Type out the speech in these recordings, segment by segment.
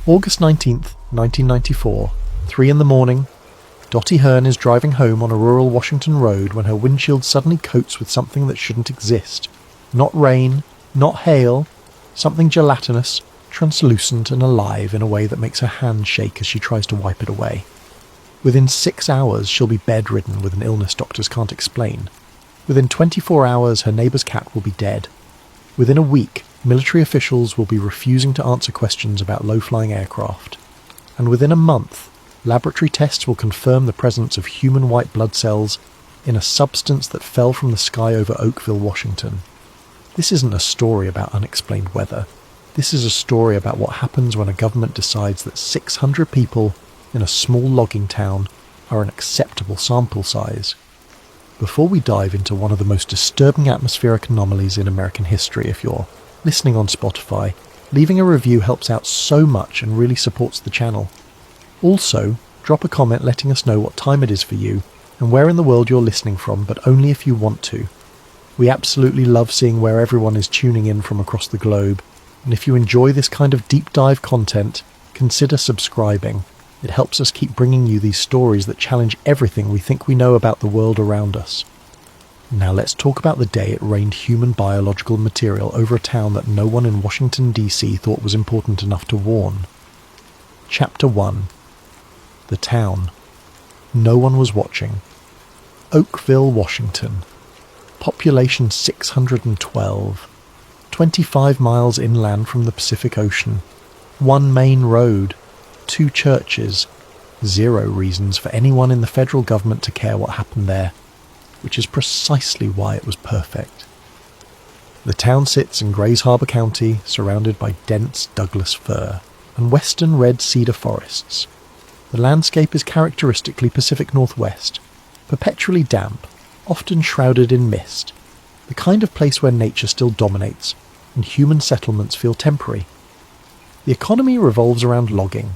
August 19th, 1994, 3 in the morning. Dottie Hearn is driving home on a rural Washington road when her windshield suddenly coats with something that shouldn't exist. Not rain, not hail, something gelatinous, translucent and alive in a way that makes her hand shake as she tries to wipe it away. Within 6 hours she'll be bedridden with an illness doctors can't explain. Within 24 hours her neighbour's cat will be dead. Within a week, military officials will be refusing to answer questions about low-flying aircraft. And within a month, laboratory tests will confirm the presence of human white blood cells in a substance that fell from the sky over Oakville, Washington. This isn't a story about unexplained weather. This is a story about what happens when a government decides that 600 people in a small logging town are an acceptable sample size. Before we dive into one of the most disturbing atmospheric anomalies in American history, if you're listening on Spotify, leaving a review helps out so much and really supports the channel. Also, drop a comment letting us know what time it is for you and where in the world you're listening from, but only if you want to. We absolutely love seeing where everyone is tuning in from across the globe, and if you enjoy this kind of deep dive content, consider subscribing. It helps us keep bringing you these stories that challenge everything we think we know about the world around us. Now let's talk about the day it rained human biological material over a town that no one in Washington, D.C. thought was important enough to warn. Chapter 1. The town. No one was watching. Oakville, Washington. Population 612. 25 miles inland from the Pacific Ocean. One main road. 2 churches. 0 reasons for anyone in the federal government to care what happened there, which is precisely why it was perfect. The town sits in Grays Harbor County, surrounded by dense Douglas fir and western red cedar forests. The landscape is characteristically Pacific Northwest, perpetually damp, often shrouded in mist, the kind of place where nature still dominates and human settlements feel temporary. The economy revolves around logging.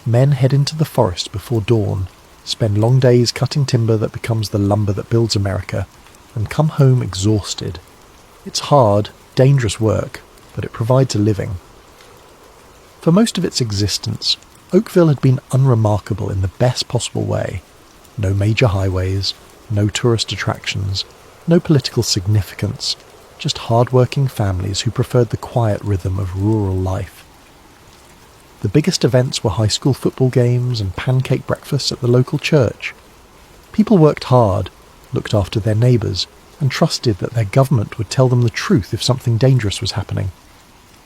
Men head into the forest before dawn, spend long days cutting timber that becomes the lumber that builds America, and come home exhausted. It's hard, dangerous work, but it provides a living. For most of its existence, Oakville had been unremarkable in the best possible way. No major highways, no tourist attractions, no political significance, just hard-working families who preferred the quiet rhythm of rural life. The biggest events were high school football games and pancake breakfasts at the local church. People worked hard, looked after their neighbours, and trusted that their government would tell them the truth if something dangerous was happening.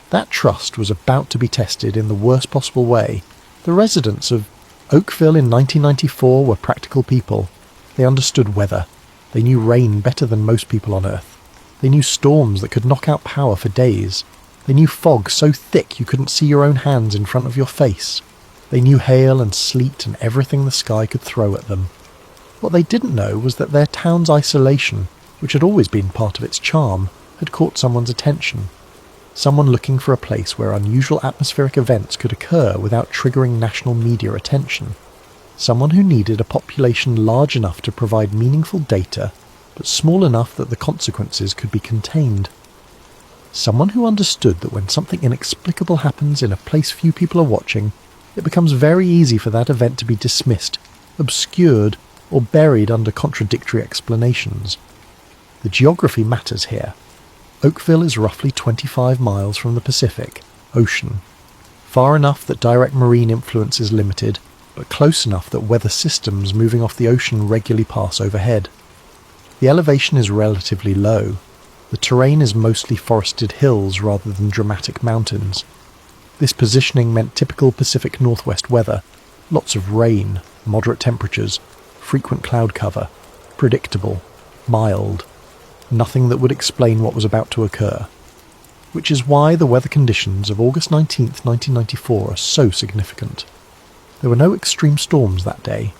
That trust was about to be tested in the worst possible way. The residents of Oakville in 1994 were practical people. They understood weather. They knew rain better than most people on Earth. They knew storms that could knock out power for days. They knew fog so thick you couldn't see your own hands in front of your face. They knew hail and sleet and everything the sky could throw at them. What they didn't know was that their town's isolation, which had always been part of its charm, had caught someone's attention. Someone looking for a place where unusual atmospheric events could occur without triggering national media attention. Someone who needed a population large enough to provide meaningful data, but small enough that the consequences could be contained. Someone who understood that when something inexplicable happens in a place few people are watching, it becomes very easy for that event to be dismissed, obscured, or buried under contradictory explanations. The geography matters here. Oakville is roughly 25 miles from the Pacific Ocean, far enough that direct marine influence is limited, but close enough that weather systems moving off the ocean regularly pass overhead. The elevation is relatively low. The terrain is mostly forested hills rather than dramatic mountains. This positioning meant typical Pacific Northwest weather, lots of rain, moderate temperatures, frequent cloud cover, predictable, mild, nothing that would explain what was about to occur. Which is why the weather conditions of August 19th, 1994 are so significant. There were no extreme storms that day,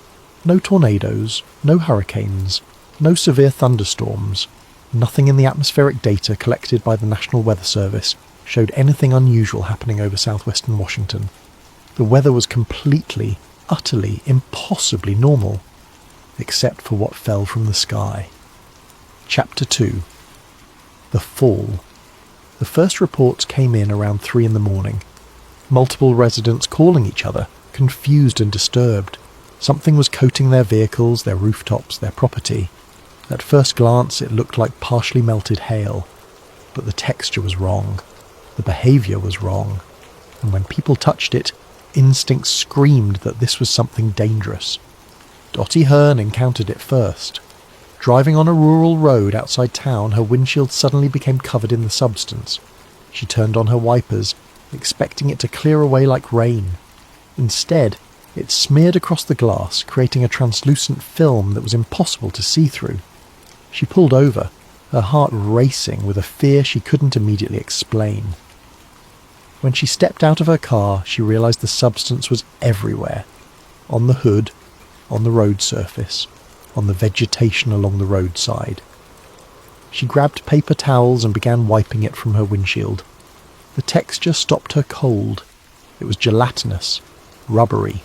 no tornadoes, no hurricanes, no severe thunderstorms. Nothing in the atmospheric data collected by the National Weather Service showed anything unusual happening over southwestern Washington. The weather was completely, utterly, impossibly normal, except for what fell from the sky. Chapter 2. The Fall. The first reports came in around 3 in the morning. multiple residents calling each other, confused and disturbed. Something was coating their vehicles, their rooftops, their property. At first glance it looked like partially melted hail, but the texture was wrong, the behaviour was wrong, and when people touched it, instinct screamed that this was something dangerous. Dottie Hearn encountered it first. Driving on a rural road outside town, her windshield suddenly became covered in the substance. She turned on her wipers, expecting it to clear away like rain. Instead, it smeared across the glass, creating a translucent film that was impossible to see through. She pulled over, her heart racing with a fear she couldn't immediately explain. When she stepped out of her car, she realised the substance was everywhere. On the hood, on the road surface, on the vegetation along the roadside. She grabbed paper towels and began wiping it from her windshield. The texture stopped her cold. It was gelatinous, rubbery.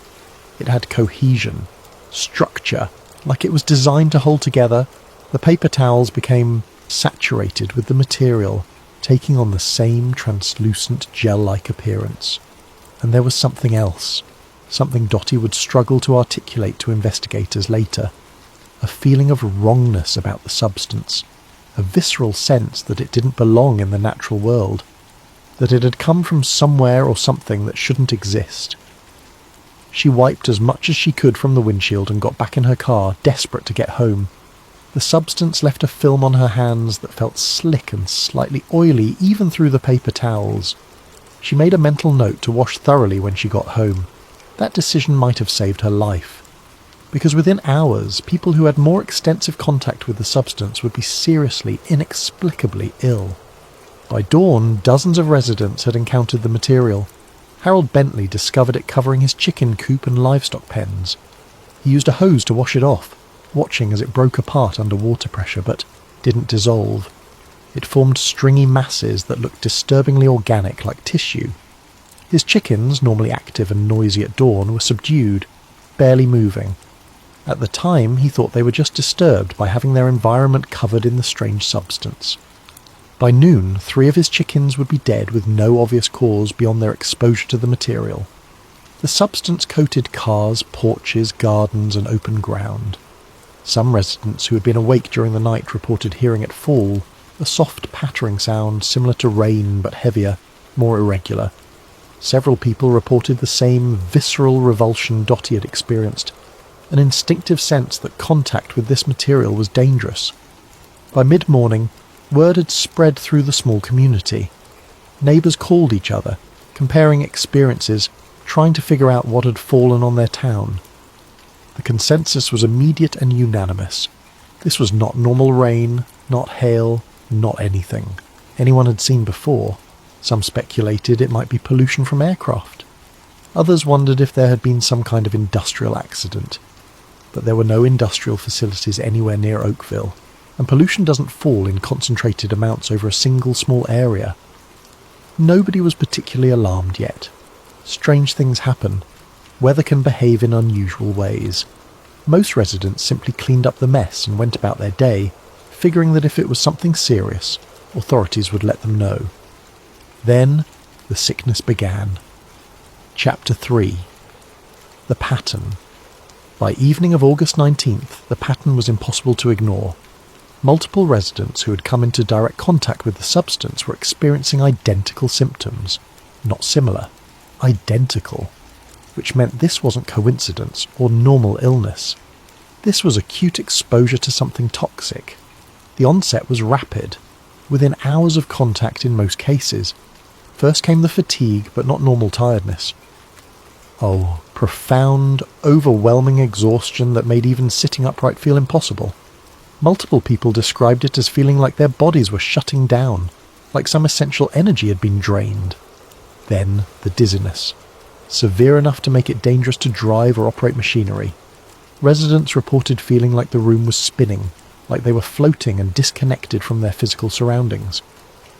It had cohesion, structure, like it was designed to hold together. The paper towels became saturated with the material, taking on the same translucent gel-like appearance. And there was something else, something Dottie would struggle to articulate to investigators later. A feeling of wrongness about the substance, a visceral sense that it didn't belong in the natural world, that it had come from somewhere or something that shouldn't exist. She wiped as much as she could from the windshield and got back in her car, desperate to get home. The substance left a film on her hands that felt slick and slightly oily even through the paper towels. She made a mental note to wash thoroughly when she got home. That decision might have saved her life. Because within hours, people who had more extensive contact with the substance would be seriously, inexplicably ill. By dawn, dozens of residents had encountered the material. Harold Bentley discovered it covering his chicken coop and livestock pens. He used a hose to wash it off, watching as it broke apart under water pressure, but didn't dissolve. It formed stringy masses that looked disturbingly organic, like tissue. His chickens, normally active and noisy at dawn, were subdued, barely moving. At the time, he thought they were just disturbed by having their environment covered in the strange substance. By noon, 3 of his chickens would be dead with no obvious cause beyond their exposure to the material. The substance coated cars, porches, gardens, and open ground. Some residents who had been awake during the night reported hearing it fall, a soft pattering sound similar to rain but heavier, more irregular. Several people reported the same visceral revulsion Dottie had experienced, an instinctive sense that contact with this material was dangerous. By mid-morning, word had spread through the small community. Neighbours called each other, comparing experiences, trying to figure out what had fallen on their town. The consensus was immediate and unanimous. This was not normal rain, not hail, not anything anyone had seen before. Some speculated it might be pollution from aircraft. Others wondered if there had been some kind of industrial accident. But there were no industrial facilities anywhere near Oakville, and pollution doesn't fall in concentrated amounts over a single small area. Nobody was particularly alarmed yet. Strange things happen. Weather can behave in unusual ways. Most residents simply cleaned up the mess and went about their day, figuring that if it was something serious, authorities would let them know. Then, the sickness began. Chapter 3. The Pattern. By evening of August 19th, the pattern was impossible to ignore. Multiple residents who had come into direct contact with the substance were experiencing identical symptoms. Not similar. Identical. Which meant this wasn't coincidence or normal illness. This was acute exposure to something toxic. The onset was rapid, within hours of contact in most cases. First came the fatigue, but not normal tiredness. Oh, profound, overwhelming exhaustion that made even sitting upright feel impossible. Multiple people described it as feeling like their bodies were shutting down, like some essential energy had been drained. Then the dizziness, severe enough to make it dangerous to drive or operate machinery. Residents reported feeling like the room was spinning, like they were floating and disconnected from their physical surroundings.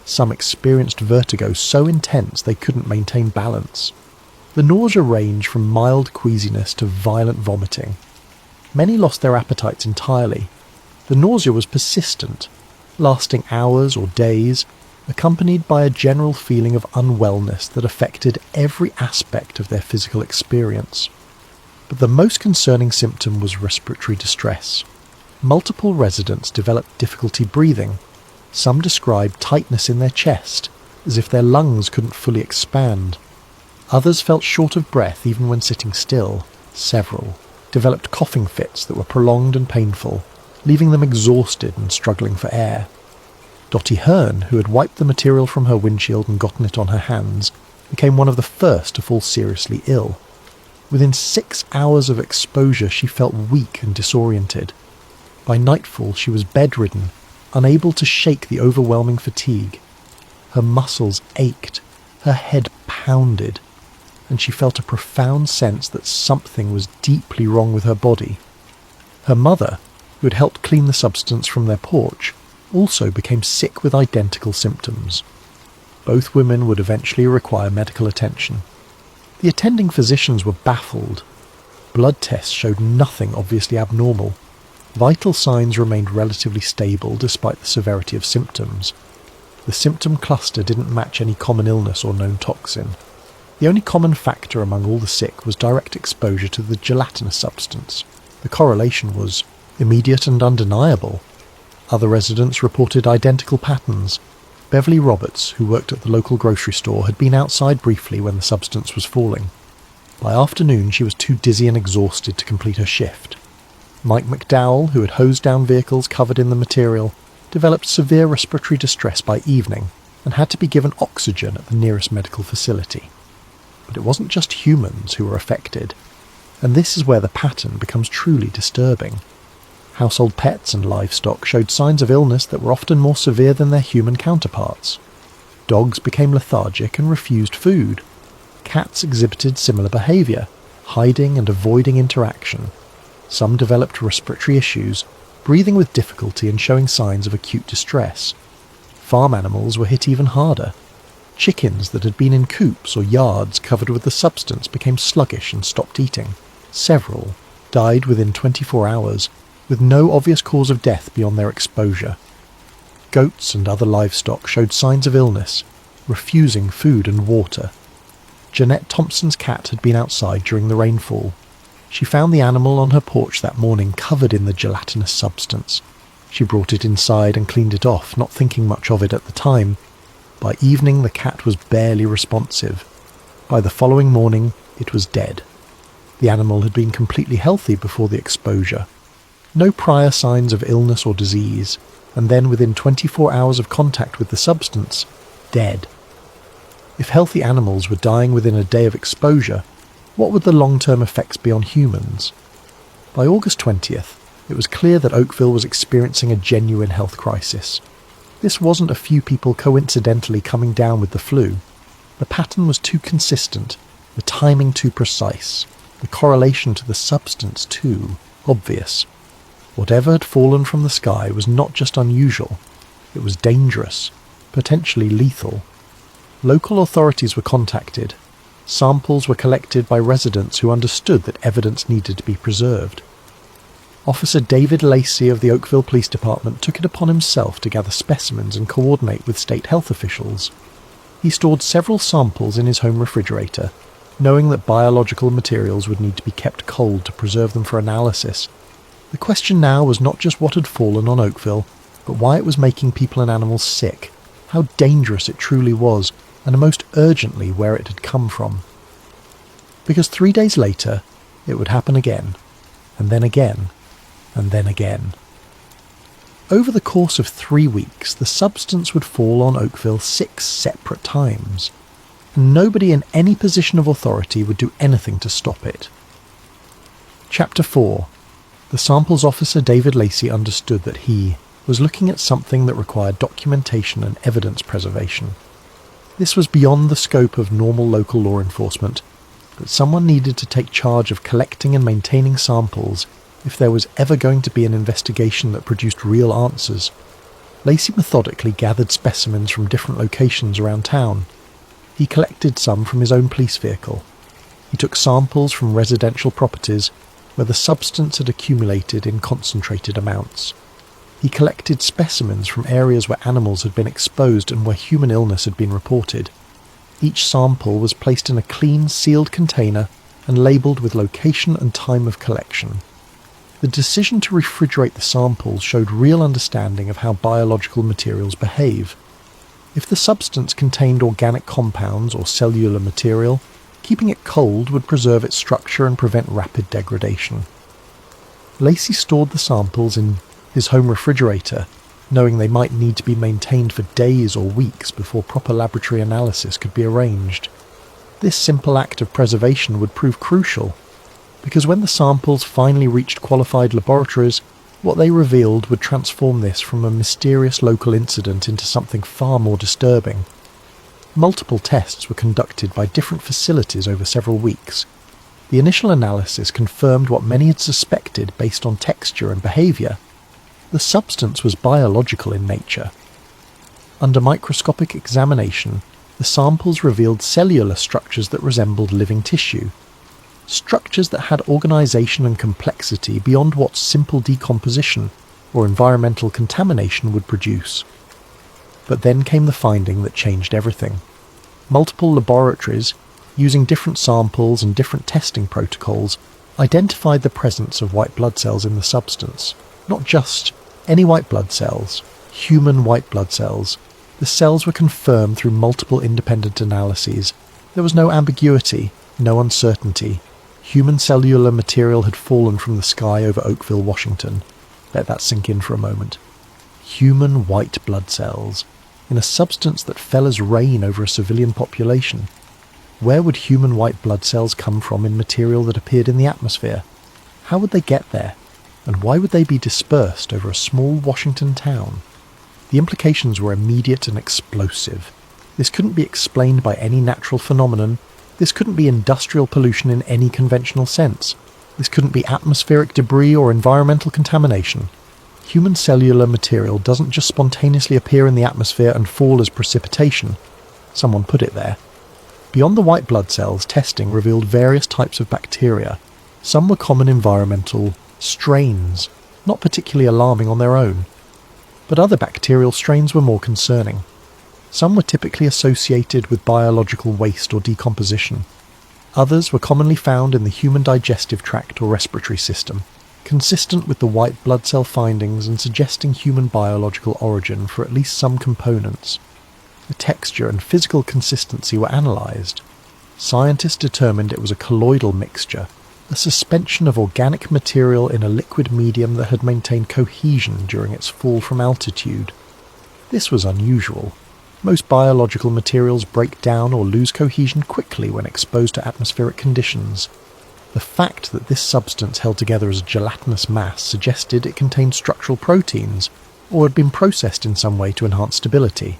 Some experienced vertigo so intense they couldn't maintain balance. The nausea ranged from mild queasiness to violent vomiting. Many lost their appetites entirely. The nausea was persistent, lasting hours or days, accompanied by a general feeling of unwellness that affected every aspect of their physical experience. But the most concerning symptom was respiratory distress. Multiple residents developed difficulty breathing. Some described tightness in their chest, as if their lungs couldn't fully expand. Others felt short of breath even when sitting still. Several developed coughing fits that were prolonged and painful, leaving them exhausted and struggling for air. Dottie Hearn, who had wiped the material from her windshield and gotten it on her hands, became one of the first to fall seriously ill. Within 6 hours of exposure, she felt weak and disoriented. By nightfall, she was bedridden, unable to shake the overwhelming fatigue. Her muscles ached, her head pounded, and she felt a profound sense that something was deeply wrong with her body. Her mother, who had helped clean the substance from their porch, also became sick with identical symptoms. Both women would eventually require medical attention. The attending physicians were baffled. Blood tests showed nothing obviously abnormal. Vital signs remained relatively stable despite the severity of symptoms. The symptom cluster didn't match any common illness or known toxin. The only common factor among all the sick was direct exposure to the gelatinous substance. The correlation was immediate and undeniable. Other residents reported identical patterns. Beverly Roberts, who worked at the local grocery store, had been outside briefly when the substance was falling. By afternoon, she was too dizzy and exhausted to complete her shift. Mike McDowell, who had hosed down vehicles covered in the material, developed severe respiratory distress by evening and had to be given oxygen at the nearest medical facility. But it wasn't just humans who were affected, and this is where the pattern becomes truly disturbing. Household pets and livestock showed signs of illness that were often more severe than their human counterparts. Dogs became lethargic and refused food. Cats exhibited similar behaviour, hiding and avoiding interaction. Some developed respiratory issues, breathing with difficulty and showing signs of acute distress. Farm animals were hit even harder. Chickens that had been in coops or yards covered with the substance became sluggish and stopped eating. Several died within 24 hours, with no obvious cause of death beyond their exposure. Goats and other livestock showed signs of illness, refusing food and water. Jeanette Thompson's cat had been outside during the rainfall. She found the animal on her porch that morning covered in the gelatinous substance. She brought it inside and cleaned it off, not thinking much of it at the time. By evening, the cat was barely responsive. By the following morning, it was dead. The animal had been completely healthy before the exposure. No prior signs of illness or disease, and then within 24 hours of contact with the substance, dead. If healthy animals were dying within a day of exposure, what would the long-term effects be on humans? By August 20th, it was clear that Oakville was experiencing a genuine health crisis. This wasn't a few people coincidentally coming down with the flu. The pattern was too consistent, the timing too precise, the correlation to the substance too obvious. Whatever had fallen from the sky was not just unusual, it was dangerous, potentially lethal. Local authorities were contacted. Samples were collected by residents who understood that evidence needed to be preserved. Officer David Lacey of the Oakville Police Department took it upon himself to gather specimens and coordinate with state health officials. He stored several samples in his home refrigerator, knowing that biological materials would need to be kept cold to preserve them for analysis. The question now was not just what had fallen on Oakville, but why it was making people and animals sick, how dangerous it truly was, and most urgently where it had come from. Because 3 days later, it would happen again, and then again, and then again. Over the course of 3 weeks, the substance would fall on Oakville 6 separate times, and nobody in any position of authority would do anything to stop it. Chapter 4. The samples officer David Lacey understood that he was looking at something that required documentation and evidence preservation. This was beyond the scope of normal local law enforcement, but someone needed to take charge of collecting and maintaining samples if there was ever going to be an investigation that produced real answers. Lacey methodically gathered specimens from different locations around town. He collected some from his own police vehicle. He took samples from residential properties where the substance had accumulated in concentrated amounts. He collected specimens from areas where animals had been exposed and where human illness had been reported. Each sample was placed in a clean, sealed container and labelled with location and time of collection. The decision to refrigerate the samples showed real understanding of how biological materials behave. If the substance contained organic compounds or cellular material, keeping it cold would preserve its structure and prevent rapid degradation. Lacey stored the samples in his home refrigerator, knowing they might need to be maintained for days or weeks before proper laboratory analysis could be arranged. This simple act of preservation would prove crucial, because when the samples finally reached qualified laboratories, what they revealed would transform this from a mysterious local incident into something far more disturbing. Multiple tests were conducted by different facilities over several weeks. The initial analysis confirmed what many had suspected based on texture and behaviour. The substance was biological in nature. Under microscopic examination, the samples revealed cellular structures that resembled living tissue. Structures that had organisation and complexity beyond what simple decomposition or environmental contamination would produce. But then came the finding that changed everything. Multiple laboratories, using different samples and different testing protocols, identified the presence of white blood cells in the substance. Not just any white blood cells, human white blood cells. The cells were confirmed through multiple independent analyses. There was no ambiguity, no uncertainty. Human cellular material had fallen from the sky over Oakville, Washington. Let that sink in for a moment. Human white blood cells, in a substance that fell as rain over a civilian population. Where would human white blood cells come from in material that appeared in the atmosphere? How would they get there? And why would they be dispersed over a small Washington town? The implications were immediate and explosive. This couldn't be explained by any natural phenomenon. This couldn't be industrial pollution in any conventional sense. This couldn't be atmospheric debris or environmental contamination. Human cellular material doesn't just spontaneously appear in the atmosphere and fall as precipitation. Someone put it there. Beyond the white blood cells, testing revealed various types of bacteria. Some were common environmental strains, not particularly alarming on their own. But other bacterial strains were more concerning. Some were typically associated with biological waste or decomposition. Others were commonly found in the human digestive tract or respiratory system, consistent with the white blood cell findings and suggesting human biological origin for at least some components. The texture and physical consistency were analysed. Scientists determined it was a colloidal mixture, a suspension of organic material in a liquid medium that had maintained cohesion during its fall from altitude. This was unusual. Most biological materials break down or lose cohesion quickly when exposed to atmospheric conditions. The fact that this substance held together as a gelatinous mass suggested it contained structural proteins, or had been processed in some way to enhance stability.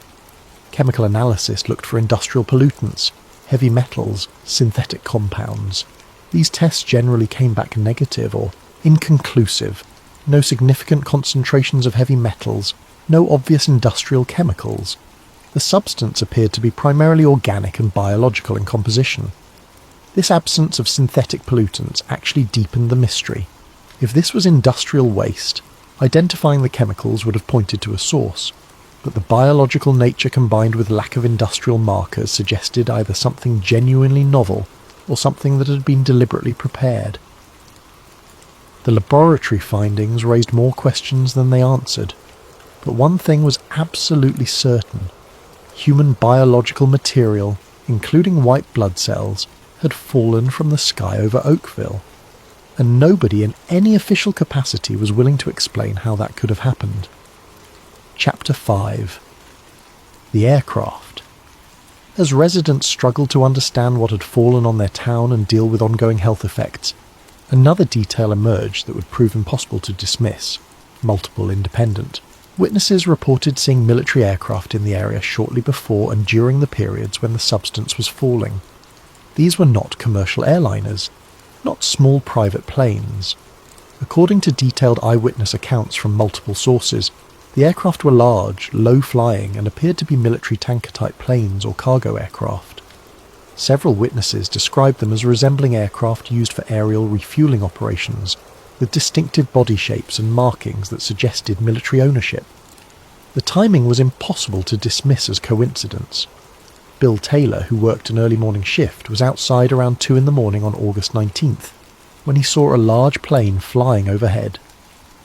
Chemical analysis looked for industrial pollutants, heavy metals, synthetic compounds. These tests generally came back negative or inconclusive. No significant concentrations of heavy metals, no obvious industrial chemicals. The substance appeared to be primarily organic and biological in composition. This absence of synthetic pollutants actually deepened the mystery. If this was industrial waste, identifying the chemicals would have pointed to a source, but the biological nature combined with lack of industrial markers suggested either something genuinely novel or something that had been deliberately prepared. The laboratory findings raised more questions than they answered, but one thing was absolutely certain. Human biological material, including white blood cells, had fallen from the sky over Oakville, and nobody in any official capacity was willing to explain how that could have happened. Chapter 5. The Aircraft. As residents struggled to understand what had fallen on their town and deal with ongoing health effects, another detail emerged that would prove impossible to dismiss, multiple independent. Witnesses reported seeing military aircraft in the area shortly before and during the periods when the substance was falling. These were not commercial airliners, not small private planes. According to detailed eyewitness accounts from multiple sources, the aircraft were large, low-flying, and appeared to be military tanker-type planes or cargo aircraft. Several witnesses described them as resembling aircraft used for aerial refueling operations, with distinctive body shapes and markings that suggested military ownership. The timing was impossible to dismiss as coincidence. Bill Taylor, who worked an early morning shift, was outside around 2 a.m. on August 19th, when he saw a large plane flying overhead.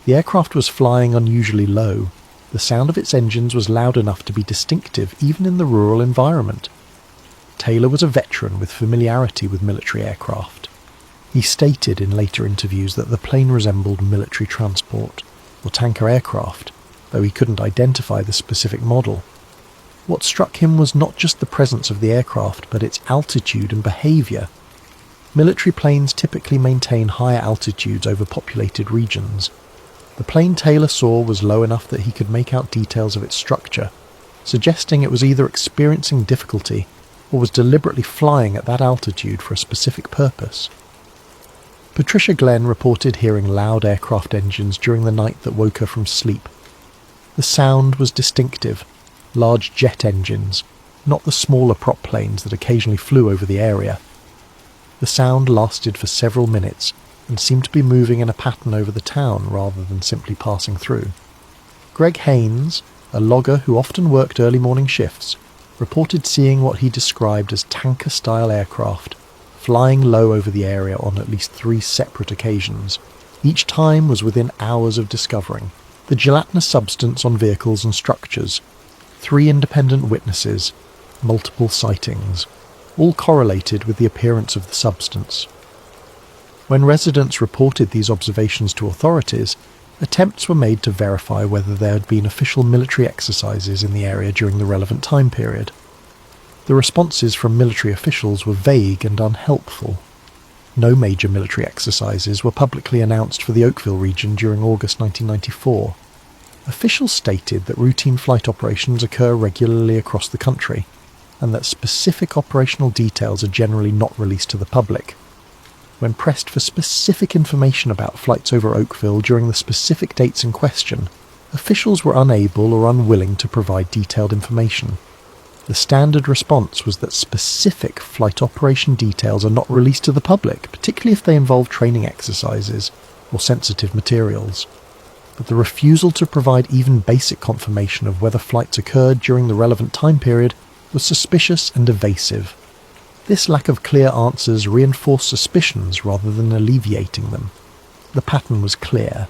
The aircraft was flying unusually low. The sound of its engines was loud enough to be distinctive even in the rural environment. Taylor was a veteran with familiarity with military aircraft. He stated in later interviews that the plane resembled military transport, or tanker aircraft, though he couldn't identify the specific model. What struck him was not just the presence of the aircraft, but its altitude and behaviour. Military planes typically maintain higher altitudes over populated regions. The plane Taylor saw was low enough that he could make out details of its structure, suggesting it was either experiencing difficulty or was deliberately flying at that altitude for a specific purpose. Patricia Glenn reported hearing loud aircraft engines during the night that woke her from sleep. The sound was distinctive, large jet engines, not the smaller prop planes that occasionally flew over the area. The sound lasted for several minutes and seemed to be moving in a pattern over the town rather than simply passing through. Greg Haynes, a logger who often worked early morning shifts, reported seeing what he described as tanker-style aircraft flying low over the area on at least 3 separate occasions. Each time was within hours of discovering the gelatinous substance on vehicles and structures. 3 independent witnesses, multiple sightings, all correlated with the appearance of the substance. When residents reported these observations to authorities, attempts were made to verify whether there had been official military exercises in the area during the relevant time period. The responses from military officials were vague and unhelpful. No major military exercises were publicly announced for the Oakville region during August 1994. Officials stated that routine flight operations occur regularly across the country, and that specific operational details are generally not released to the public. When pressed for specific information about flights over Oakville during the specific dates in question, officials were unable or unwilling to provide detailed information. The standard response was that specific flight operation details are not released to the public, particularly if they involve training exercises or sensitive materials. But the refusal to provide even basic confirmation of whether flights occurred during the relevant time period was suspicious and evasive. This lack of clear answers reinforced suspicions rather than alleviating them. The pattern was clear.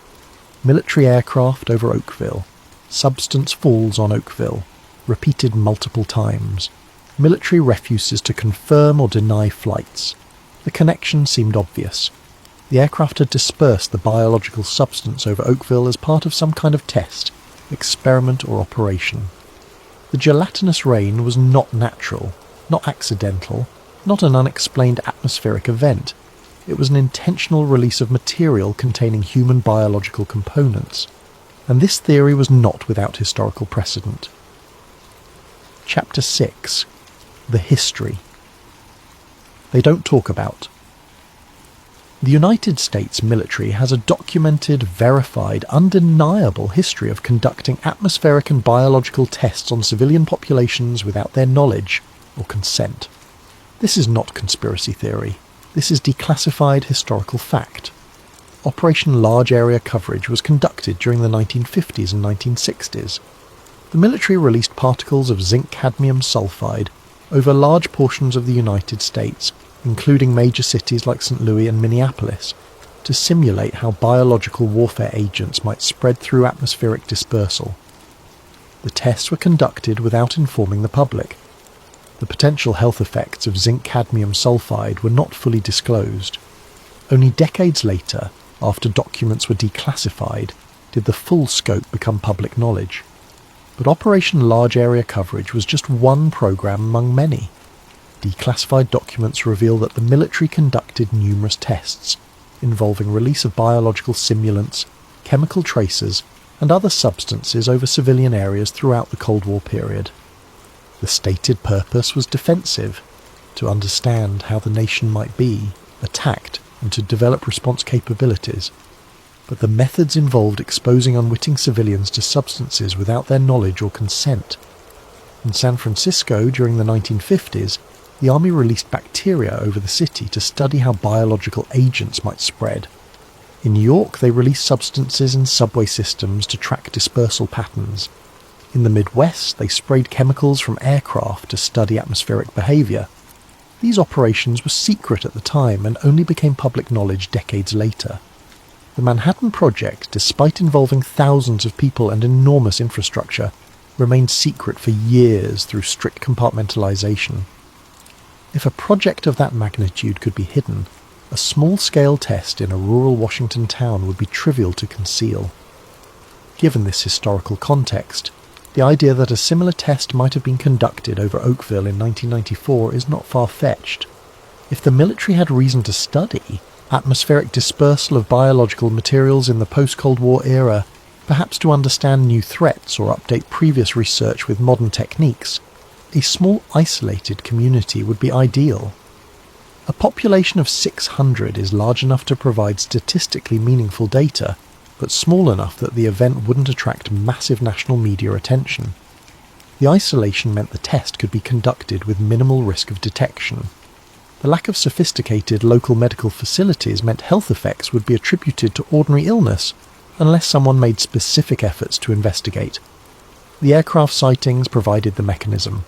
Military aircraft over Oakville. Substance falls on Oakville. Repeated multiple times. Military refuses to confirm or deny flights. The connection seemed obvious. The aircraft had dispersed the biological substance over Oakville as part of some kind of test, experiment or operation. The gelatinous rain was not natural, not accidental, not an unexplained atmospheric event. It was an intentional release of material containing human biological components, and this theory was not without historical precedent. Chapter 6. The History. They don't talk about. The United States military has a documented, verified, undeniable history of conducting atmospheric and biological tests on civilian populations without their knowledge or consent. This is not conspiracy theory. This is declassified historical fact. Operation Large Area Coverage was conducted during the 1950s and 1960s. The military released particles of zinc-cadmium sulfide over large portions of the United States, including major cities like St. Louis and Minneapolis, to simulate how biological warfare agents might spread through atmospheric dispersal. The tests were conducted without informing the public. The potential health effects of zinc-cadmium sulfide were not fully disclosed. Only decades later, after documents were declassified, did the full scope become public knowledge. But Operation Large Area Coverage was just one program among many. Declassified documents reveal that the military conducted numerous tests, involving release of biological simulants, chemical tracers, and other substances over civilian areas throughout the Cold War period. The stated purpose was defensive, to understand how the nation might be attacked and to develop response capabilities. But the methods involved exposing unwitting civilians to substances without their knowledge or consent. In San Francisco during the 1950s, the army released bacteria over the city to study how biological agents might spread. In New York, they released substances in subway systems to track dispersal patterns. In the Midwest, they sprayed chemicals from aircraft to study atmospheric behaviour. These operations were secret at the time and only became public knowledge decades later. The Manhattan Project, despite involving thousands of people and enormous infrastructure, remained secret for years through strict compartmentalization. If a project of that magnitude could be hidden, a small-scale test in a rural Washington town would be trivial to conceal. Given this historical context, the idea that a similar test might have been conducted over Oakville in 1994 is not far-fetched. If the military had reason to study atmospheric dispersal of biological materials in the post-Cold War era, perhaps to understand new threats or update previous research with modern techniques, a small isolated community would be ideal. A population of 600 is large enough to provide statistically meaningful data, but small enough that the event wouldn't attract massive national media attention. The isolation meant the test could be conducted with minimal risk of detection. The lack of sophisticated local medical facilities meant health effects would be attributed to ordinary illness, unless someone made specific efforts to investigate. The aircraft sightings provided the mechanism.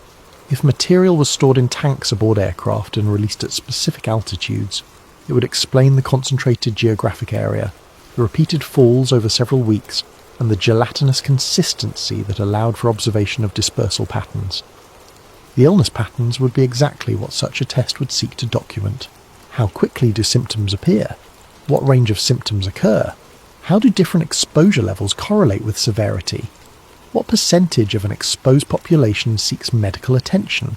If material was stored in tanks aboard aircraft and released at specific altitudes, it would explain the concentrated geographic area, the repeated falls over several weeks, and the gelatinous consistency that allowed for observation of dispersal patterns. The illness patterns would be exactly what such a test would seek to document. How quickly do symptoms appear? What range of symptoms occur? How do different exposure levels correlate with severity? What percentage of an exposed population seeks medical attention?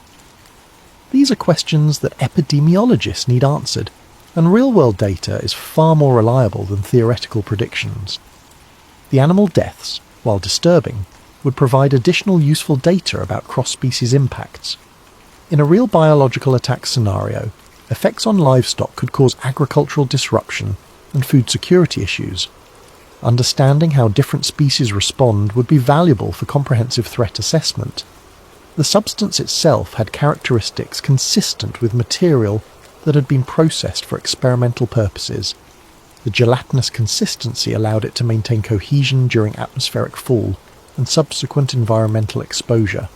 These are questions that epidemiologists need answered, and real-world data is far more reliable than theoretical predictions. The animal deaths, while disturbing, would provide additional useful data about cross-species impacts. In a real biological attack scenario, effects on livestock could cause agricultural disruption and food security issues. Understanding how different species respond would be valuable for comprehensive threat assessment. The substance itself had characteristics consistent with material that had been processed for experimental purposes. The gelatinous consistency allowed it to maintain cohesion during atmospheric fall and subsequent environmental exposure.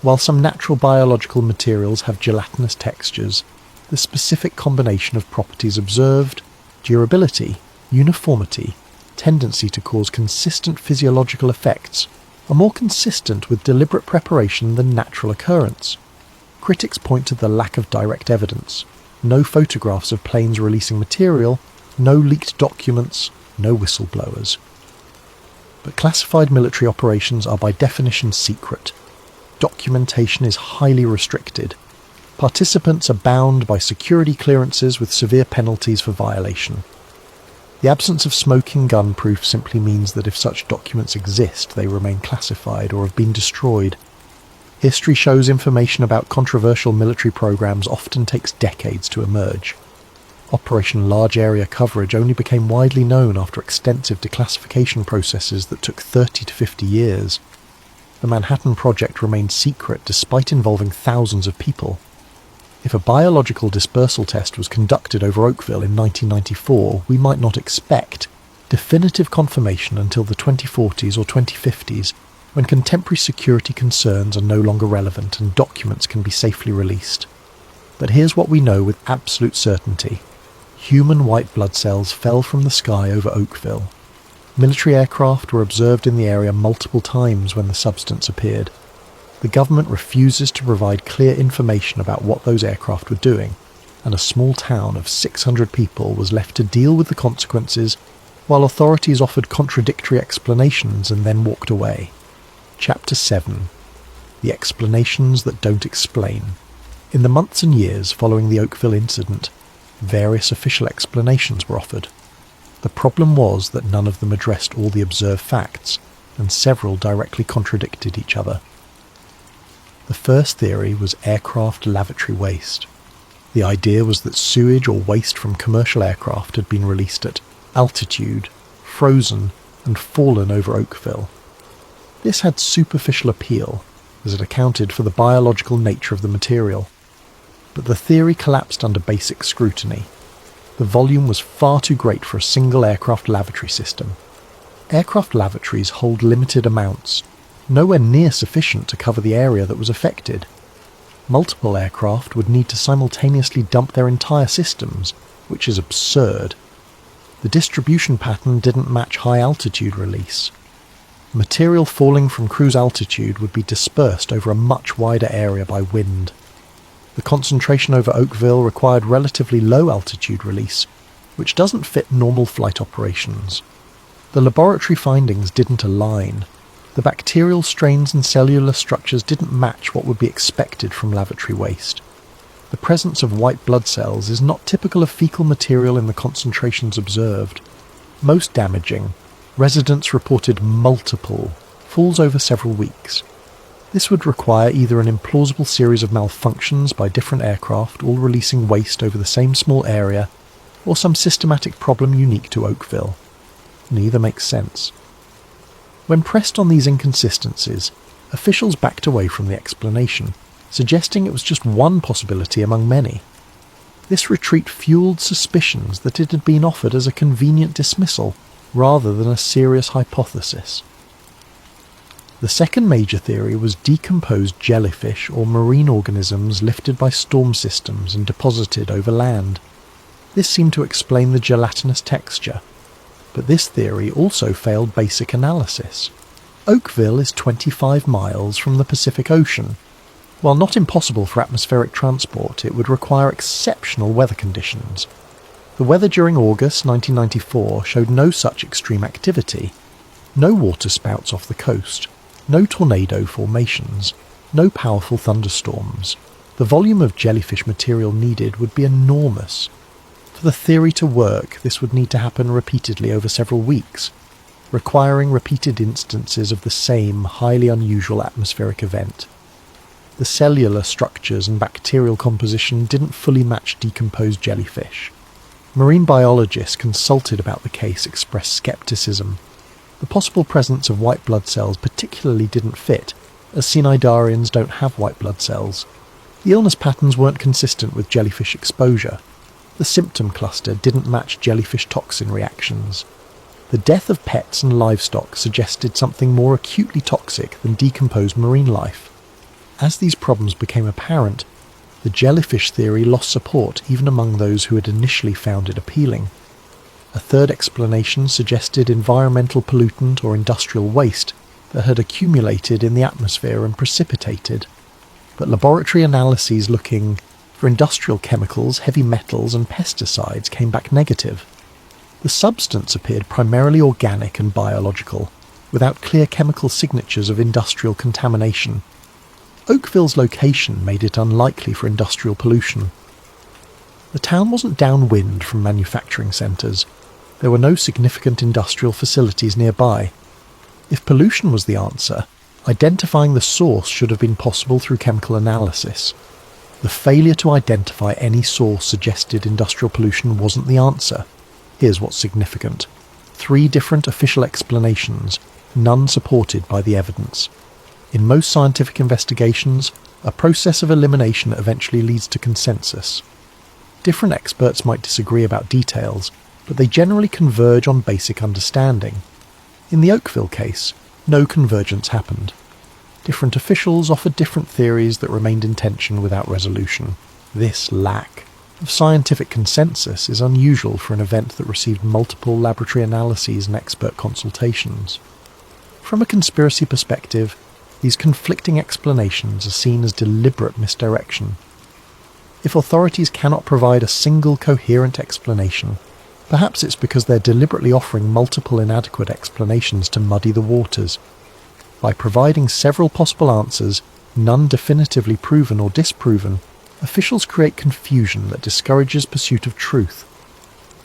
While some natural biological materials have gelatinous textures, the specific combination of properties observed, durability, uniformity, tendency to cause consistent physiological effects, are more consistent with deliberate preparation than natural occurrence. Critics point to the lack of direct evidence: no photographs of planes releasing material, no leaked documents, no whistleblowers. But classified military operations are by definition secret. Documentation is highly restricted. Participants are bound by security clearances with severe penalties for violation. The absence of smoking gun proof simply means that if such documents exist, they remain classified or have been destroyed. History shows information about controversial military programs often takes decades to emerge. Operation Large Area Coverage only became widely known after extensive declassification processes that took 30 to 50 years. The Manhattan Project remained secret despite involving thousands of people. If a biological dispersal test was conducted over Oakville in 1994, we might not expect definitive confirmation until the 2040s or 2050s, when contemporary security concerns are no longer relevant and documents can be safely released. But here's what we know with absolute certainty. Human white blood cells fell from the sky over Oakville. Military aircraft were observed in the area multiple times when the substance appeared. The government refuses to provide clear information about what those aircraft were doing, and a small town of 600 people was left to deal with the consequences while authorities offered contradictory explanations and then walked away. Chapter 7. The Explanations That Don't Explain. In the months and years following the Oakville incident, various official explanations were offered. The problem was that none of them addressed all the observed facts, and several directly contradicted each other. The first theory was aircraft lavatory waste. The idea was that sewage or waste from commercial aircraft had been released at altitude, frozen, and fallen over Oakville. This had superficial appeal, as it accounted for the biological nature of the material. But the theory collapsed under basic scrutiny. The volume was far too great for a single aircraft lavatory system. Aircraft lavatories hold limited amounts, nowhere near sufficient to cover the area that was affected. Multiple aircraft would need to simultaneously dump their entire systems, which is absurd. The distribution pattern didn't match high-altitude release. Material falling from cruise altitude would be dispersed over a much wider area by wind. The concentration over Oakville required relatively low-altitude release, which doesn't fit normal flight operations. The laboratory findings didn't align. The bacterial strains and cellular structures didn't match what would be expected from lavatory waste. The presence of white blood cells is not typical of fecal material in the concentrations observed. Most damaging, residents reported multiple falls over several weeks. This would require either an implausible series of malfunctions by different aircraft all releasing waste over the same small area, or some systematic problem unique to Oakville. Neither makes sense. When pressed on these inconsistencies, officials backed away from the explanation, suggesting it was just one possibility among many. This retreat fueled suspicions that it had been offered as a convenient dismissal, rather than a serious hypothesis. The second major theory was decomposed jellyfish or marine organisms lifted by storm systems and deposited over land. This seemed to explain the gelatinous texture. But this theory also failed basic analysis. Oakville is 25 miles from the Pacific Ocean. While not impossible for atmospheric transport, it would require exceptional weather conditions. The weather during August 1994 showed no such extreme activity. No waterspouts off the coast, no tornado formations, no powerful thunderstorms. The volume of jellyfish material needed would be enormous. For the theory to work, this would need to happen repeatedly over several weeks, requiring repeated instances of the same highly unusual atmospheric event. The cellular structures and bacterial composition didn't fully match decomposed jellyfish. Marine biologists consulted about the case expressed skepticism. The possible presence of white blood cells particularly didn't fit, as cnidarians don't have white blood cells. The illness patterns weren't consistent with jellyfish exposure. The symptom cluster didn't match jellyfish toxin reactions. The death of pets and livestock suggested something more acutely toxic than decomposed marine life. As these problems became apparent, the jellyfish theory lost support even among those who had initially found it appealing. A third explanation suggested environmental pollutant or industrial waste that had accumulated in the atmosphere and precipitated. But laboratory analyses looking for industrial chemicals, heavy metals and pesticides came back negative. The substance appeared primarily organic and biological, without clear chemical signatures of industrial contamination. Oakville's location made it unlikely for industrial pollution. The town wasn't downwind from manufacturing centres. There were no significant industrial facilities nearby. If pollution was the answer, identifying the source should have been possible through chemical analysis. The failure to identify any source suggested industrial pollution wasn't the answer. Here's what's significant. 3 different official explanations, none supported by the evidence. In most scientific investigations, a process of elimination eventually leads to consensus. Different experts might disagree about details, but they generally converge on basic understanding. In the Oakville case, no convergence happened. Different officials offered different theories that remained in tension without resolution. This lack of scientific consensus is unusual for an event that received multiple laboratory analyses and expert consultations. From a conspiracy perspective, these conflicting explanations are seen as deliberate misdirection. If authorities cannot provide a single coherent explanation, perhaps it's because they're deliberately offering multiple inadequate explanations to muddy the waters. By providing several possible answers, none definitively proven or disproven, officials create confusion that discourages pursuit of truth.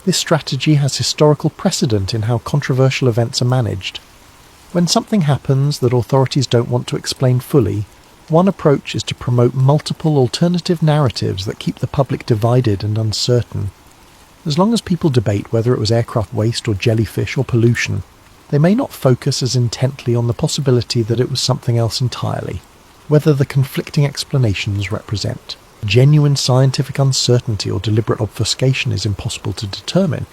This strategy has historical precedent in how controversial events are managed. When something happens that authorities don't want to explain fully, one approach is to promote multiple alternative narratives that keep the public divided and uncertain. As long as people debate whether it was aircraft waste or jellyfish or pollution, they may not focus as intently on the possibility that it was something else entirely, whether the conflicting explanations represent Genuine scientific uncertainty or deliberate obfuscation is impossible to determine,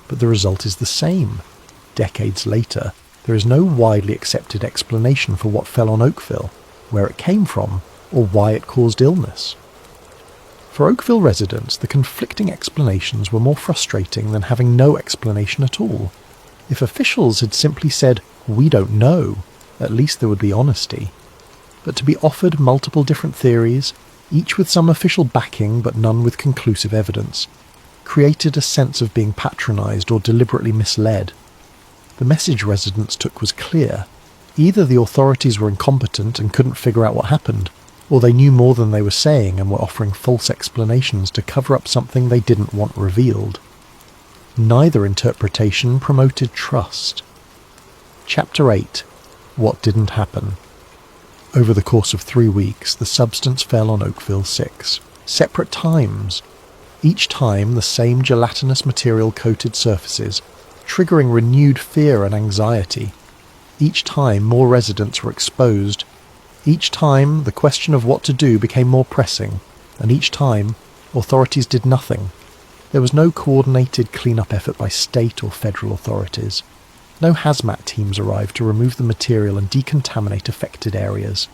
but the result is the same. Decades later, there is no widely accepted explanation for what fell on Oakville, where it came from, or why it caused illness. For Oakville residents, the conflicting explanations were more frustrating than having no explanation at all. If officials had simply said, "We don't know," at least there would be honesty. But to be offered multiple different theories, each with some official backing but none with conclusive evidence, created a sense of being patronised or deliberately misled. The message residents took was clear. Either the authorities were incompetent and couldn't figure out what happened, or they knew more than they were saying and were offering false explanations to cover up something they didn't want revealed. Neither interpretation promoted trust. Chapter 8. What didn't happen? Over the course of 3 weeks, the substance fell on Oakville 6. Separate times. Each time the same gelatinous material coated surfaces, triggering renewed fear and anxiety. Each time more residents were exposed. Each time the question of what to do became more pressing, and each time authorities did nothing. There was no coordinated clean-up effort by state or federal authorities. No hazmat teams arrived to remove the material and decontaminate affected areas.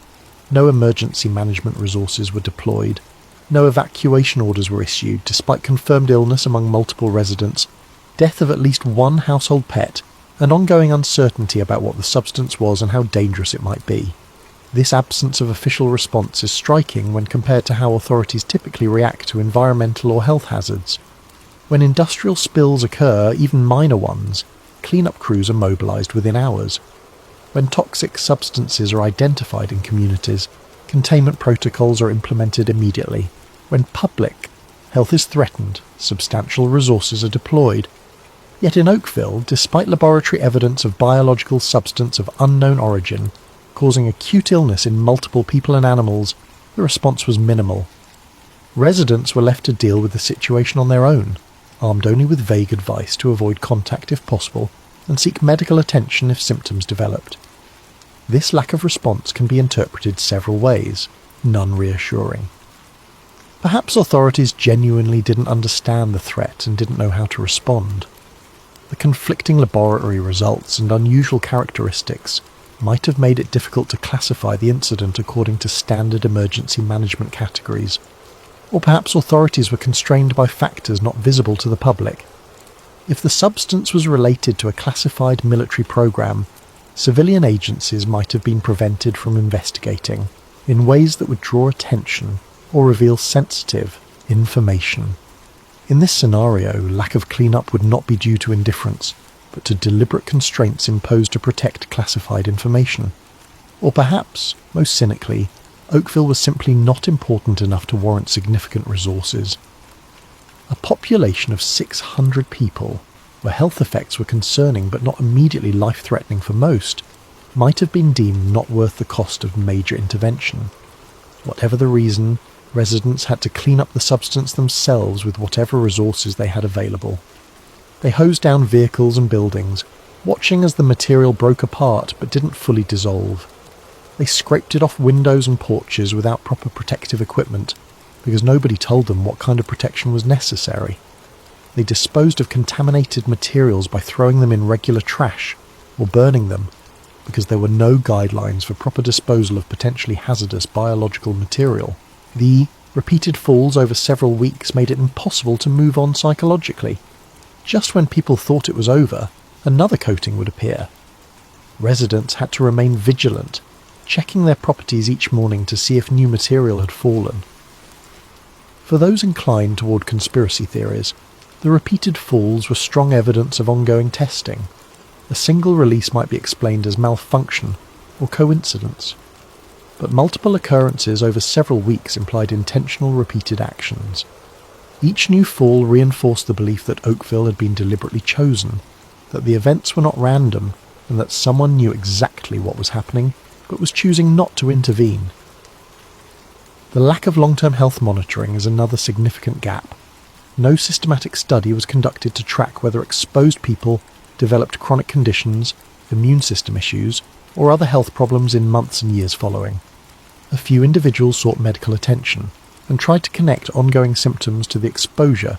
No emergency management resources were deployed. No evacuation orders were issued, despite confirmed illness among multiple residents, death of at least one household pet, and ongoing uncertainty about what the substance was and how dangerous it might be. This absence of official response is striking when compared to how authorities typically react to environmental or health hazards. When industrial spills occur, even minor ones, cleanup crews are mobilised within hours. When toxic substances are identified in communities, containment protocols are implemented immediately. When public health is threatened, substantial resources are deployed. Yet in Oakville, despite laboratory evidence of biological substance of unknown origin, causing acute illness in multiple people and animals, the response was minimal. Residents were left to deal with the situation on their own, armed only with vague advice to avoid contact if possible, and seek medical attention if symptoms developed. This lack of response can be interpreted several ways, none reassuring. Perhaps authorities genuinely didn't understand the threat and didn't know how to respond. The conflicting laboratory results and unusual characteristics might have made it difficult to classify the incident according to standard emergency management categories. Or perhaps authorities were constrained by factors not visible to the public. If the substance was related to a classified military program, civilian agencies might have been prevented from investigating in ways that would draw attention or reveal sensitive information. In this scenario, lack of cleanup would not be due to indifference, but to deliberate constraints imposed to protect classified information. Or perhaps, most cynically, Oakville was simply not important enough to warrant significant resources. A population of 600 people, where health effects were concerning but not immediately life-threatening for most, might have been deemed not worth the cost of major intervention. Whatever the reason, residents had to clean up the substance themselves with whatever resources they had available. They hosed down vehicles and buildings, watching as the material broke apart but didn't fully dissolve. They scraped it off windows and porches without proper protective equipment, because nobody told them what kind of protection was necessary. They disposed of contaminated materials by throwing them in regular trash or burning them, because there were no guidelines for proper disposal of potentially hazardous biological material. The repeated falls over several weeks made it impossible to move on psychologically. Just when people thought it was over, another coating would appear. Residents had to remain vigilant, checking their properties each morning to see if new material had fallen. For those inclined toward conspiracy theories, the repeated falls were strong evidence of ongoing testing. A single release might be explained as malfunction or coincidence, but multiple occurrences over several weeks implied intentional repeated actions. Each new fall reinforced the belief that Oakville had been deliberately chosen, that the events were not random, and that someone knew exactly what was happening, but was choosing not to intervene. The lack of long-term health monitoring is another significant gap. No systematic study was conducted to track whether exposed people developed chronic conditions, immune system issues, or other health problems in months and years following. A few individuals sought medical attention, and tried to connect ongoing symptoms to the exposure,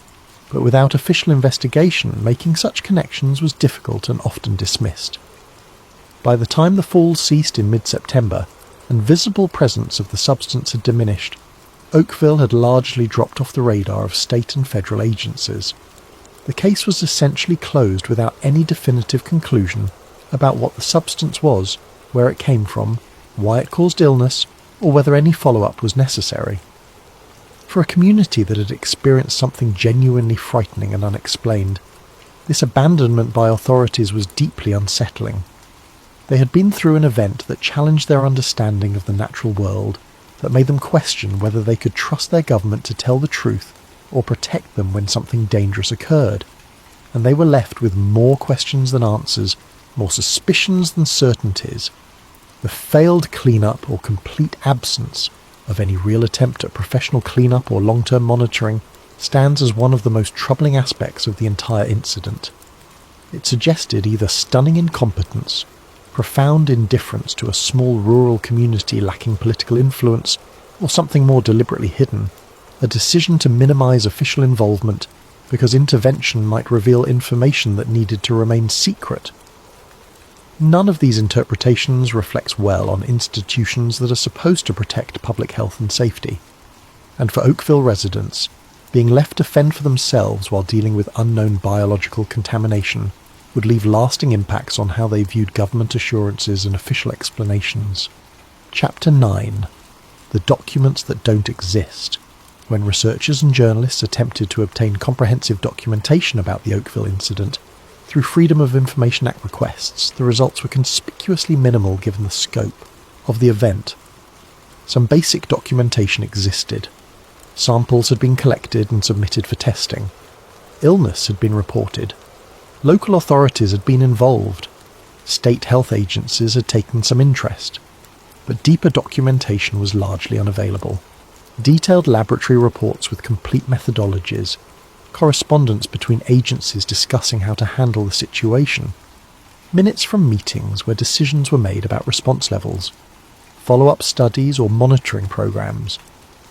but without official investigation, making such connections was difficult and often dismissed. By the time the falls ceased in mid-September, and visible presence of the substance had diminished, Oakville had largely dropped off the radar of state and federal agencies. The case was essentially closed without any definitive conclusion about what the substance was, where it came from, why it caused illness, or whether any follow-up was necessary. For a community that had experienced something genuinely frightening and unexplained, this abandonment by authorities was deeply unsettling. They had been through an event that challenged their understanding of the natural world, that made them question whether they could trust their government to tell the truth or protect them when something dangerous occurred, and they were left with more questions than answers, more suspicions than certainties. The failed clean-up or complete absence of any real attempt at professional clean-up or long-term monitoring stands as one of the most troubling aspects of the entire incident. It suggested either stunning incompetence, profound indifference to a small rural community lacking political influence, or something more deliberately hidden, a decision to minimise official involvement because intervention might reveal information that needed to remain secret. None of these interpretations reflects well on institutions that are supposed to protect public health and safety, and for Oakville residents, being left to fend for themselves while dealing with unknown biological contamination would leave lasting impacts on how they viewed government assurances and official explanations. Chapter 9. The Documents That Don't Exist. When researchers and journalists attempted to obtain comprehensive documentation about the Oakville incident, through Freedom of Information Act requests, the results were conspicuously minimal given the scope of the event. Some basic documentation existed. Samples had been collected and submitted for testing. Illness had been reported. Local authorities had been involved. State health agencies had taken some interest. But deeper documentation was largely unavailable. Detailed laboratory reports with complete methodologies, correspondence between agencies discussing how to handle the situation, minutes from meetings where decisions were made about response levels, follow-up studies or monitoring programs.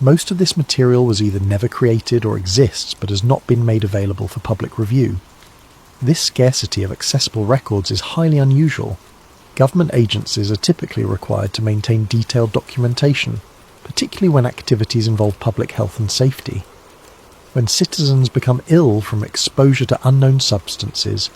Most of this material was either never created or exists but has not been made available for public review. This scarcity of accessible records is highly unusual. Government agencies are typically required to maintain detailed documentation, particularly when activities involve public health and safety. When citizens become ill from exposure to unknown substances,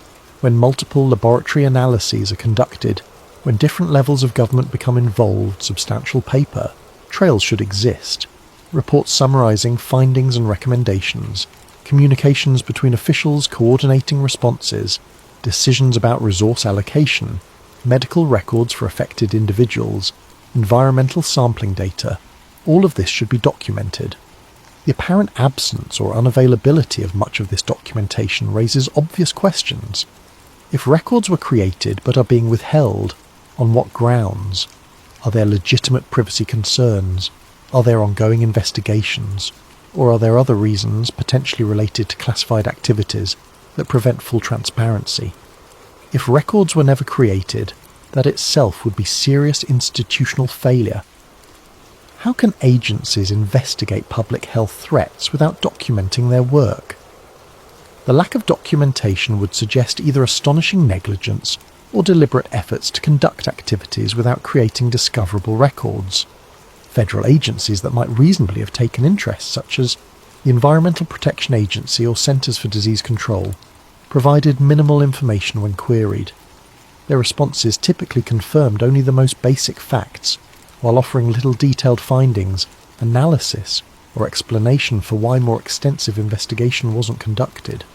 when multiple laboratory analyses are conducted, when different levels of government become involved, substantial paper, trails should exist. Reports summarising findings and recommendations, communications between officials coordinating responses, decisions about resource allocation, medical records for affected individuals, environmental sampling data, all of this should be documented. The apparent absence or unavailability of much of this documentation raises obvious questions. If records were created but are being withheld, on what grounds? Are there legitimate privacy concerns? Are there ongoing investigations? Or are there other reasons, potentially related to classified activities, that prevent full transparency? If records were never created, that itself would be serious institutional failure. How can agencies investigate public health threats without documenting their work? The lack of documentation would suggest either astonishing negligence or deliberate efforts to conduct activities without creating discoverable records. Federal agencies that might reasonably have taken interest, such as the Environmental Protection Agency or Centers for Disease Control, provided minimal information when queried. Their responses typically confirmed only the most basic facts, while offering little detailed findings, analysis, or explanation for why more extensive investigation wasn't conducted.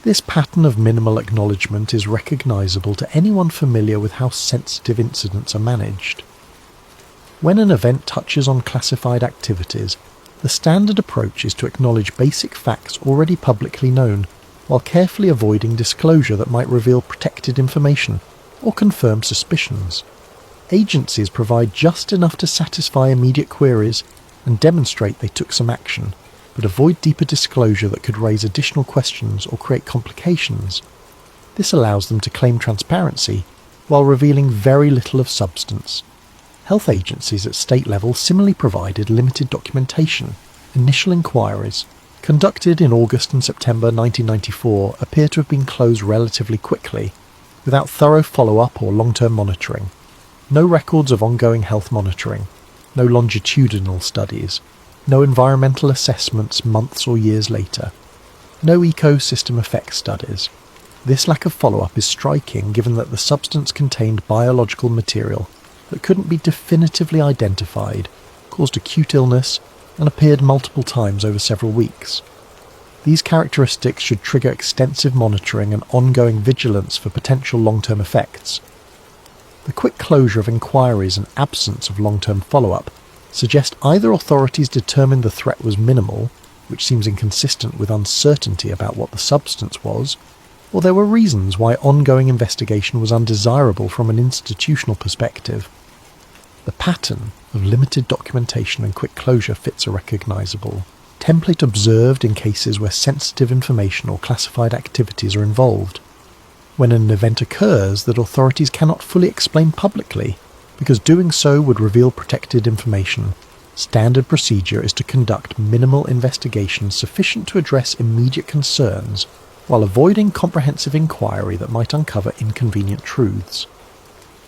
This pattern of minimal acknowledgement is recognisable to anyone familiar with how sensitive incidents are managed. When an event touches on classified activities, the standard approach is to acknowledge basic facts already publicly known, while carefully avoiding disclosure that might reveal protected information or confirm suspicions. Agencies provide just enough to satisfy immediate queries and demonstrate they took some action, but avoid deeper disclosure that could raise additional questions or create complications. This allows them to claim transparency while revealing very little of substance. Health agencies at state level similarly provided limited documentation, Initial inquiries, conducted in August and September 1994, appear to have been closed relatively quickly, without thorough follow-up or long-term monitoring. No records of ongoing health monitoring, no longitudinal studies, no environmental assessments months or years later, no ecosystem effect studies. This lack of follow-up is striking given that the substance contained biological material that couldn't be definitively identified, caused acute illness, and appeared multiple times over several weeks. These characteristics should trigger extensive monitoring and ongoing vigilance for potential long-term effects. The quick closure of inquiries and absence of long-term follow-up suggest either authorities determined the threat was minimal, which seems inconsistent with uncertainty about what the substance was, or there were reasons why ongoing investigation was undesirable from an institutional perspective. The pattern of limited documentation and quick closure fits a recognisable template observed in cases where sensitive information or classified activities are involved. When an event occurs that authorities cannot fully explain publicly, because doing so would reveal protected information, standard procedure is to conduct minimal investigations sufficient to address immediate concerns, while avoiding comprehensive inquiry that might uncover inconvenient truths.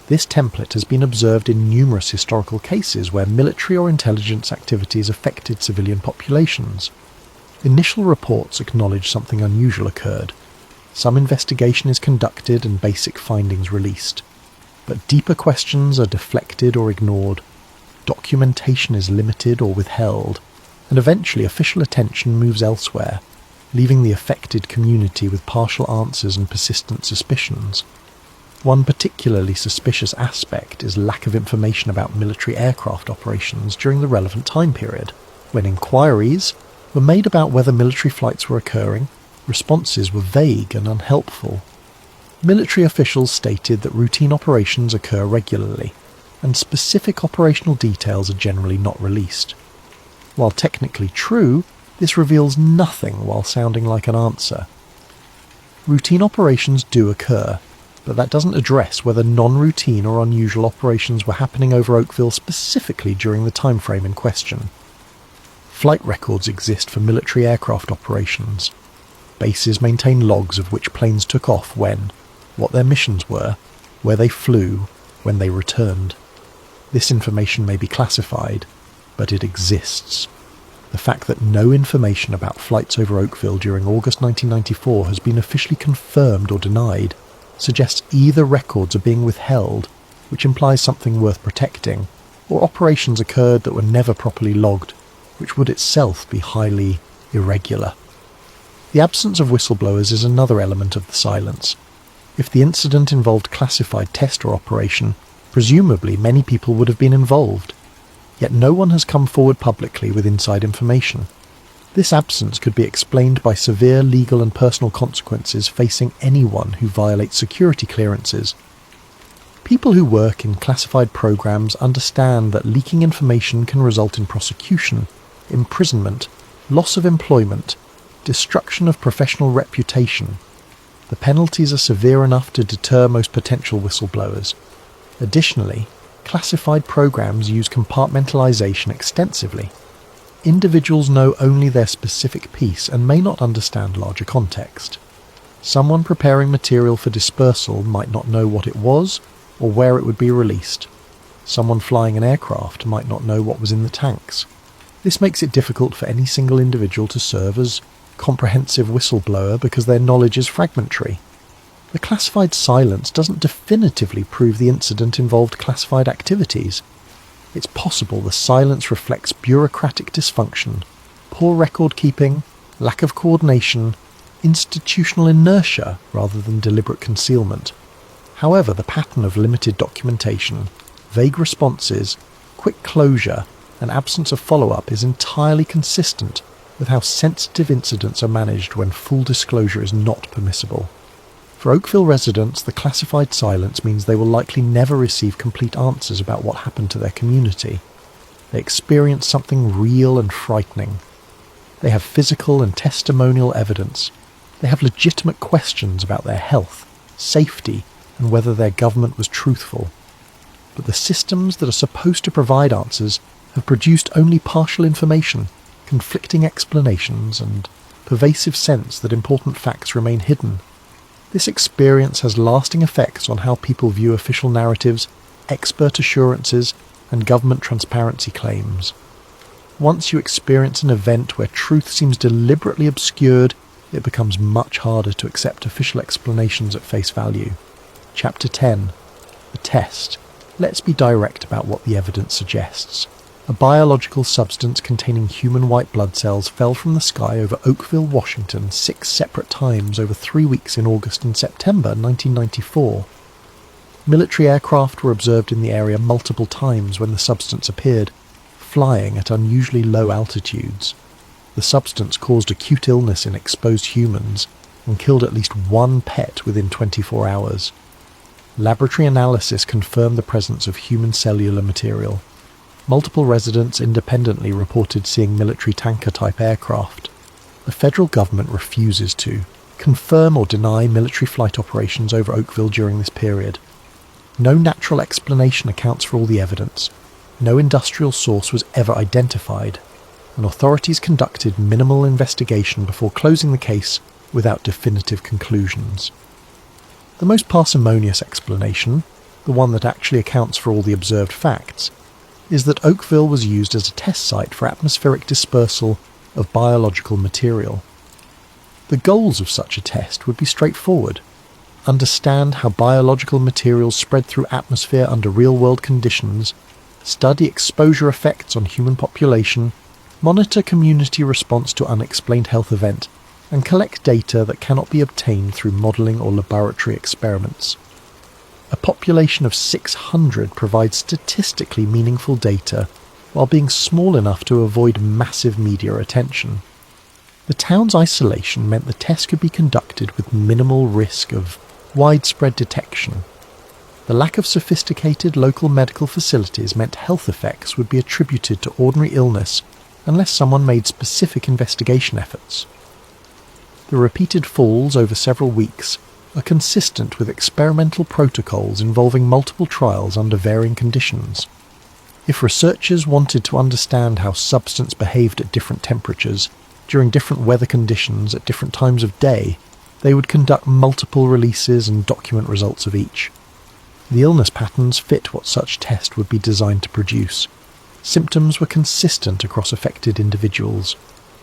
This template has been observed in numerous historical cases where military or intelligence activities affected civilian populations. Initial reports acknowledge something unusual occurred. Some investigation is conducted and basic findings released. But deeper questions are deflected or ignored. Documentation is limited or withheld, and eventually official attention moves elsewhere, leaving the affected community with partial answers and persistent suspicions. One particularly suspicious aspect is lack of information about military aircraft operations during the relevant time period. When inquiries were made about whether military flights were occurring, responses were vague and unhelpful. Military officials stated that routine operations occur regularly, and specific operational details are generally not released. While technically true, this reveals nothing while sounding like an answer. Routine operations do occur, but that doesn't address whether non-routine or unusual operations were happening over Oakville specifically during the time frame in question. Flight records exist for military aircraft operations. Bases maintain logs of which planes took off when, what their missions were, where they flew, when they returned. This information may be classified, but it exists. The fact that no information about flights over Oakville during August 1994 has been officially confirmed or denied suggests either records are being withheld, which implies something worth protecting, or operations occurred that were never properly logged, which would itself be highly irregular. The absence of whistleblowers is another element of the silence. If the incident involved classified test or operation, presumably many people would have been involved, yet no one has come forward publicly with inside information. This absence could be explained by severe legal and personal consequences facing anyone who violates security clearances. People who work in classified programs understand that leaking information can result in prosecution, imprisonment, loss of employment, destruction of professional reputation. The penalties are severe enough to deter most potential whistleblowers. Additionally, classified programs use compartmentalization extensively. Individuals know only their specific piece and may not understand larger context. Someone preparing material for dispersal might not know what it was or where it would be released. Someone flying an aircraft might not know what was in the tanks. This makes it difficult for any single individual to serve as comprehensive whistleblower because their knowledge is fragmentary. The classified silence doesn't definitively prove the incident involved classified activities. It's possible the silence reflects bureaucratic dysfunction, poor record keeping, lack of coordination, institutional inertia rather than deliberate concealment. However, the pattern of limited documentation, vague responses, quick closure, and absence of follow-up is entirely consistent with how sensitive incidents are managed when full disclosure is not permissible. For Oakville residents, the classified silence means they will likely never receive complete answers about what happened to their community. They experience something real and frightening. They have physical and testimonial evidence. They have legitimate questions about their health, safety, and whether their government was truthful. But the systems that are supposed to provide answers have produced only partial information, conflicting explanations, and pervasive sense that important facts remain hidden. This experience has lasting effects on how people view official narratives, expert assurances, and government transparency claims. Once you experience an event where truth seems deliberately obscured, it becomes much harder to accept official explanations at face value. Chapter 10. The Test. Let's be direct about what the evidence suggests. A biological substance containing human white blood cells fell from the sky over Oakville, Washington 6 separate times over 3 weeks in August and September 1994. Military aircraft were observed in the area multiple times when the substance appeared, flying at unusually low altitudes. The substance caused acute illness in exposed humans and killed at least one pet within 24 hours. Laboratory analysis confirmed the presence of human cellular material. Multiple residents independently reported seeing military tanker-type aircraft. The federal government refuses to confirm or deny military flight operations over Oakville during this period. No natural explanation accounts for all the evidence. No industrial source was ever identified, and authorities conducted minimal investigation before closing the case without definitive conclusions. The most parsimonious explanation, the one that actually accounts for all the observed facts, is that Oakville was used as a test site for atmospheric dispersal of biological material. The goals of such a test would be straightforward. Understand how biological materials spread through atmosphere under real-world conditions, study exposure effects on human population, monitor community response to unexplained health event, and collect data that cannot be obtained through modelling or laboratory experiments. A population of 600 provides statistically meaningful data while being small enough to avoid massive media attention. The town's isolation meant the test could be conducted with minimal risk of widespread detection. The lack of sophisticated local medical facilities meant health effects would be attributed to ordinary illness unless someone made specific investigation efforts. The repeated falls over several weeks are consistent with experimental protocols involving multiple trials under varying conditions. If researchers wanted to understand how substance behaved at different temperatures, during different weather conditions at different times of day, they would conduct multiple releases and document results of each. The illness patterns fit what such test would be designed to produce. Symptoms were consistent across affected individuals.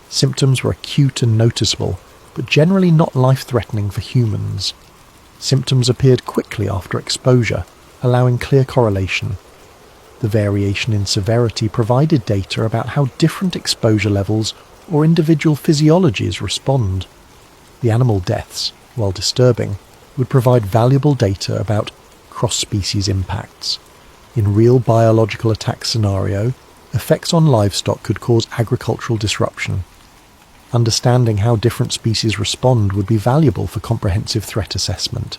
Symptoms were acute and noticeable, but generally not life-threatening for humans. Symptoms appeared quickly after exposure, allowing clear correlation. The variation in severity provided data about how different exposure levels or individual physiologies respond. The animal deaths, while disturbing, would provide valuable data about cross-species impacts. In real biological attack scenario, effects on livestock could cause agricultural disruption. Understanding how different species respond would be valuable for comprehensive threat assessment.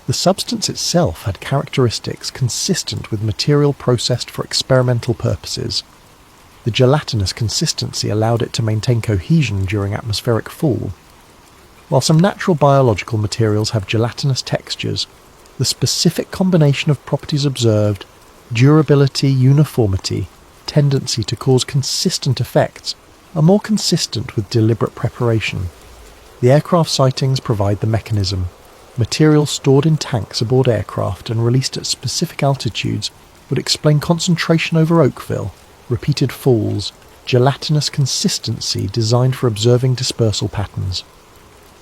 The substance itself had characteristics consistent with material processed for experimental purposes. The gelatinous consistency allowed it to maintain cohesion during atmospheric fall. While some natural biological materials have gelatinous textures, the specific combination of properties observed, durability, uniformity, tendency to cause consistent effects, are more consistent with deliberate preparation. The aircraft sightings provide the mechanism. Material stored in tanks aboard aircraft and released at specific altitudes would explain concentration over Oakville, repeated falls, gelatinous consistency designed for observing dispersal patterns.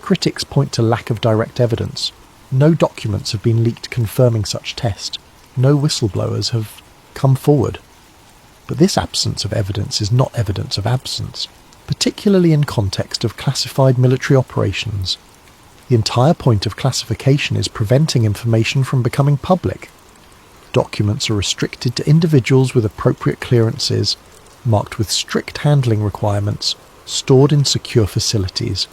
Critics point to lack of direct evidence. No documents have been leaked confirming such test. No whistleblowers have come forward. But this absence of evidence is not evidence of absence, particularly in context of classified military operations. The entire point of classification is preventing information from becoming public. Documents are restricted to individuals with appropriate clearances, marked with strict handling requirements, stored in secure facilities.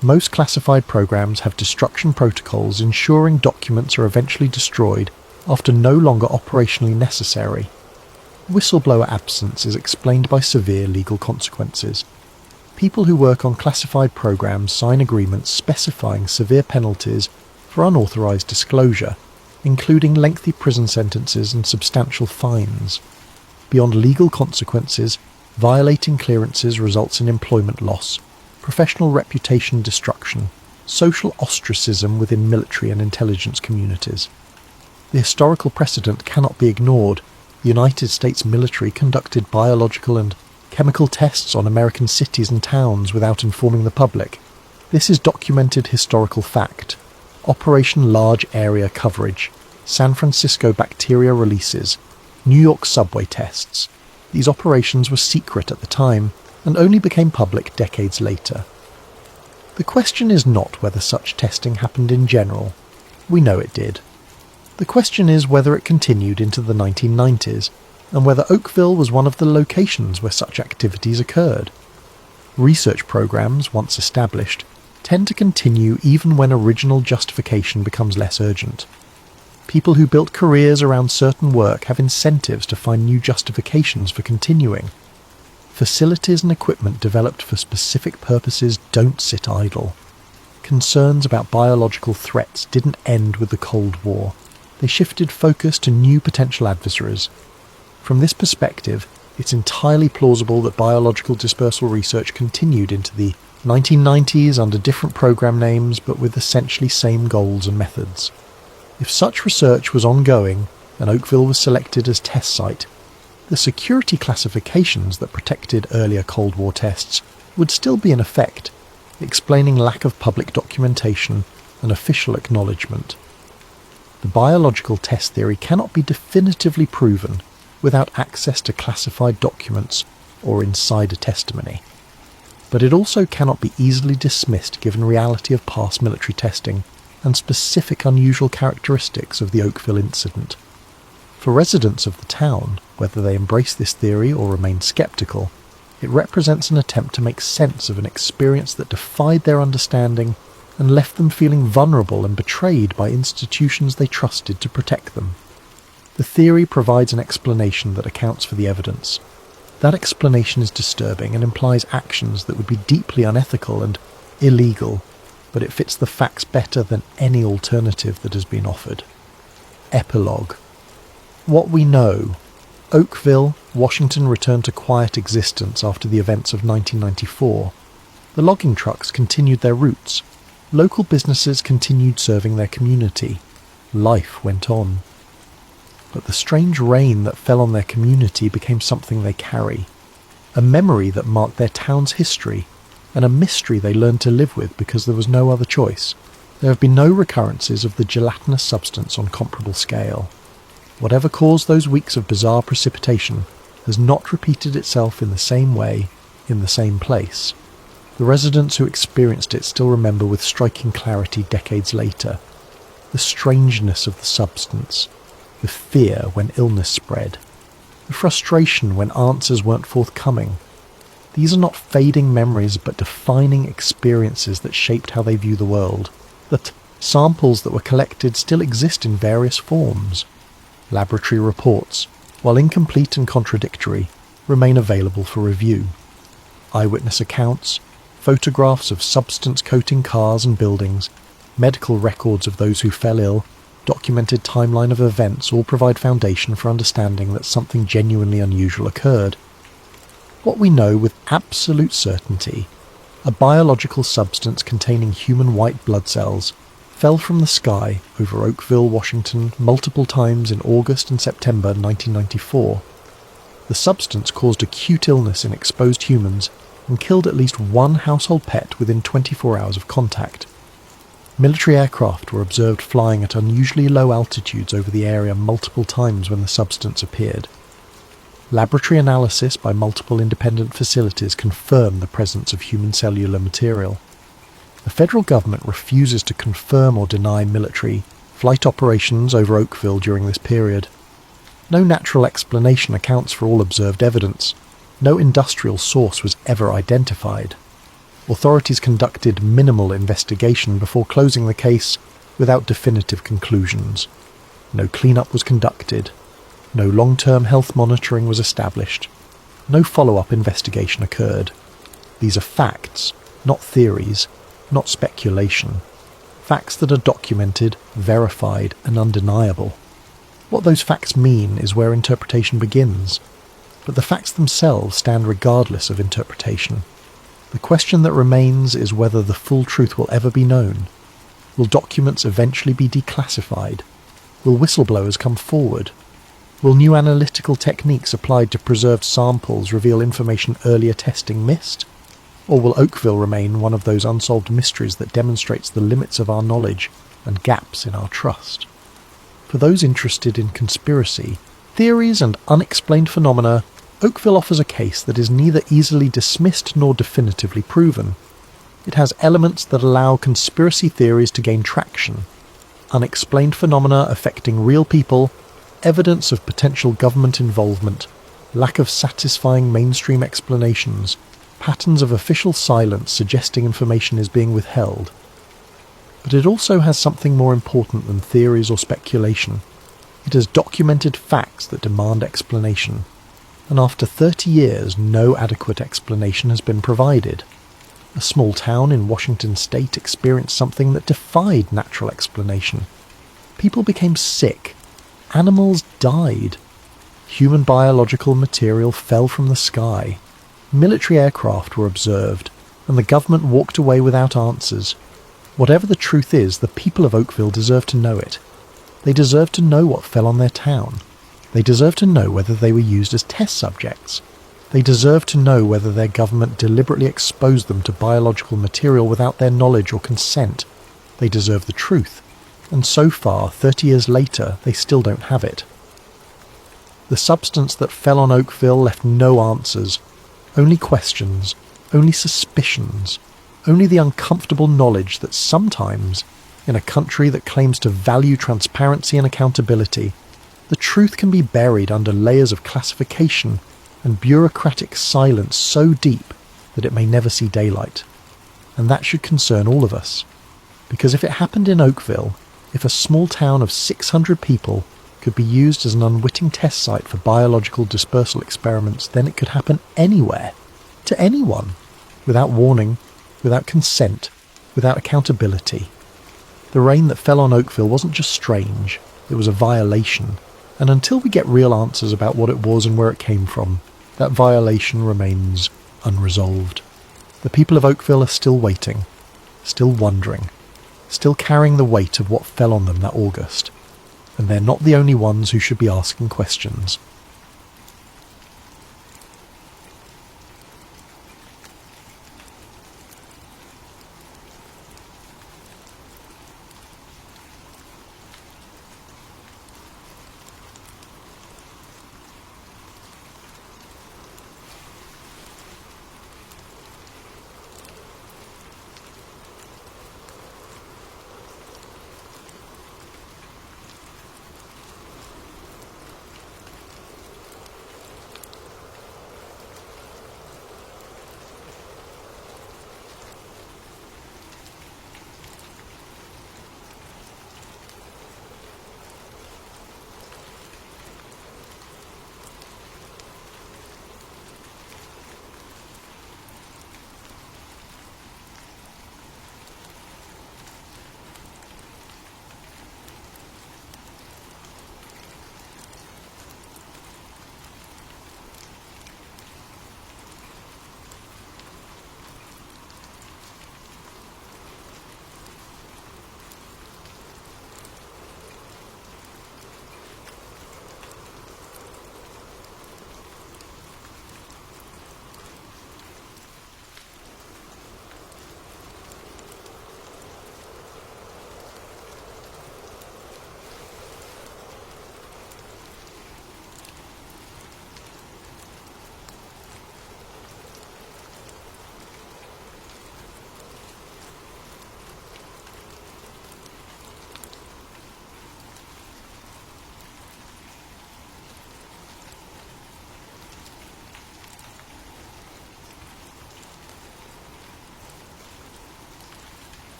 Most classified programs have destruction protocols ensuring documents are eventually destroyed after no longer operationally necessary. Whistleblower absence is explained by severe legal consequences. People who work on classified programs sign agreements specifying severe penalties for unauthorized disclosure, including lengthy prison sentences and substantial fines. Beyond legal consequences, Violating clearances results in employment loss, professional reputation destruction, social ostracism within military and intelligence communities. The historical precedent cannot be ignored. The United States military conducted biological and chemical tests on American cities and towns without informing the public. This is documented historical fact. Operation Large Area Coverage, San Francisco bacteria releases, New York subway tests. These operations were secret at the time and only became public decades later. The question is not whether such testing happened in general. We know it did. The question is whether it continued into the 1990s, and whether Oakville was one of the locations where such activities occurred. Research programs, once established, tend to continue even when original justification becomes less urgent. People who built careers around certain work have incentives to find new justifications for continuing. Facilities and equipment developed for specific purposes don't sit idle. Concerns about biological threats didn't end with the Cold War. They shifted focus to new potential adversaries. From this perspective, it's entirely plausible that biological dispersal research continued into the 1990s under different program names but with essentially same goals and methods. If such research was ongoing and Oakville was selected as test site, the security classifications that protected earlier Cold War tests would still be in effect, explaining lack of public documentation and official acknowledgement. The biological test theory cannot be definitively proven without access to classified documents or insider testimony. But it also cannot be easily dismissed given reality of past military testing and specific unusual characteristics of the Oakville incident. For residents of the town, whether they embrace this theory or remain skeptical, it represents an attempt to make sense of an experience that defied their understanding and left them feeling vulnerable and betrayed by institutions they trusted to protect them. The theory provides an explanation that accounts for the evidence. That explanation is disturbing and implies actions that would be deeply unethical and illegal, but it fits the facts better than any alternative that has been offered. Epilogue. What we know. Oakville, Washington returned to quiet existence after the events of 1994. The logging trucks continued their routes. Local businesses continued serving their community. Life went on. But the strange rain that fell on their community became something they carry. A memory that marked their town's history, and a mystery they learned to live with because there was no other choice. There have been no recurrences of the gelatinous substance on comparable scale. Whatever caused those weeks of bizarre precipitation has not repeated itself in the same way, in the same place. The residents who experienced it still remember with striking clarity decades later. The strangeness of the substance, the fear when illness spread, the frustration when answers weren't forthcoming. These are not fading memories but defining experiences that shaped how they view the world. That samples that were collected still exist in various forms. Laboratory reports, while incomplete and contradictory, remain available for review. Eyewitness accounts, photographs of substance-coating cars and buildings, medical records of those who fell ill, documented timeline of events all provide foundation for understanding that something genuinely unusual occurred. What we know with absolute certainty, a biological substance containing human white blood cells fell from the sky over Oakville, Washington, multiple times in August and September 1994. The substance caused acute illness in exposed humans and killed at least one household pet within 24 hours of contact. Military aircraft were observed flying at unusually low altitudes over the area multiple times when the substance appeared. Laboratory analysis by multiple independent facilities confirmed the presence of human cellular material. The federal government refuses to confirm or deny military flight operations over Oakville during this period. No natural explanation accounts for all observed evidence. No industrial source was ever identified. Authorities conducted minimal investigation before closing the case without definitive conclusions. No cleanup was conducted. No long-term health monitoring was established. No follow-up investigation occurred. These are facts, not theories, not speculation. Facts that are documented, verified, and undeniable. What those facts mean is where interpretation begins. but the facts themselves stand regardless of interpretation. The question that remains is whether the full truth will ever be known. Will documents eventually be declassified? Will whistleblowers come forward? Will new analytical techniques applied to preserved samples reveal information earlier testing missed? Or will Oakville remain one of those unsolved mysteries that demonstrates the limits of our knowledge and gaps in our trust? For those interested in conspiracy, theories and unexplained phenomena, Oakville offers a case that is neither easily dismissed nor definitively proven. It has elements that allow conspiracy theories to gain traction: unexplained phenomena affecting real people, evidence of potential government involvement, lack of satisfying mainstream explanations, patterns of official silence suggesting information is being withheld. But it also has something more important than theories or speculation. It has documented facts that demand explanation. And after 30 years, no adequate explanation has been provided. A small town in Washington state experienced something that defied natural explanation. People became sick. Animals died. Human biological material fell from the sky. Military aircraft were observed, and the government walked away without answers. Whatever the truth is, the people of Oakville deserve to know it. They deserve to know what fell on their town. They deserve to know whether they were used as test subjects. They deserve to know whether their government deliberately exposed them to biological material without their knowledge or consent. They deserve the truth. And so far, 30 years later, they still don't have it. The substance that fell on Oakville left no answers, only questions, only suspicions, only the uncomfortable knowledge that sometimes, in a country that claims to value transparency and accountability, the truth can be buried under layers of classification and bureaucratic silence so deep that it may never see daylight. And that should concern all of us. Because if it happened in Oakville, if a small town of 600 people could be used as an unwitting test site for biological dispersal experiments, then it could happen anywhere, to anyone, without warning, without consent, without accountability. The rain that fell on Oakville wasn't just strange, it was a violation. And until we get real answers about what it was and where it came from, that violation remains unresolved. The people of Oakville are still waiting, still wondering, still carrying the weight of what fell on them that August. And they're not the only ones who should be asking questions.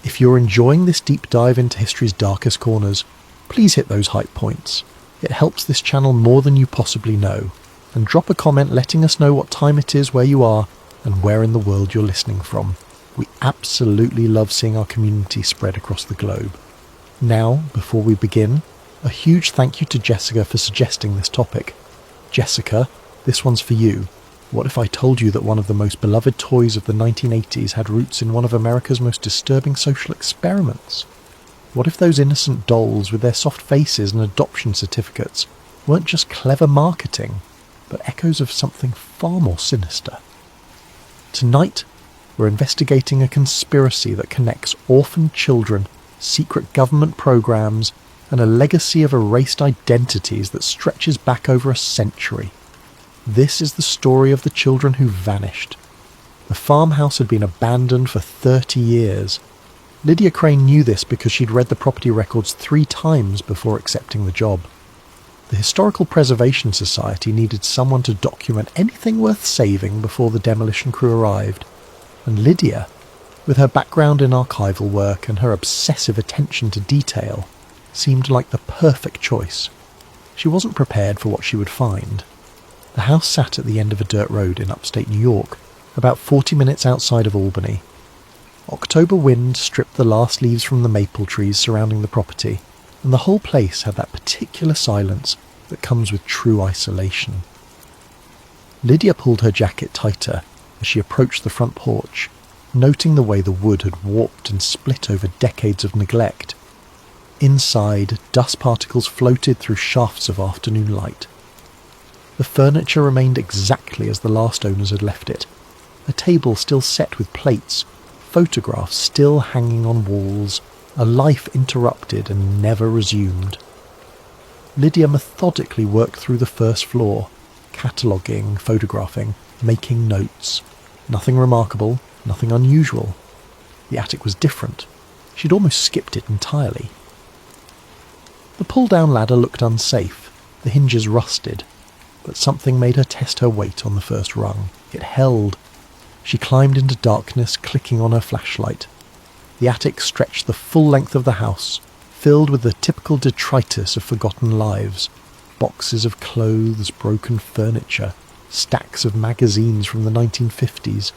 If you're enjoying this deep dive into history's darkest corners, please hit those hype points. It helps this channel more than you possibly know. And drop a comment letting us know what time it is where you are and where in the world you're listening from. We absolutely love seeing our community spread across the globe. Now, before we begin, A huge thank you to Jessica for suggesting this topic. Jessica, this one's for you. What if I told you that one of the most beloved toys of the 1980s had roots in one of America's most disturbing social experiments? What if those innocent dolls with their soft faces and adoption certificates weren't just clever marketing, but echoes of something far more sinister? Tonight, we're investigating a conspiracy that connects orphaned children, secret government programs, and a legacy of erased identities that stretches back over a century. This is the story of the children who vanished. The farmhouse had been abandoned for 30 years. Lydia Crane knew this because she'd read the property records 3 times before accepting the job. The Historical Preservation Society needed someone to document anything worth saving before the demolition crew arrived, and Lydia, with her background in archival work and her obsessive attention to detail, seemed like the perfect choice. She wasn't prepared for what she would find. The house sat at the end of a dirt road in upstate New York, about 40 minutes outside of Albany. October wind stripped the last leaves from the maple trees surrounding the property, and the whole place had that particular silence that comes with true isolation. Lydia pulled her jacket tighter as she approached the front porch, noting the way the wood had warped and split over decades of neglect. Inside, dust particles floated through shafts of afternoon light. The furniture remained exactly as the last owners had left it, a table still set with plates, photographs still hanging on walls, a life interrupted and never resumed. Lydia methodically worked through the first floor, cataloguing, photographing, making notes. Nothing remarkable, nothing unusual. The attic was different. She'd almost skipped it entirely. The pull-down ladder looked unsafe, the hinges rusted, but something made her test her weight on the first rung. It held. She climbed into darkness, clicking on her flashlight. The attic stretched the full length of the house, filled with the typical detritus of forgotten lives. Boxes of clothes, broken furniture, stacks of magazines from the 1950s.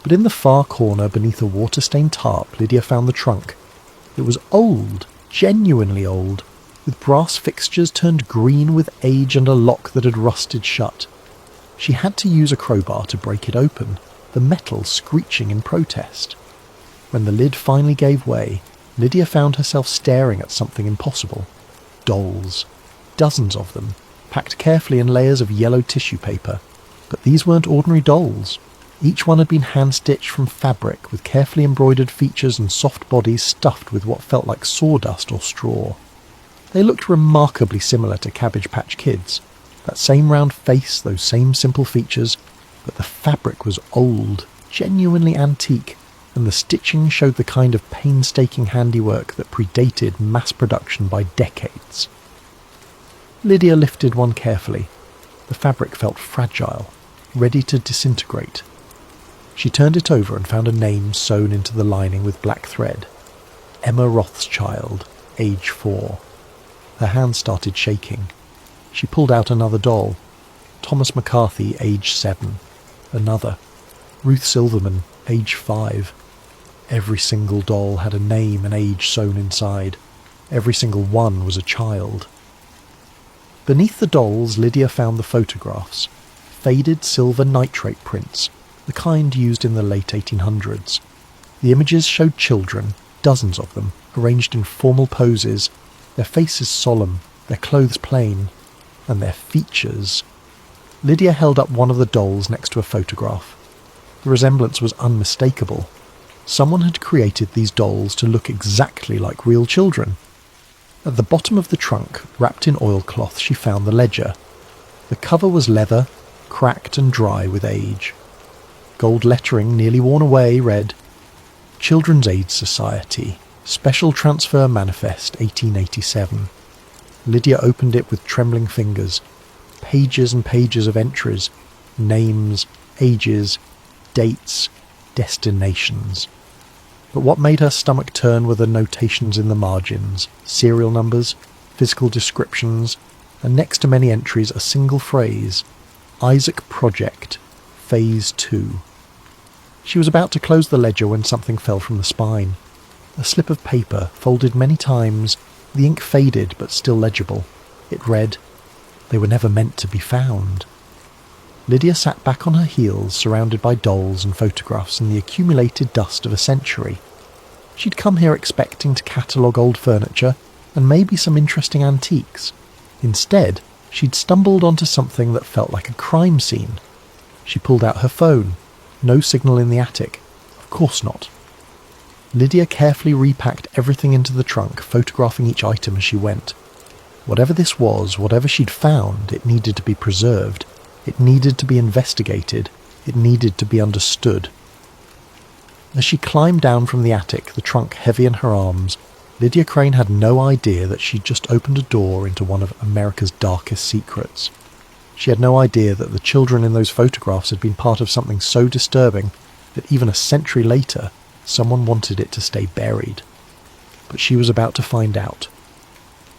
But in the far corner beneath a water-stained tarp, Lydia found the trunk. It was old, genuinely old, with brass fixtures turned green with age and a lock that had rusted shut. She had to use a crowbar to break it open, the metal screeching in protest. When the lid finally gave way, Lydia found herself staring at something impossible. Dolls. Dozens of them, packed carefully in layers of yellow tissue paper. But these weren't ordinary dolls. Each one had been hand-stitched from fabric, with carefully embroidered features and soft bodies stuffed with what felt like sawdust or straw. They looked remarkably similar to Cabbage Patch Kids. That same round face, those same simple features, but the fabric was old, genuinely antique, and the stitching showed the kind of painstaking handiwork that predated mass production by decades. Lydia lifted one carefully. The fabric felt fragile, ready to disintegrate. She turned it over and found a name sewn into the lining with black thread. Emma Rothschild, age 4. Her hands started shaking. She pulled out another doll. Thomas McCarthy, age 7. Another. Ruth Silverman, age 5. Every single doll had a name and age sewn inside. Every single one was a child. Beneath the dolls, Lydia found the photographs. Faded silver nitrate prints, the kind used in the late 1800s. The images showed children, dozens of them, arranged in formal poses, their faces solemn, their clothes plain, and their features. Lydia held up one of the dolls next to a photograph. The resemblance was unmistakable. Someone had created these dolls to look exactly like real children. At the bottom of the trunk, wrapped in oilcloth, she found the ledger. The cover was leather, cracked and dry with age. Gold lettering, nearly worn away, read, Children's Aid Society, Special Transfer Manifest, 1887. Lydia opened it with trembling fingers. Pages and pages of entries. Names, ages, dates, destinations. But what made her stomach turn were the notations in the margins, serial numbers, physical descriptions, and next to many entries a single phrase, Isaac Project, Phase 2. She was about to close the ledger when something fell from the spine. A slip of paper, folded many times, The ink faded but still legible. It read, "They were never meant to be found." Lydia sat back on her heels, surrounded by dolls and photographs and the accumulated dust of a century. She'd come here expecting to catalogue old furniture and maybe some interesting antiques. Instead, she'd stumbled onto something that felt like a crime scene. She pulled out her phone. No signal in the attic. Of course not. Lydia carefully repacked everything into the trunk, photographing each item as she went. Whatever this was, whatever she'd found, it needed to be preserved. It needed to be investigated. It needed to be understood. As she climbed down from the attic, the trunk heavy in her arms, Lydia Crane had no idea that she'd just opened a door into one of America's darkest secrets. She had no idea that the children in those photographs had been part of something so disturbing that even a century later, someone wanted it to stay buried. But she was about to find out.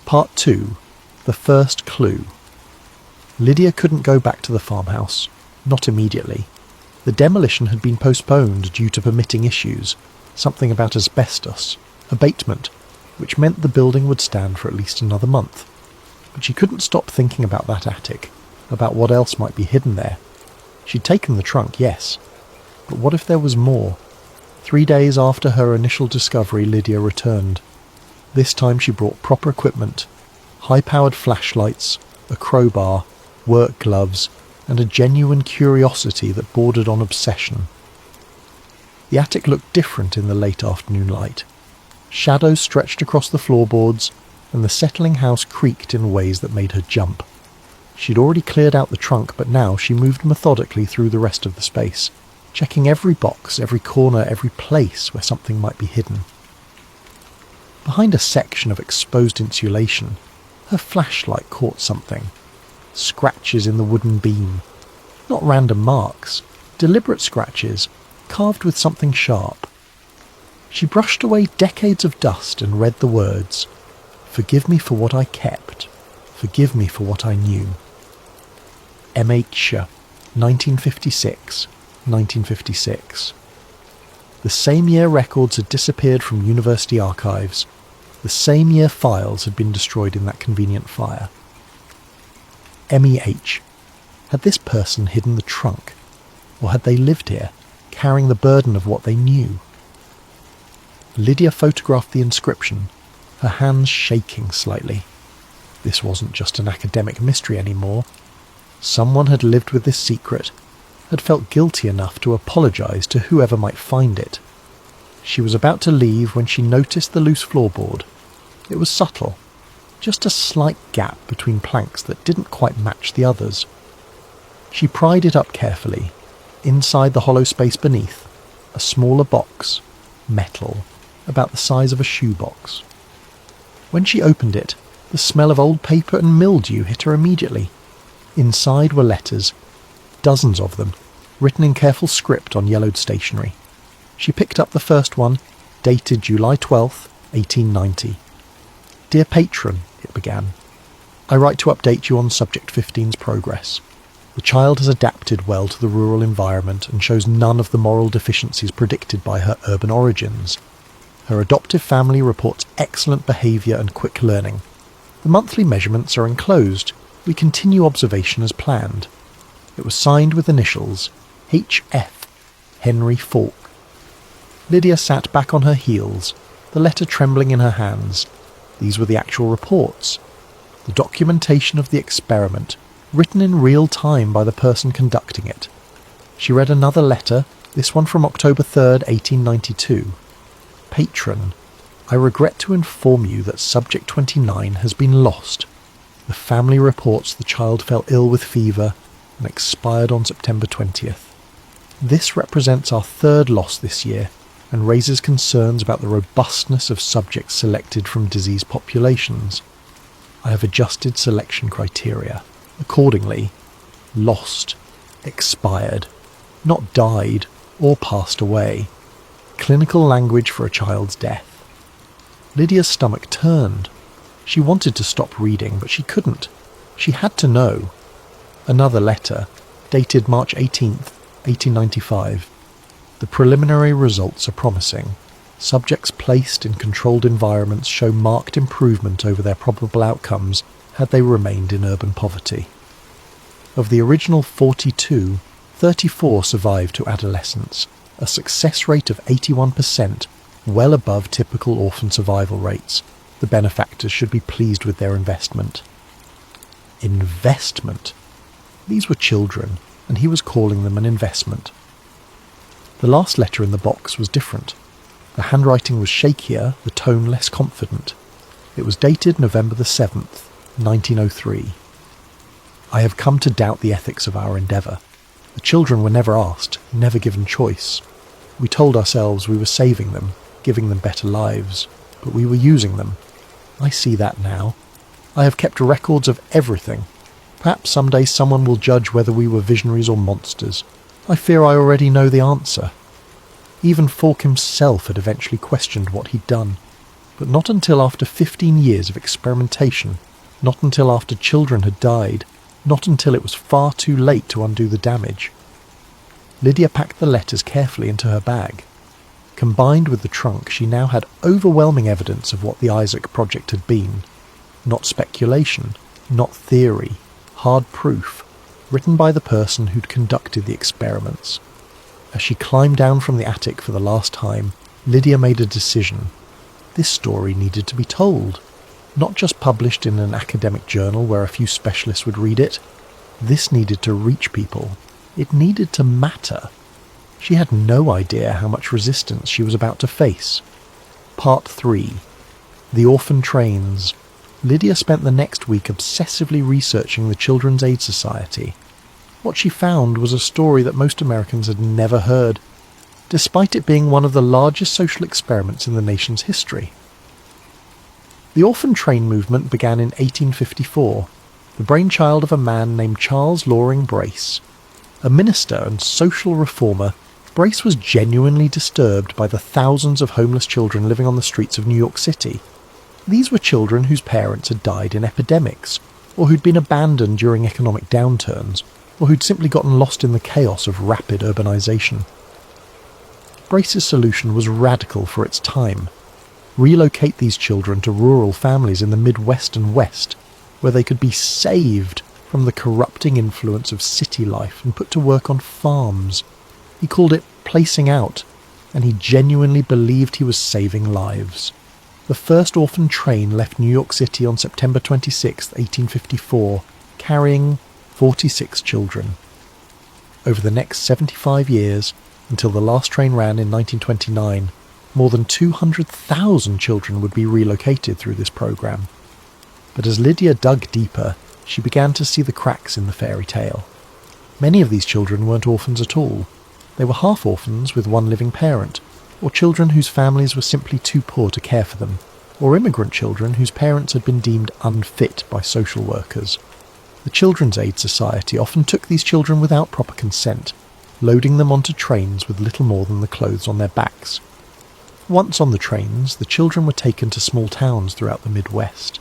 Part 2. The First Clue. Lydia couldn't go back to the farmhouse. Not immediately. The demolition had been postponed due to permitting issues, something about asbestos, abatement, which meant the building would stand for at least another month. But she couldn't stop thinking about that attic, about what else might be hidden there. She'd taken the trunk, yes. But what if there was more? 3 days after her initial discovery, Lydia returned. This time she brought proper equipment, high-powered flashlights, a crowbar, work gloves, and a genuine curiosity that bordered on obsession. The attic looked different in the late afternoon light. Shadows stretched across the floorboards, and the settling house creaked in ways that made her jump. She'd already cleared out the trunk, but now she moved methodically through the rest of the space, checking every box, every corner, every place where something might be hidden. Behind a section of exposed insulation, her flashlight caught something. Scratches in the wooden beam. Not random marks, deliberate scratches, carved with something sharp. She brushed away decades of dust and read the words, "Forgive me for what I kept. Forgive me for what I knew." M.H. 1956, 1956. The same year records had disappeared from university archives. The same year files had been destroyed in that convenient fire. M.E.H. Had this person hidden the trunk? Or had they lived here, carrying the burden of what they knew? Lydia photographed the inscription, her hands shaking slightly. This wasn't just an academic mystery anymore. Someone had lived with this secret, had felt guilty enough to apologise to whoever might find it. She was about to leave when she noticed the loose floorboard. It was subtle, just a slight gap between planks that didn't quite match the others. She pried it up carefully. Inside the hollow space beneath, a smaller box, metal, about the size of a shoebox. When she opened it, the smell of old paper and mildew hit her immediately. Inside were letters, dozens of them, written in careful script on yellowed stationery. She picked up the first one, dated July 12th, 1890. "Dear Patron," it began, "I write to update you on Subject 15's progress. The child has adapted well to the rural environment and shows none of the moral deficiencies predicted by her urban origins. Her adoptive family reports excellent behaviour and quick learning. The monthly measurements are enclosed. We continue observation as planned." It was signed with initials, H.F., Henry Falk. Lydia sat back on her heels, the letter trembling in her hands. These were the actual reports. The documentation of the experiment, written in real time by the person conducting it. She read another letter, this one from October 3rd, 1892. "Patron, I regret to inform you that Subject 29 has been lost. The family reports the child fell ill with fever and expired on September 20th. This represents our third loss this year and raises concerns about the robustness of subjects selected from diseased populations. I have adjusted selection criteria. Accordingly, lost, expired, not died or passed away. Clinical language for a child's death." Lydia's stomach turned. She wanted to stop reading, but she couldn't. She had to know. Another letter, dated March 18th, 1895. "The preliminary results are promising. Subjects placed in controlled environments show marked improvement over their probable outcomes had they remained in urban poverty. Of the original 42, 34 survived to adolescence, a success rate of 81%, well above typical orphan survival rates. The benefactors should be pleased with their investment. Investment. These were children, and he was calling them an investment. The last letter in the box was different. The handwriting was shakier, the tone less confident. It was dated November the 7th, 1903. I have come to doubt the ethics of our endeavour. The children were never asked, never given choice. We told ourselves we were saving them, giving them better lives, but we were using them. I see that now. I have kept records of everything. Perhaps someday someone will judge whether we were visionaries or monsters. I fear I already know the answer. Even Falk himself had eventually questioned what he'd done, but not until after 15 years of experimentation, not until after children had died, not until it was far too late to undo the damage. Lydia packed the letters carefully into her bag. Combined with the trunk, she now had overwhelming evidence of what the Isaac Project had been. Not speculation, not theory, hard proof, written by the person who'd conducted the experiments. As she climbed down from the attic for the last time, Lydia made a decision. This story needed to be told, not just published in an academic journal where a few specialists would read it. This needed to reach people. It needed to matter. She had no idea how much resistance she was about to face. Part 3. The Orphan Trains. Lydia spent the next week obsessively researching the Children's Aid Society. What she found was a story that most Americans had never heard, despite it being one of the largest social experiments in the nation's history. The orphan train movement began in 1854, the brainchild of a man named Charles Loring Brace. A minister and social reformer, Brace was genuinely disturbed by the thousands of homeless children living on the streets of New York City. These were children whose parents had died in epidemics, or who'd been abandoned during economic downturns, or who'd simply gotten lost in the chaos of rapid urbanization. Brace's solution was radical for its time. Relocate these children to rural families in the Midwest and West, where they could be saved from the corrupting influence of city life and put to work on farms. He called it placing out, and he genuinely believed he was saving lives. The first orphan train left New York City on September 26, 1854, carrying 46 children. Over the next 75 years, until the last train ran in 1929, more than 200,000 children would be relocated through this program. But as Lydia dug deeper, she began to see the cracks in the fairy tale. Many of these children weren't orphans at all. They were half orphans with one living parent, or children whose families were simply too poor to care for them, or immigrant children whose parents had been deemed unfit by social workers. The Children's Aid Society often took these children without proper consent, loading them onto trains with little more than the clothes on their backs. Once on the trains, the children were taken to small towns throughout the Midwest.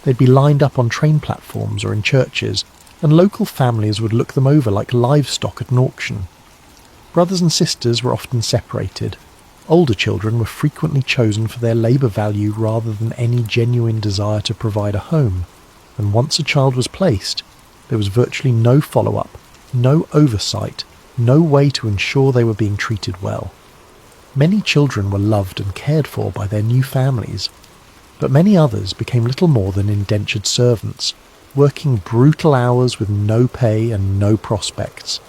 They'd be lined up on train platforms or in churches, and local families would look them over like livestock at an auction. Brothers and sisters were often separated. Older children were frequently chosen for their labour value rather than any genuine desire to provide a home, and once a child was placed, there was virtually no follow-up, no oversight, no way to ensure they were being treated well. Many children were loved and cared for by their new families, but many others became little more than indentured servants, working brutal hours with no pay and no prospects,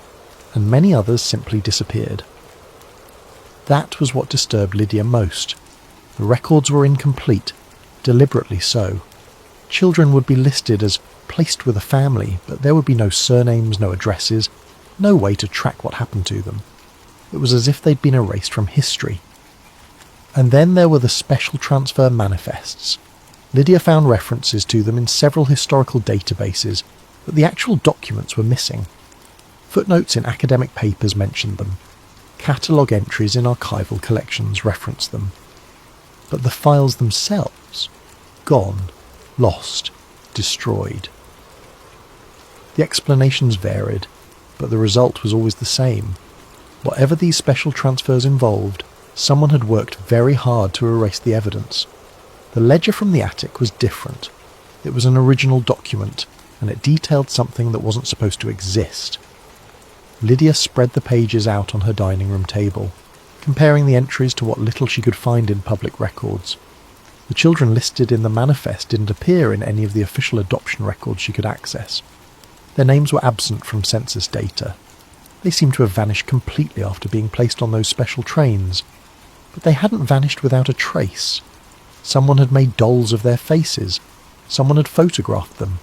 and many others simply disappeared. That was what disturbed Lydia most. The records were incomplete, deliberately so. Children would be listed as placed with a family, but there would be no surnames, no addresses, no way to track what happened to them. It was as if they'd been erased from history. And then there were the special transfer manifests. Lydia found references to them in several historical databases, but the actual documents were missing. Footnotes in academic papers mentioned them. Catalogue entries in archival collections referenced them. But the files themselves, gone, lost, destroyed. The explanations varied, but the result was always the same. Whatever these special transfers involved, Someone had worked very hard to erase the evidence. The ledger from the attic was different. It was an original document, and it detailed something that wasn't supposed to exist. Lydia spread the pages out on her dining room table, comparing the entries to what little she could find in public records. The children listed in the manifest didn't appear in any of the official adoption records she could access. Their names were absent from census data. They seemed to have vanished completely after being placed on those special trains, but they hadn't vanished without a trace. Someone had made dolls of their faces. Someone had photographed them.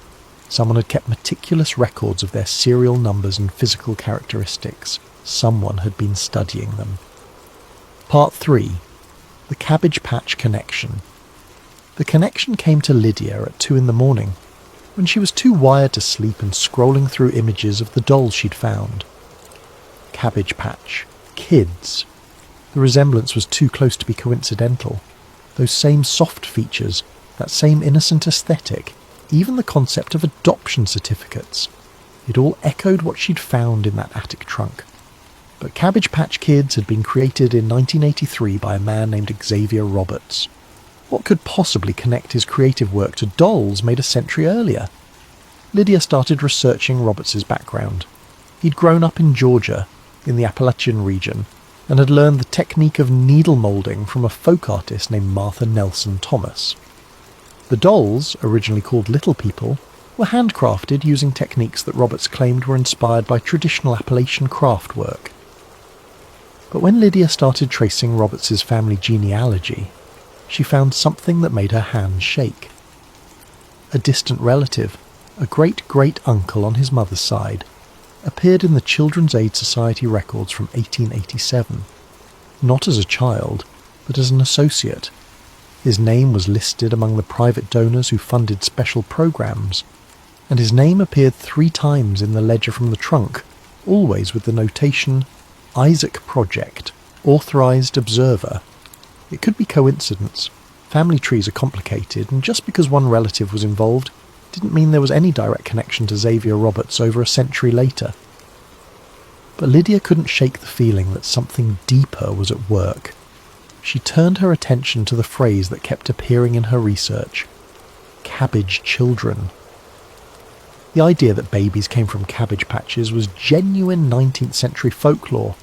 Someone had kept meticulous records of their serial numbers and physical characteristics. Someone had been studying them. Part 3. The Cabbage Patch Connection. The connection came to Lydia at 2 a.m, when she was too wired to sleep and scrolling through images of the dolls she'd found. Cabbage Patch. Kids. The resemblance was too close to be coincidental. Those same soft features, that same innocent aesthetic, even the concept of adoption certificates. It all echoed what she'd found in that attic trunk. But Cabbage Patch Kids had been created in 1983 by a man named Xavier Roberts. What could possibly connect his creative work to dolls made a century earlier? Lydia started researching Roberts's background. He'd grown up in Georgia, in the Appalachian region, and had learned the technique of needle moulding from a folk artist named Martha Nelson Thomas. The dolls, originally called Little People, were handcrafted using techniques that Roberts claimed were inspired by traditional Appalachian craft work. But when Lydia started tracing Roberts's family genealogy, she found something that made her hands shake. A distant relative, a great-great-uncle on his mother's side, appeared in the Children's Aid Society records from 1887, not as a child, but as an associate. His name was listed among the private donors who funded special programs, and his name appeared 3 times in the ledger from the trunk, always with the notation, Isaac Project, Authorized Observer. It could be coincidence. Family trees are complicated, and just because one relative was involved didn't mean there was any direct connection to Xavier Roberts over a century later. But Lydia couldn't shake the feeling that something deeper was at work. She turned her attention to the phrase that kept appearing in her research: cabbage children. The idea that babies came from cabbage patches was genuine 19th century folklore,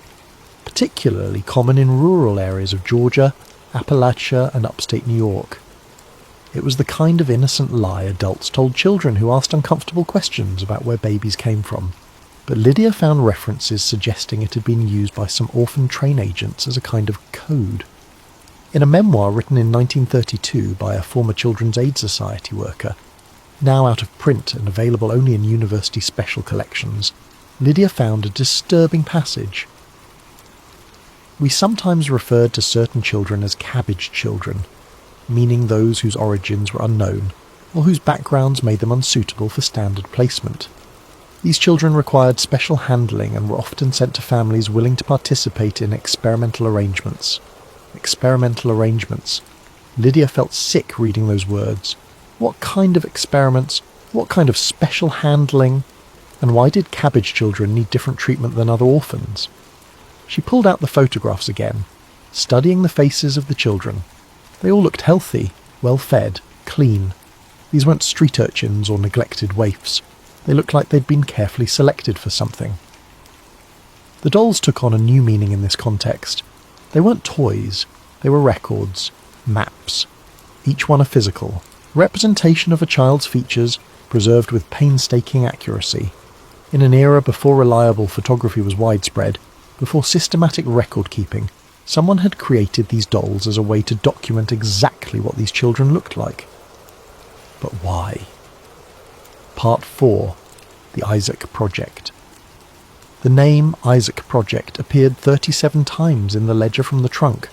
particularly common in rural areas of Georgia, Appalachia and upstate New York. It was the kind of innocent lie adults told children who asked uncomfortable questions about where babies came from. But Lydia found references suggesting it had been used by some orphan train agents as a kind of code. In a memoir written in 1932 by a former Children's Aid Society worker, now out of print and available only in university special collections, Lydia found a disturbing passage. We sometimes referred to certain children as cabbage children, meaning those whose origins were unknown, or whose backgrounds made them unsuitable for standard placement. These children required special handling and were often sent to families willing to participate in experimental arrangements. Experimental arrangements. Lydia felt sick reading those words. What kind of experiments? What kind of special handling? And why did cabbage children need different treatment than other orphans? She pulled out the photographs again, studying the faces of the children. They all looked healthy, well-fed, clean. These weren't street urchins or neglected waifs. They looked like they'd been carefully selected for something. The dolls took on a new meaning in this context. They weren't toys. They were records, maps, each one a physical representation of a child's features preserved with painstaking accuracy. In an era before reliable photography was widespread, before systematic record-keeping, someone had created these dolls as a way to document exactly what these children looked like. But why? Part 4. The Isaac Project. The name Isaac Project appeared 37 times in the ledger from the trunk,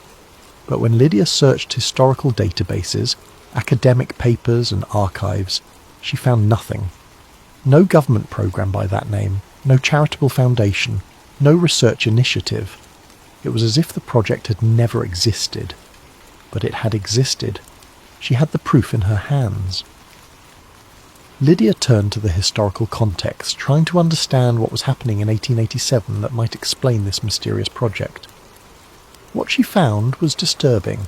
but when Lydia searched historical databases, academic papers and archives, she found nothing. No government program by that name, no charitable foundation, no research initiative. It was as if the project had never existed. But it had existed. She had the proof in her hands. Lydia turned to the historical context, trying to understand what was happening in 1887 that might explain this mysterious project. What she found was disturbing.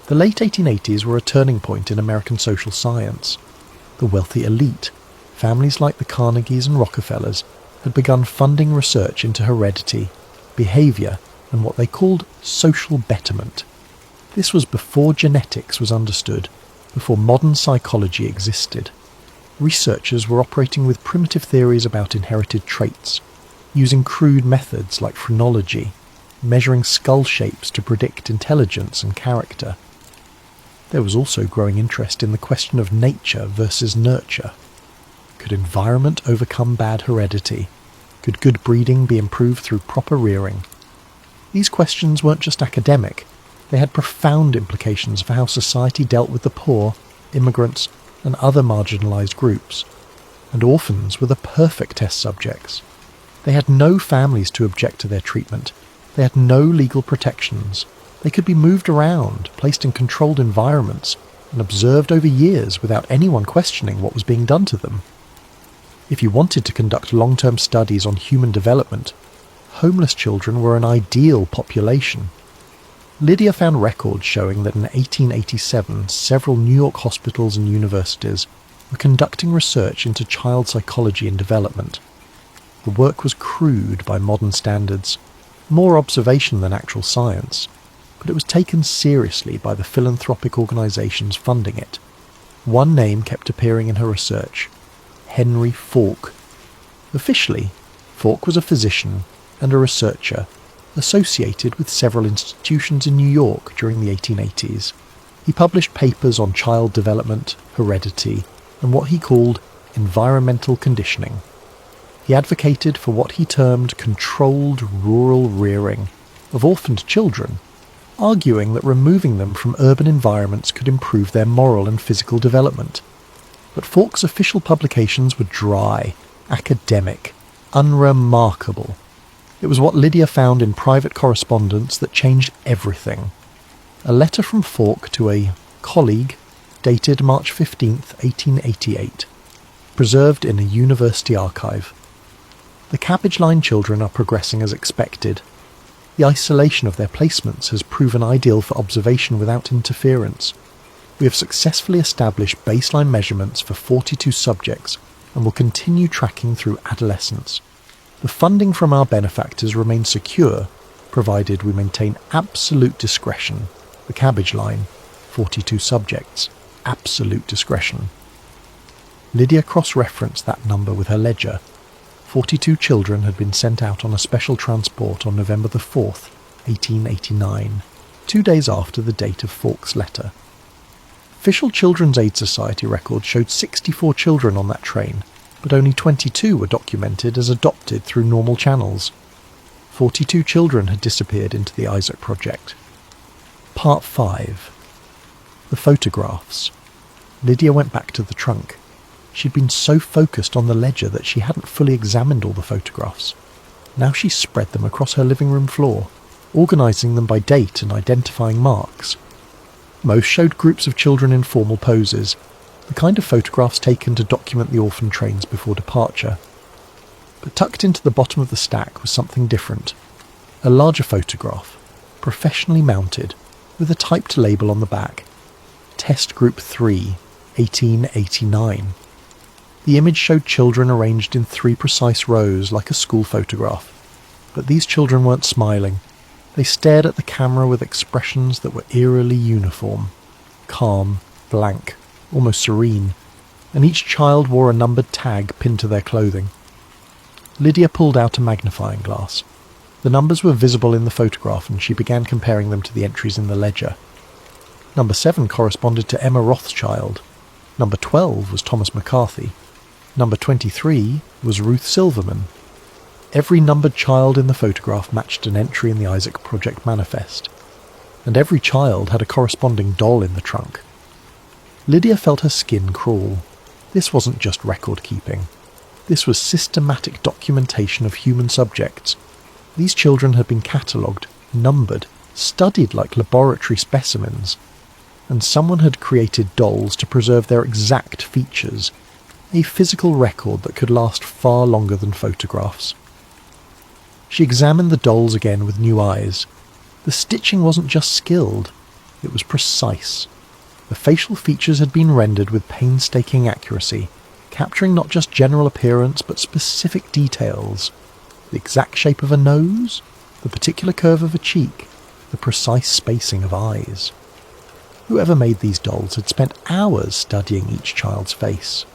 The late 1880s were a turning point in American social science. The wealthy elite, families like the Carnegies and Rockefellers, had begun funding research into heredity, behaviour, and what they called social betterment. This was before genetics was understood, before modern psychology existed. Researchers were operating with primitive theories about inherited traits, using crude methods like phrenology, measuring skull shapes to predict intelligence and character. There was also growing interest in the question of nature versus nurture. Could environment overcome bad heredity? Could good breeding be improved through proper rearing? These questions weren't just academic, they had profound implications for how society dealt with the poor, immigrants, and other marginalised groups. And orphans were the perfect test subjects. They had no families to object to their treatment. They had no legal protections. They could be moved around, placed in controlled environments, and observed over years without anyone questioning what was being done to them. If you wanted to conduct long-term studies on human development, homeless children were an ideal population. Lydia found records showing that in 1887 several New York hospitals and universities were conducting research into child psychology and development. The work was crude by modern standards, more observation than actual science, but it was taken seriously by the philanthropic organisations funding it. One name kept appearing in her research: Henry Falk. Officially, Falk was a physician and a researcher associated with several institutions in New York during the 1880s. He published papers on child development, heredity, and what he called environmental conditioning. He advocated for what he termed controlled rural rearing of orphaned children, arguing that removing them from urban environments could improve their moral and physical development. But Falk's official publications were dry, academic, unremarkable. It was what Lydia found in private correspondence that changed everything. A letter from Falk to a colleague, dated March 15, 1888, preserved in a university archive. The Cabbage Line children are progressing as expected. The isolation of their placements has proven ideal for observation without interference. We have successfully established baseline measurements for 42 subjects and will continue tracking through adolescence. The funding from our benefactors remains secure, provided we maintain absolute discretion. The Cabbage Line, 42 subjects, absolute discretion. Lydia cross-referenced that number with her ledger. 42 children had been sent out on a special transport on November the 4th, 1889, 2 days after the date of Falk's letter. Official Children's Aid Society records showed 64 children on that train, but only 22 were documented as adopted through normal channels. 42 children had disappeared into the Isaac Project. Part 5. The photographs. Lydia went back to the trunk. She'd been so focused on the ledger that she hadn't fully examined all the photographs. Now she spread them across her living room floor, organising them by date and identifying marks. Most showed groups of children in formal poses, the kind of photographs taken to document the orphan trains before departure. But tucked into the bottom of the stack was something different. A larger photograph, professionally mounted, with a typed label on the back. Test Group 3, 1889. The image showed children arranged in 3 precise rows like a school photograph. But these children weren't smiling. They stared at the camera with expressions that were eerily uniform. Calm, blank, almost serene, and each child wore a numbered tag pinned to their clothing. Lydia pulled out a magnifying glass. The numbers were visible in the photograph and she began comparing them to the entries in the ledger. Number 7 corresponded to Emma Rothschild. Number 12 was Thomas McCarthy. Number 23 was Ruth Silverman. Every numbered child in the photograph matched an entry in the Isaac Project manifest, and every child had a corresponding doll in the trunk. Lydia felt her skin crawl. This wasn't just record-keeping. This was systematic documentation of human subjects. These children had been catalogued, numbered, studied like laboratory specimens, and someone had created dolls to preserve their exact features, a physical record that could last far longer than photographs. She examined the dolls again with new eyes. The stitching wasn't just skilled, it was precise. The facial features had been rendered with painstaking accuracy, capturing not just general appearance but specific details. The exact shape of a nose, the particular curve of a cheek, the precise spacing of eyes. Whoever made these dolls had spent hours studying each child's face.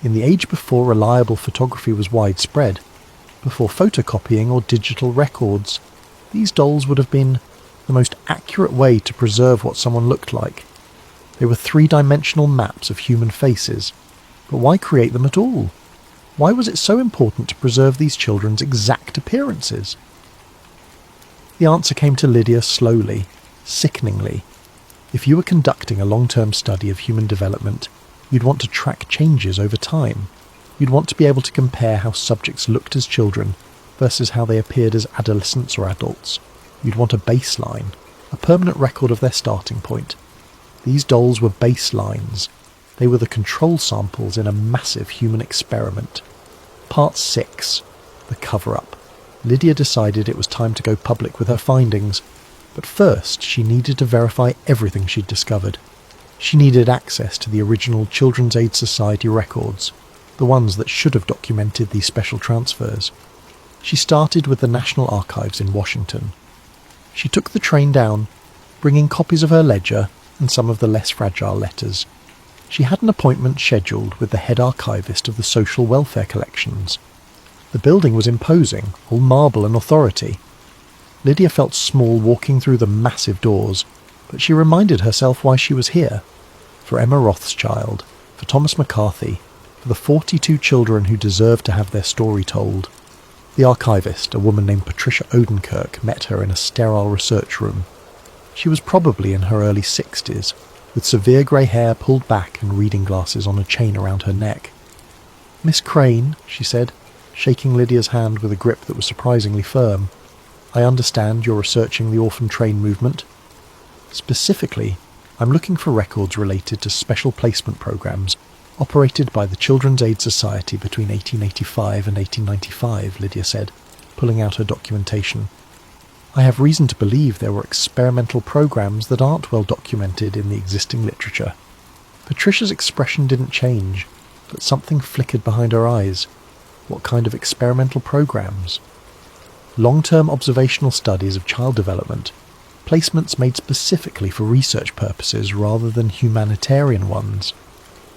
In the age before reliable photography was widespread, before photocopying or digital records, these dolls would have been the most accurate way to preserve what someone looked like. They were three-dimensional maps of human faces, but why create them at all? Why was it so important to preserve these children's exact appearances? The answer came to Lydia slowly, sickeningly. If you were conducting a long-term study of human development, you'd want to track changes over time. You'd want to be able to compare how subjects looked as children versus how they appeared as adolescents or adults. You'd want a baseline, a permanent record of their starting point. These dolls were baselines. They were the control samples in a massive human experiment. Part 6. The cover-up. Lydia decided it was time to go public with her findings, but first she needed to verify everything she'd discovered. She needed access to the original Children's Aid Society records, the ones that should have documented these special transfers. She started with the National Archives in Washington. She took the train down, bringing copies of her ledger and some of the less fragile letters. She had an appointment scheduled with the head archivist of the social welfare collections. The building was imposing, all marble and authority. Lydia felt small walking through the massive doors, but she reminded herself why she was here. For Emma Rothschild, for Thomas McCarthy, for the 42 children who deserved to have their story told. The archivist, a woman named Patricia Odenkirk, met her in a sterile research room. She was probably in her early 60s, with severe grey hair pulled back and reading glasses on a chain around her neck. "Miss Crane," she said, shaking Lydia's hand with a grip that was surprisingly firm, "I understand you're researching the orphan train movement. Specifically, I'm looking for records related to special placement programs operated by the Children's Aid Society between 1885 and 1895, Lydia said, pulling out her documentation. I have reason to believe there were experimental programs that aren't well documented in the existing literature. Patricia's expression didn't change, but something flickered behind her eyes. What kind of experimental programs? Long-term observational studies of child development, placements made specifically for research purposes rather than humanitarian ones.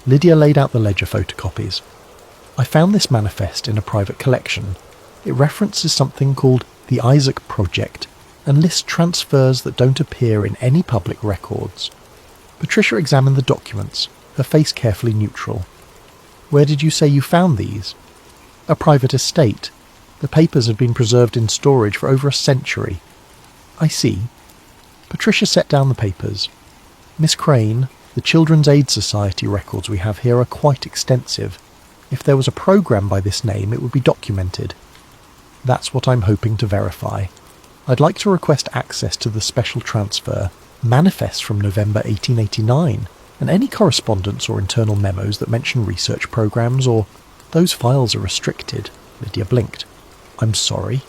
Lydia laid out the ledger photocopies. I found this manifest in a private collection. It references something called the Isaac Project and lists transfers that don't appear in any public records. Patricia examined the documents, her face carefully neutral. Where did you say you found these? A private estate. The papers had been preserved in storage for over a century. I see. Patricia set down the papers. Miss Crane, the Children's Aid Society records we have here are quite extensive. If there was a program by this name, it would be documented. That's what I'm hoping to verify. I'd like to request access to the special transfer, manifests from November 1889, and any correspondence or internal memos that mention research programs or those files are restricted. Lydia blinked. I'm sorry.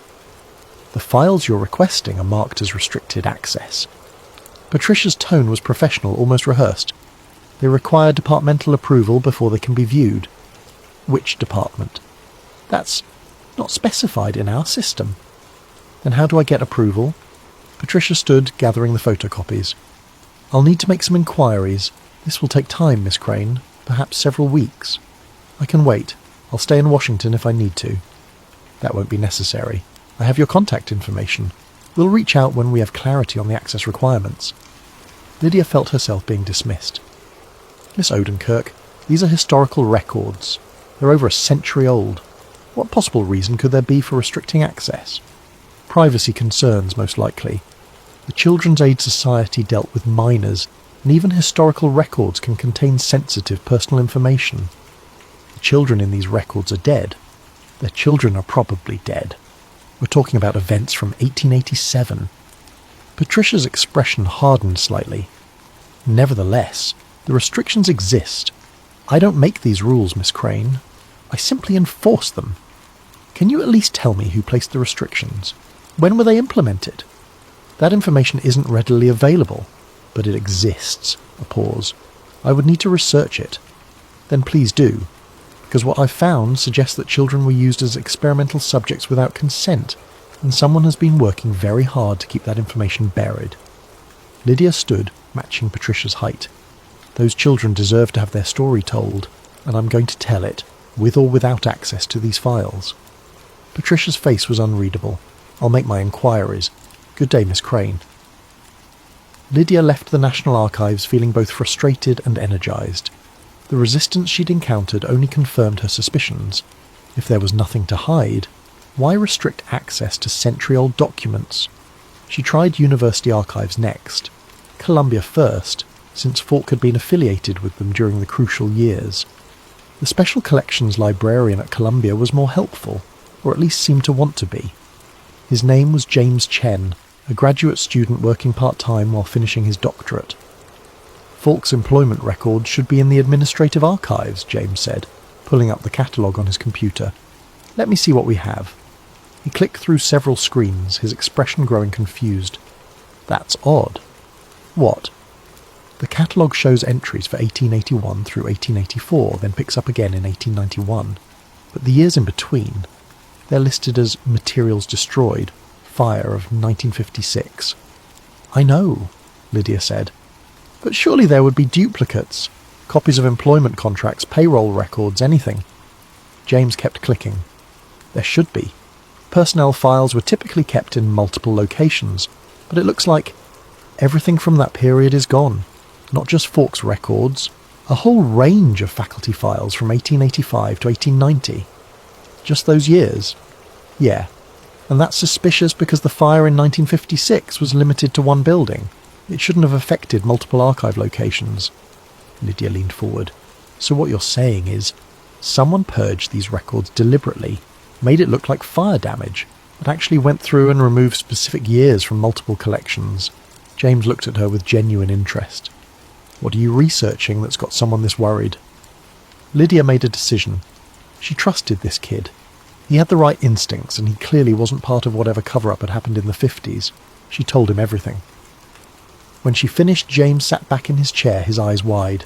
The files you're requesting are marked as restricted access. Patricia's tone was professional, almost rehearsed. They require departmental approval before they can be viewed. Which department? That's not specified in our system. Then how do I get approval? Patricia stood, gathering the photocopies. I'll need to make some inquiries. This will take time, Miss Crane, perhaps several weeks. I can wait. I'll stay in Washington if I need to. That won't be necessary. I have your contact information. We'll reach out when we have clarity on the access requirements. Lydia felt herself being dismissed. Miss Odenkirk, these are historical records. They're over a century old. What possible reason could there be for restricting access? Privacy concerns, most likely. The Children's Aid Society dealt with minors, and even historical records can contain sensitive personal information. The children in these records are dead. Their children are probably dead. We're talking about events from 1887. Patricia's expression hardened slightly. Nevertheless, the restrictions exist. I don't make these rules, Miss Crane. I simply enforce them. Can you at least tell me who placed the restrictions? When were they implemented? That information isn't readily available, but it exists. A pause. I would need to research it. Then please do, because what I've found suggests that children were used as experimental subjects without consent, and someone has been working very hard to keep that information buried. Lydia stood, matching Patricia's height. Those children deserve to have their story told, and I'm going to tell it, with or without access to these files. Patricia's face was unreadable. I'll make my inquiries. Good day, Miss Crane. Lydia left the National Archives feeling both frustrated and energised. The resistance she'd encountered only confirmed her suspicions. If there was nothing to hide, why restrict access to century-old documents? She tried university archives next. Columbia first, since Falk had been affiliated with them during the crucial years. The Special Collections librarian at Columbia was more helpful, or at least seemed to want to be. His name was James Chen, a graduate student working part-time while finishing his doctorate. Falk's employment records should be in the administrative archives, James said, pulling up the catalogue on his computer. Let me see what we have. He clicked through several screens, his expression growing confused. That's odd. What? The catalogue shows entries for 1881 through 1884, then picks up again in 1891. But the years in between, they're listed as materials destroyed, fire of 1956. I know, Lydia said. But surely there would be duplicates, copies of employment contracts, payroll records, anything. James kept clicking. There should be. Personnel files were typically kept in multiple locations, but it looks like everything from that period is gone. Not just Falk's records, a whole range of faculty files from 1885 to 1890. Just those years? Yeah. And that's suspicious because the fire in 1956 was limited to one building. It shouldn't have affected multiple archive locations. Lydia leaned forward. So what you're saying is, someone purged these records deliberately, made it look like fire damage, but actually went through and removed specific years from multiple collections. James looked at her with genuine interest. What are you researching that's got someone this worried? Lydia made a decision. She trusted this kid. He had the right instincts, and he clearly wasn't part of whatever cover-up had happened in the 50s. She told him everything. When she finished, James sat back in his chair, his eyes wide.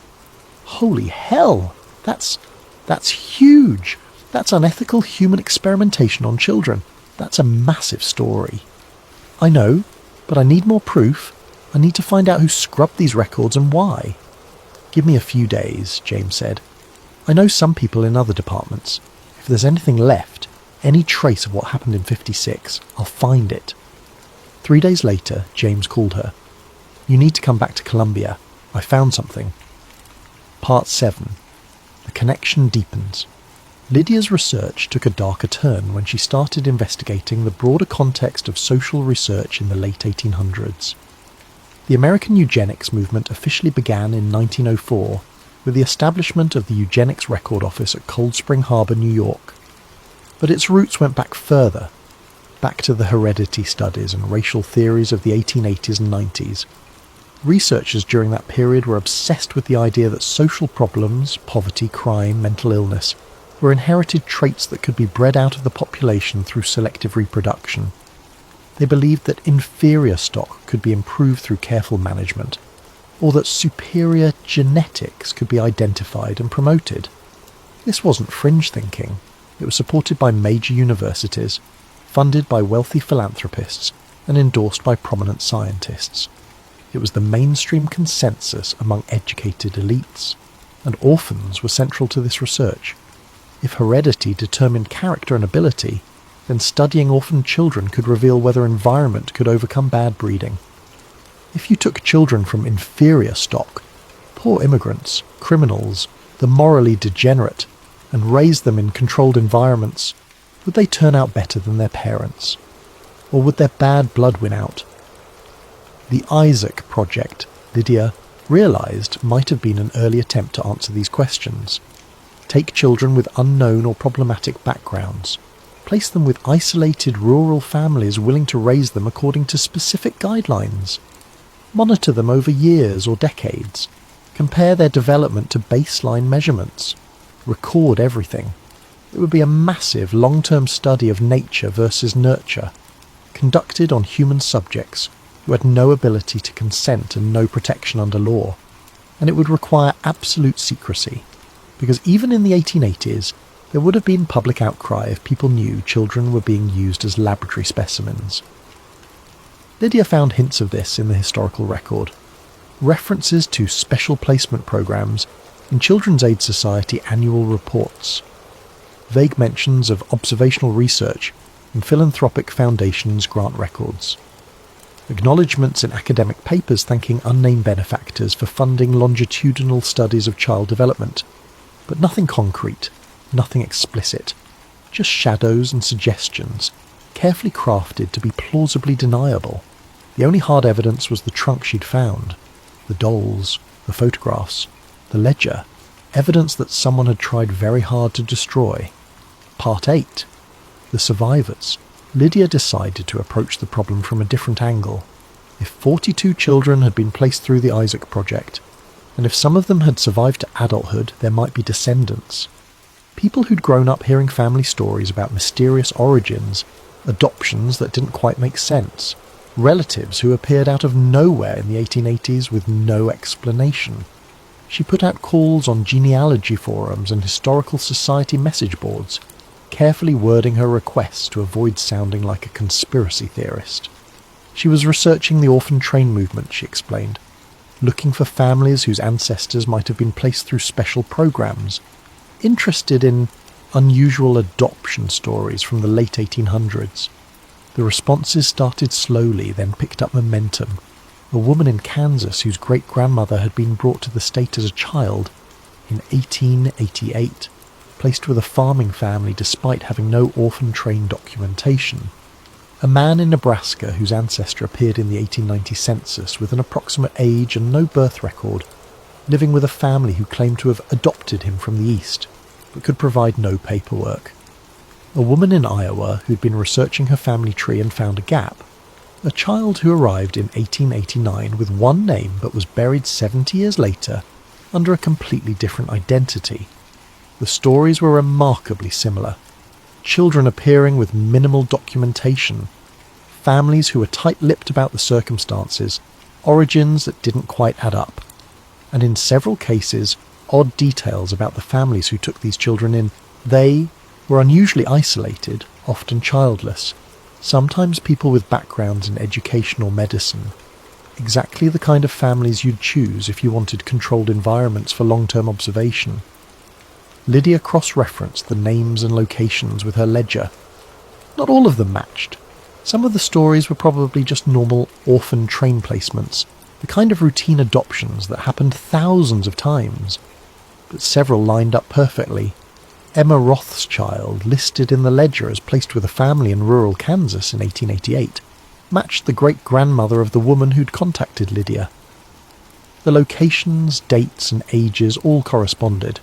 Holy hell! That's huge! That's unethical human experimentation on children. That's a massive story. I know, but I need more proof. I need to find out who scrubbed these records and why. Give me a few days, James said. I know some people in other departments. If there's anything left, any trace of what happened in 56, I'll find it. 3 days later, James called her. You need to come back to Columbia. I found something. Part 7. The connection deepens. Lydia's research took a darker turn when she started investigating the broader context of social research in the late 1800s. The American eugenics movement officially began in 1904 with the establishment of the Eugenics Record Office at Cold Spring Harbor, New York. But its roots went back further, back to the heredity studies and racial theories of the 1880s and 90s. Researchers during that period were obsessed with the idea that social problems, poverty, crime, mental illness, were inherited traits that could be bred out of the population through selective reproduction. They believed that inferior stock could be improved through careful management, or that superior genetics could be identified and promoted. This wasn't fringe thinking. It was supported by major universities, funded by wealthy philanthropists, and endorsed by prominent scientists. It was the mainstream consensus among educated elites, and orphans were central to this research. If heredity determined character and ability, then studying orphaned children could reveal whether environment could overcome bad breeding. If you took children from inferior stock, poor immigrants, criminals, the morally degenerate, and raised them in controlled environments, would they turn out better than their parents? Or would their bad blood win out? The Isaac Project, Lydia realised, might have been an early attempt to answer these questions. Take children with unknown or problematic backgrounds. Place them with isolated rural families willing to raise them according to specific guidelines. Monitor them over years or decades. Compare their development to baseline measurements. Record everything. It would be a massive long-term study of nature versus nurture, conducted on human subjects, who had no ability to consent and no protection under law, and it would require absolute secrecy, because even in the 1880s, there would have been public outcry if people knew children were being used as laboratory specimens. Lydia found hints of this in the historical record, references to special placement programs in Children's Aid Society annual reports, vague mentions of observational research in philanthropic foundations' grant records, acknowledgements in academic papers thanking unnamed benefactors for funding longitudinal studies of child development, but nothing concrete, nothing explicit, just shadows and suggestions, carefully crafted to be plausibly deniable. The only hard evidence was the trunk she'd found, the dolls, the photographs, the ledger, evidence that someone had tried very hard to destroy. Part 8. The survivors. Lydia decided to approach the problem from a different angle. If 42 children had been placed through the Isaac Project, and if some of them had survived to adulthood, there might be descendants. People who'd grown up hearing family stories about mysterious origins, adoptions that didn't quite make sense, relatives who appeared out of nowhere in the 1880s with no explanation. She put out calls on genealogy forums and historical society message boards, carefully wording her requests to avoid sounding like a conspiracy theorist. She was researching the orphan train movement, she explained, looking for families whose ancestors might have been placed through special programs, interested in unusual adoption stories from the late 1800s. The responses started slowly, then picked up momentum. A woman in Kansas whose great-grandmother had been brought to the state as a child in 1888, placed with a farming family despite having no orphan train documentation. A man in Nebraska whose ancestor appeared in the 1890 census with an approximate age and no birth record, living with a family who claimed to have adopted him from the East, but could provide no paperwork. A woman in Iowa who'd been researching her family tree and found a gap. A child who arrived in 1889 with one name but was buried 70 years later under a completely different identity. The stories were remarkably similar. Children appearing with minimal documentation, families who were tight-lipped about the circumstances, origins that didn't quite add up, and in several cases, odd details about the families who took these children in. They were unusually isolated, often childless, sometimes people with backgrounds in education or medicine. Exactly the kind of families you'd choose if you wanted controlled environments for long-term observation. Lydia cross-referenced the names and locations with her ledger. Not all of them matched. Some of the stories were probably just normal orphan train placements, the kind of routine adoptions that happened thousands of times. But several lined up perfectly. Emma Rothschild, listed in the ledger as placed with a family in rural Kansas in 1888, matched the great-grandmother of the woman who'd contacted Lydia. The locations, dates and ages all corresponded.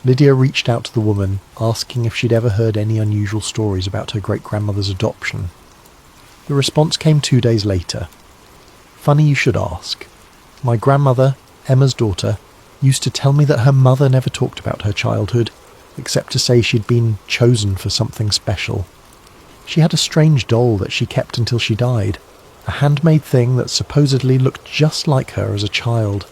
Lydia reached out to the woman, asking if she'd ever heard any unusual stories about her great-grandmother's adoption. The response came 2 days later. Funny you should ask. My grandmother, Emma's daughter, used to tell me that her mother never talked about her childhood, except to say she'd been chosen for something special. She had a strange doll that she kept until she died, a handmade thing that supposedly looked just like her as a child.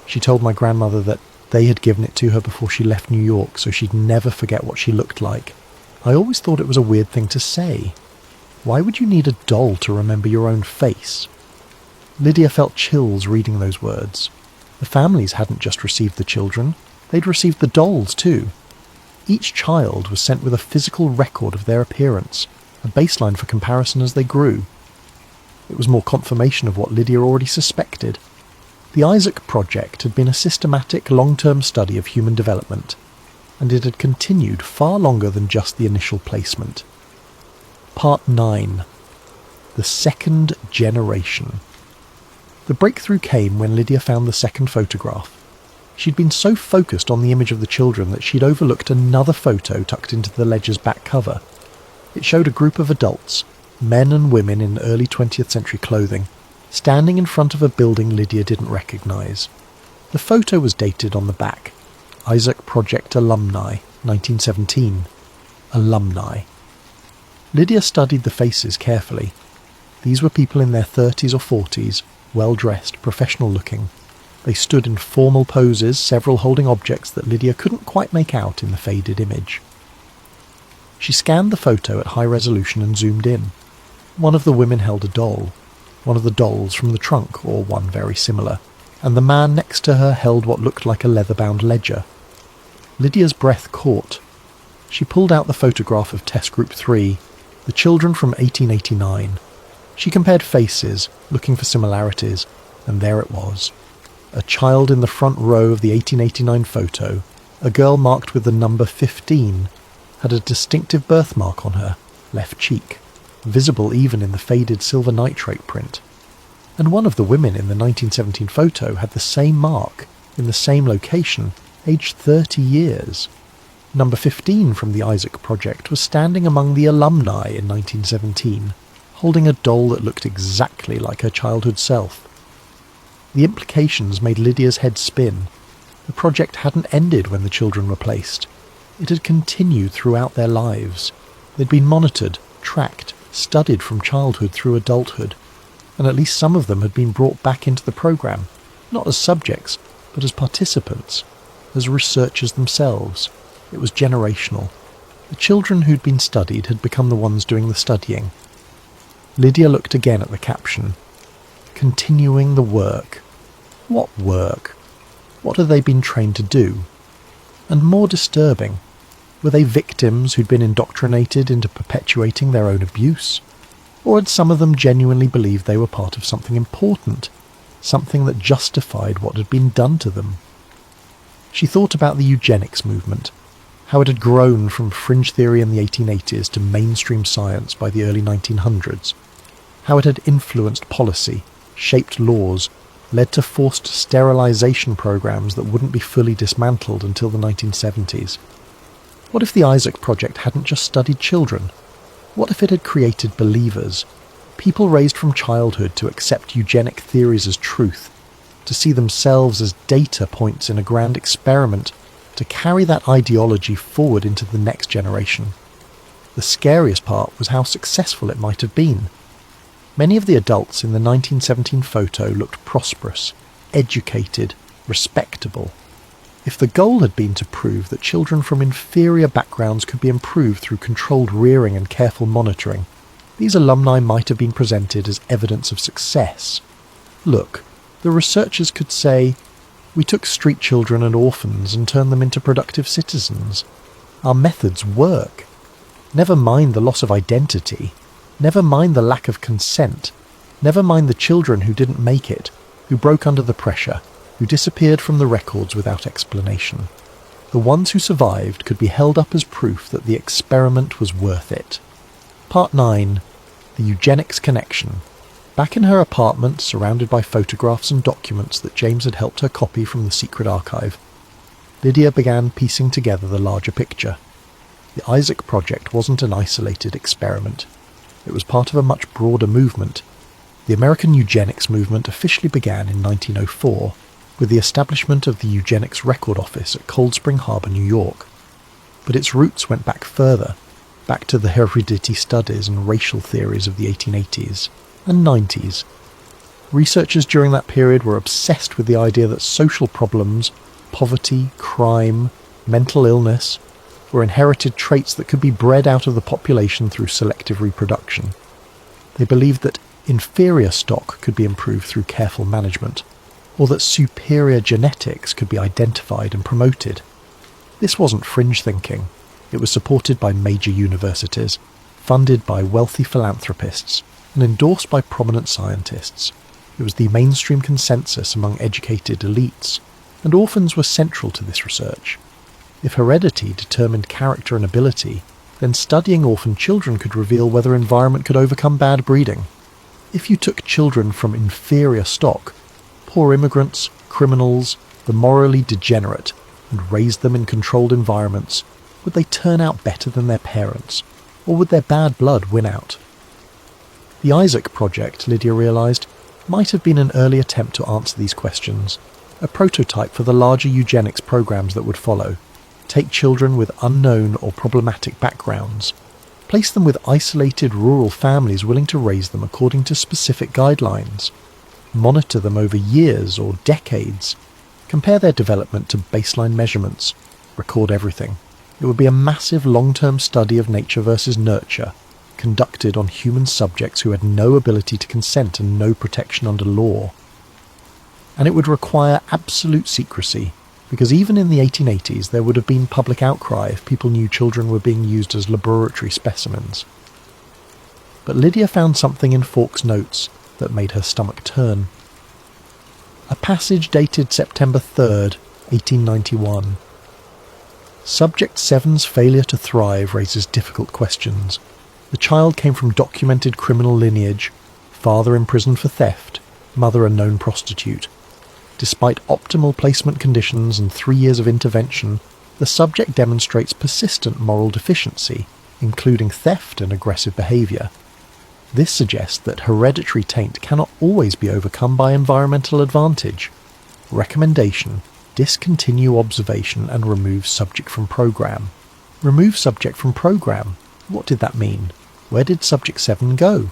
She told my grandmother that they had given it to her before she left New York so she'd never forget what she looked like. I always thought it was a weird thing to say. Why would you need a doll to remember your own face? Lydia felt chills reading those words. The families hadn't just received the children, they'd received the dolls too. Each child was sent with a physical record of their appearance, a baseline for comparison as they grew. It was more confirmation of what Lydia already suspected. The Isaac Project had been a systematic, long-term study of human development, and it had continued far longer than just the initial placement. Part 9. The Second Generation. The breakthrough came when Lydia found the second photograph. She'd been so focused on the image of the children that she'd overlooked another photo tucked into the ledger's back cover. It showed a group of adults, men and women in early 20th century clothing, standing in front of a building Lydia didn't recognise. The photo was dated on the back. Isaac Project Alumni, 1917. Alumni. Lydia studied the faces carefully. These were people in their 30s or 40s, well-dressed, professional-looking. They stood in formal poses, several holding objects that Lydia couldn't quite make out in the faded image. She scanned the photo at high resolution and zoomed in. One of the women held a doll, one of the dolls from the trunk, or one very similar, and the man next to her held what looked like a leather-bound ledger. Lydia's breath caught. She pulled out the photograph of Test Group 3, the children from 1889. She compared faces, looking for similarities, and there it was. A child in the front row of the 1889 photo, a girl marked with the number 15, had a distinctive birthmark on her left cheek, visible even in the faded silver nitrate print. And one of the women in the 1917 photo had the same mark, in the same location, aged 30 years. Number 15 from the Isaac Project was standing among the alumni in 1917, holding a doll that looked exactly like her childhood self. The implications made Lydia's head spin. The project hadn't ended when the children were placed. It had continued throughout their lives. They'd been monitored, tracked, studied from childhood through adulthood, and at least some of them had been brought back into the program, not as subjects, but as participants, as researchers themselves. It was generational. The children who'd been studied had become the ones doing the studying. Lydia looked again at the caption. Continuing the work. What work? What had they been trained to do? And more disturbing, were they victims who'd been indoctrinated into perpetuating their own abuse? Or had some of them genuinely believed they were part of something important, something that justified what had been done to them? She thought about the eugenics movement, how it had grown from fringe theory in the 1880s to mainstream science by the early 1900s, how it had influenced policy, shaped laws, led to forced sterilization programs that wouldn't be fully dismantled until the 1970s. What if the Isaac Project hadn't just studied children? What if it had created believers, people raised from childhood to accept eugenic theories as truth, to see themselves as data points in a grand experiment, to carry that ideology forward into the next generation? The scariest part was how successful it might have been. Many of the adults in the 1917 photo looked prosperous, educated, respectable. If the goal had been to prove that children from inferior backgrounds could be improved through controlled rearing and careful monitoring, these alumni might have been presented as evidence of success. Look, the researchers could say, "We took street children and orphans and turned them into productive citizens. Our methods work. Never mind the loss of identity. Never mind the lack of consent. Never mind the children who didn't make it, who broke under the pressure, who disappeared from the records without explanation. The ones who survived could be held up as proof that the experiment was worth it." Part 9. The Eugenics Connection. Back in her apartment, surrounded by photographs and documents that James had helped her copy from the secret archive, Lydia began piecing together the larger picture. The Isaac Project wasn't an isolated experiment. It was part of a much broader movement. The American eugenics movement officially began in 1904, with the establishment of the Eugenics Record Office at Cold Spring Harbor, New York. But its roots went back further, back to the heredity studies and racial theories of the 1880s and 90s. Researchers during that period were obsessed with the idea that social problems, poverty, crime, mental illness, were inherited traits that could be bred out of the population through selective reproduction. They believed that inferior stock could be improved through careful management, or that superior genetics could be identified and promoted. This wasn't fringe thinking. It was supported by major universities, funded by wealthy philanthropists, and endorsed by prominent scientists. It was the mainstream consensus among educated elites, and orphans were central to this research. If heredity determined character and ability, then studying orphan children could reveal whether environment could overcome bad breeding. If you took children from inferior stock, poor immigrants, criminals, the morally degenerate, and raised them in controlled environments, would they turn out better than their parents, or would their bad blood win out? The Isaac Project, Lydia realised, might have been an early attempt to answer these questions, a prototype for the larger eugenics programs that would follow. Take children with unknown or problematic backgrounds, Place them with isolated rural families willing to raise them according to specific guidelines. Monitor them over years or decades. Compare their development to baseline measurements. Record everything. It would be a massive long-term study of nature versus nurture, conducted on human subjects who had no ability to consent and no protection under law. And it would require absolute secrecy, because even in the 1880s there would have been public outcry if people knew children were being used as laboratory specimens. But Lydia found something in Falk's notes that made her stomach turn. A passage dated September 3rd, 1891. Subject 7's failure to thrive raises difficult questions. The child came from documented criminal lineage, father imprisoned for theft, mother a known prostitute. Despite optimal placement conditions and 3 years of intervention, the subject demonstrates persistent moral deficiency, including theft and aggressive behaviour. This suggests that hereditary taint cannot always be overcome by environmental advantage. Recommendation: discontinue observation and remove subject from program. Remove subject from program? What did that mean? Where did subject 7 go?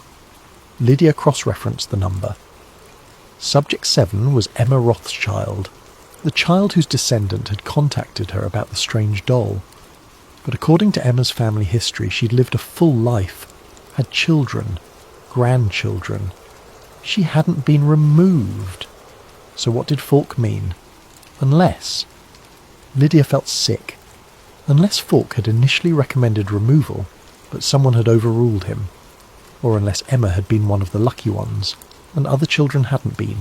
Lydia cross-referenced the number. Subject 7 was Emma Rothschild, the child whose descendant had contacted her about the strange doll. But according to Emma's family history, she'd lived a full life, had children, grandchildren. She hadn't been removed. So what did Falk mean? Unless... Lydia felt sick. Unless Falk had initially recommended removal, but someone had overruled him. Or unless Emma had been one of the lucky ones, and other children hadn't been.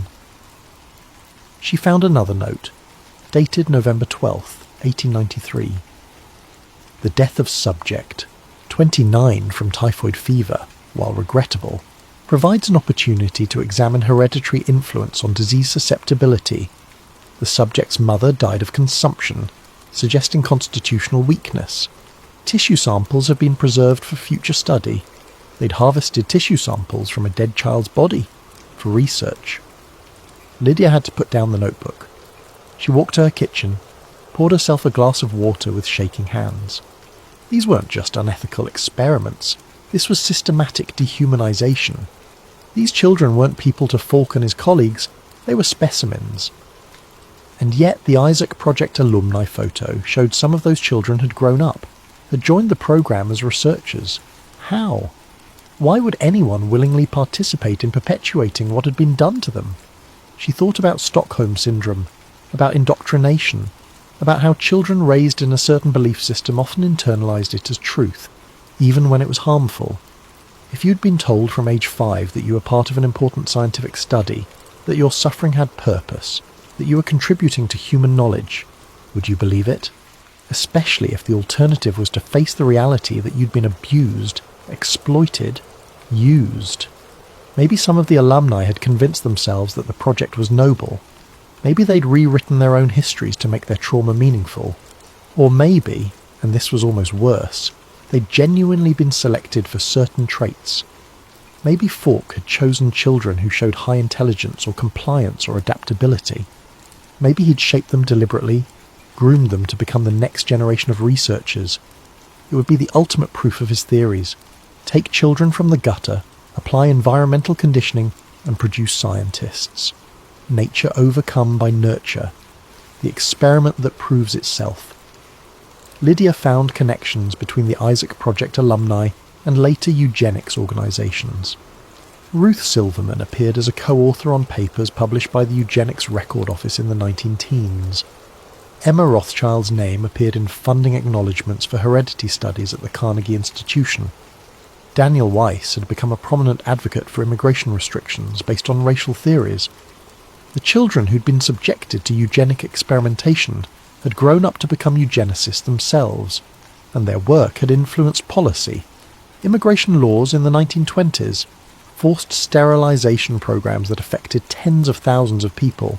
She found another note, dated November 12th, 1893. The death of subject, 29 from typhoid fever, while regrettable, provides an opportunity to examine hereditary influence on disease susceptibility. The subject's mother died of consumption, suggesting constitutional weakness. Tissue samples have been preserved for future study. They'd harvested tissue samples from a dead child's body for research. Lydia had to put down the notebook. She walked to her kitchen, poured herself a glass of water with shaking hands. These weren't just unethical experiments. This was systematic dehumanization. These children weren't people to Falk and his colleagues. They were specimens. And yet the Isaac Project alumni photo showed some of those children had grown up, had joined the program as researchers. How? Why would anyone willingly participate in perpetuating what had been done to them? She thought about Stockholm Syndrome, about indoctrination, about how children raised in a certain belief system often internalized it as truth, even when it was harmful. If you'd been told from age 5 that you were part of an important scientific study, that your suffering had purpose, that you were contributing to human knowledge, would you believe it? Especially if the alternative was to face the reality that you'd been abused, exploited, used. Maybe some of the alumni had convinced themselves that the project was noble. Maybe they'd rewritten their own histories to make their trauma meaningful. Or maybe, and this was almost worse, they'd genuinely been selected for certain traits. Maybe Falk had chosen children who showed high intelligence or compliance or adaptability. Maybe he'd shaped them deliberately, groomed them to become the next generation of researchers. It would be the ultimate proof of his theories. Take children from the gutter, apply environmental conditioning, and produce scientists. Nature overcome by nurture. The experiment that proves itself. Lydia found connections between the Isaac Project alumni and later eugenics organisations. Ruth Silverman appeared as a co-author on papers published by the Eugenics Record Office in the 19-teens. Emma Rothschild's name appeared in funding acknowledgements for heredity studies at the Carnegie Institution. Daniel Weiss had become a prominent advocate for immigration restrictions based on racial theories. The children who'd been subjected to eugenic experimentation had grown up to become eugenicists themselves, and their work had influenced policy. Immigration laws in the 1920s forced sterilization programs that affected tens of thousands of people,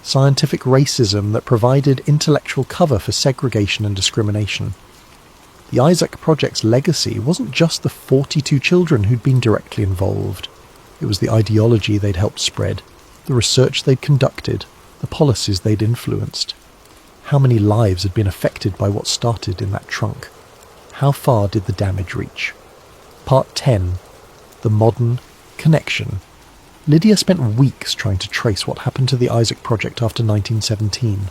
scientific racism that provided intellectual cover for segregation and discrimination. The Isaac Project's legacy wasn't just the 42 children who'd been directly involved. It was the ideology they'd helped spread, the research they'd conducted, the policies they'd influenced. How many lives had been affected by what started in that trunk? How far did the damage reach? Part 10. The Modern Connection. Lydia spent weeks trying to trace what happened to the Isaac Project after 1917.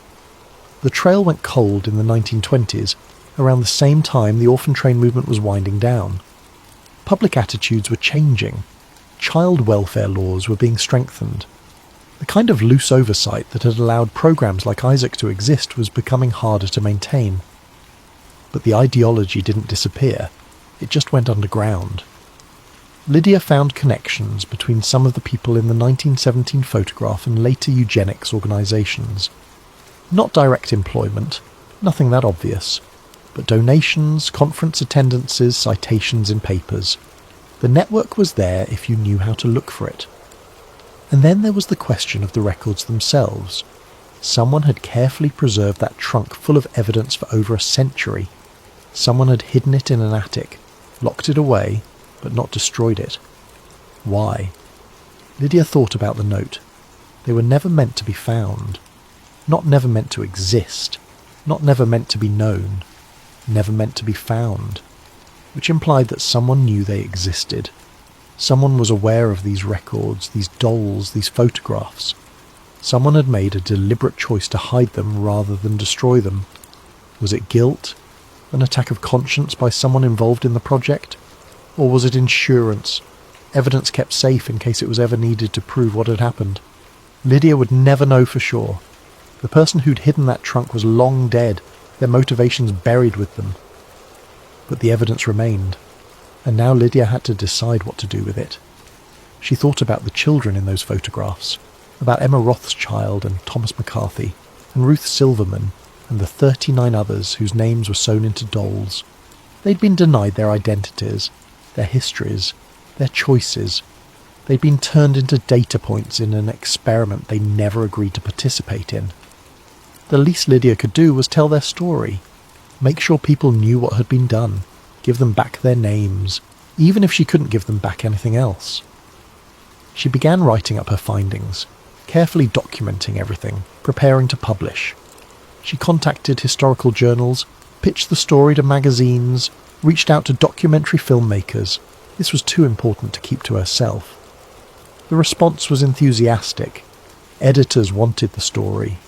The trail went cold in the 1920s, around the same time the orphan train movement was winding down. Public attitudes were changing. Child welfare laws were being strengthened. The kind of loose oversight that had allowed programs like Isaac to exist was becoming harder to maintain. But the ideology didn't disappear. It just went underground. Lydia found connections between some of the people in the 1917 photograph and later eugenics organisations. Not direct employment, nothing that obvious, but donations, conference attendances, citations in papers. The network was there if you knew how to look for it. And then there was the question of the records themselves. Someone had carefully preserved that trunk full of evidence for over a century. Someone had hidden it in an attic, locked it away, but not destroyed it. Why? Lydia thought about the note. They were never meant to be found. Not never meant to exist. Not never meant to be known. Never meant to be found. Which implied that someone knew they existed. Someone was aware of these records, these dolls, these photographs. Someone had made a deliberate choice to hide them rather than destroy them. Was it guilt? An attack of conscience by someone involved in the project? Or was it insurance? Evidence kept safe in case it was ever needed to prove what had happened. Lydia would never know for sure. The person who'd hidden that trunk was long dead, their motivations buried with them. But the evidence remained, and now Lydia had to decide what to do with it. She thought about the children in those photographs, about Emma Rothschild and Thomas McCarthy, and Ruth Silverman, and the 39 others whose names were sewn into dolls. They'd been denied their identities, their histories, their choices. They'd been turned into data points in an experiment they never agreed to participate in. The least Lydia could do was tell their story, make sure people knew what had been done, give them back their names, even if she couldn't give them back anything else. She began writing up her findings, carefully documenting everything, preparing to publish. She contacted historical journals, pitched the story to magazines, reached out to documentary filmmakers. This was too important to keep to herself. The response was enthusiastic. Editors wanted the story.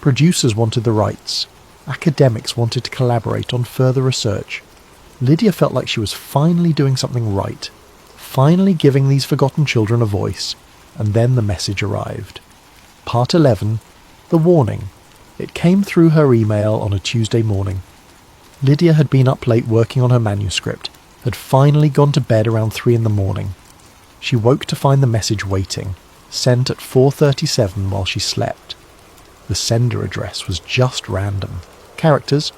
Producers wanted the rights. Academics wanted to collaborate on further research. Lydia felt like she was finally doing something right, finally giving these forgotten children a voice, and then the message arrived. Part 11, The Warning. It came through her email on a Tuesday morning. Lydia had been up late working on her manuscript, had finally gone to bed around 3 a.m. She woke to find the message waiting, sent at 4:37 while she slept. The sender address was just random. Characters: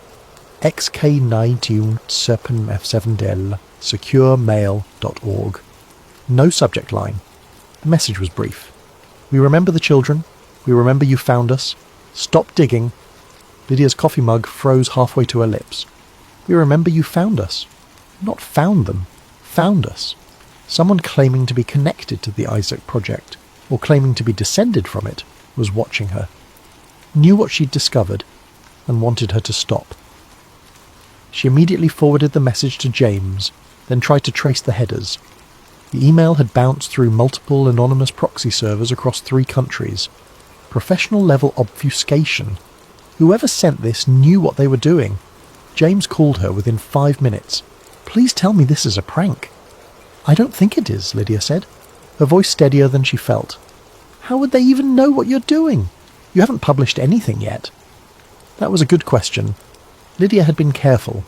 xk9tune7f7del securemail.org. No subject line. The message was brief. We remember the children. We remember you found us. Stop digging. Lydia's coffee mug froze halfway to her lips. We remember you found us. Not found them. Found us. Someone claiming to be connected to the Isaac Project, or claiming to be descended from it, was watching her. Knew what she'd discovered, and wanted her to stop. She immediately forwarded the message to James, then tried to trace the headers. The email had bounced through multiple anonymous proxy servers across 3 countries. Professional-level obfuscation. Whoever sent this knew what they were doing. James called her within 5 minutes. Please tell me this is a prank. I don't think it is, Lydia said, her voice steadier than she felt. How would they even know what you're doing? You haven't published anything yet. That was a good question. Lydia had been careful.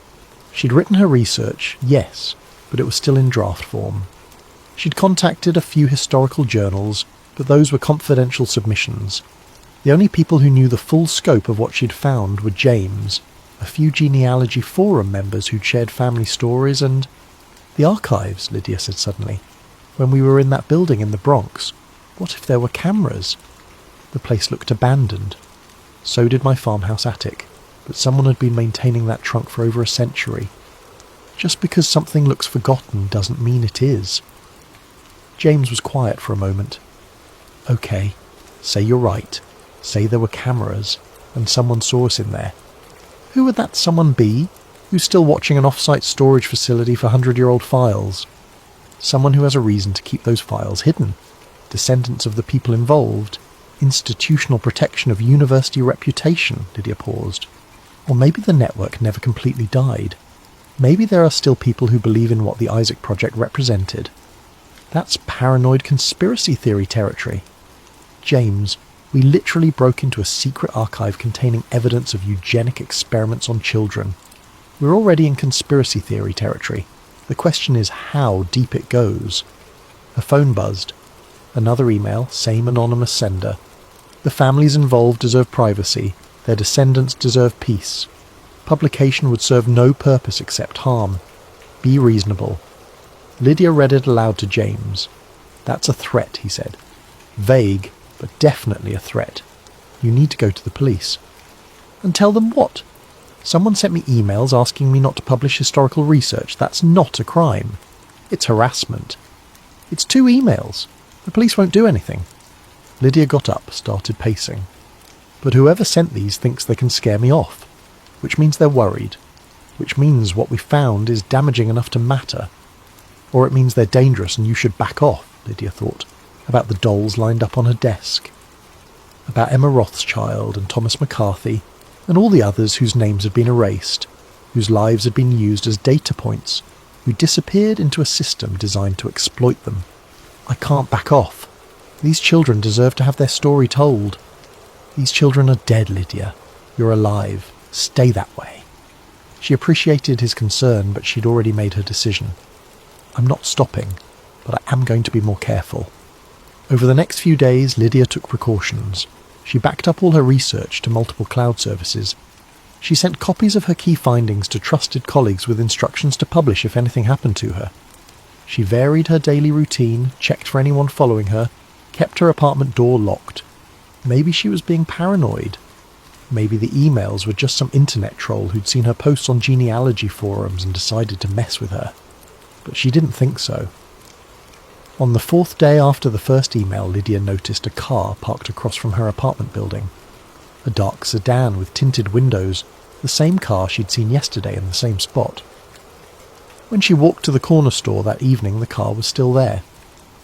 She'd written her research, yes, but it was still in draft form. She'd contacted a few historical journals, but those were confidential submissions. The only people who knew the full scope of what she'd found were James, a few genealogy forum members who'd shared family stories, and the archives, Lydia said suddenly. When we were in that building in the Bronx, what if there were cameras? The place looked abandoned. So did my farmhouse attic, but someone had been maintaining that trunk for over a century. Just because something looks forgotten doesn't mean it is. James was quiet for a moment. Okay, say you're right. Say there were cameras, and someone saw us in there. Who would that someone be? Who's still watching an off-site storage facility for 100-year-old files? Someone who has a reason to keep those files hidden. Descendants of the people involved. Institutional protection of university reputation, Lydia paused. Or maybe the network never completely died. Maybe there are still people who believe in what the Isaac Project represented. That's paranoid conspiracy theory territory. James, we literally broke into a secret archive containing evidence of eugenic experiments on children. We're already in conspiracy theory territory. The question is how deep it goes. Her phone buzzed. Another email, same anonymous sender. The families involved deserve privacy. Their descendants deserve peace. Publication would serve no purpose except harm. Be reasonable. Lydia read it aloud to James. That's a threat, he said. Vague, but definitely a threat. You need to go to the police. And tell them what? Someone sent me emails asking me not to publish historical research. That's not a crime. It's harassment. It's 2 emails. The police won't do anything. Lydia got up, started pacing. But whoever sent these thinks they can scare me off, which means they're worried, which means what we found is damaging enough to matter. Or it means they're dangerous and you should back off, Lydia thought, about the dolls lined up on her desk, about Emma Rothschild and Thomas McCarthy, and all the others whose names had been erased, whose lives had been used as data points, who disappeared into a system designed to exploit them. I can't back off. These children deserve to have their story told. These children are dead, Lydia. You're alive. Stay that way. She appreciated his concern, but she'd already made her decision. I'm not stopping, but I am going to be more careful. Over the next few days, Lydia took precautions. She backed up all her research to multiple cloud services. She sent copies of her key findings to trusted colleagues with instructions to publish if anything happened to her. She varied her daily routine, checked for anyone following her, kept her apartment door locked. Maybe she was being paranoid. Maybe the emails were just some internet troll who'd seen her posts on genealogy forums and decided to mess with her. But she didn't think so. On the 4th day after the first email, Lydia noticed a car parked across from her apartment building. A dark sedan with tinted windows, the same car she'd seen yesterday in the same spot. When she walked to the corner store that evening, the car was still there.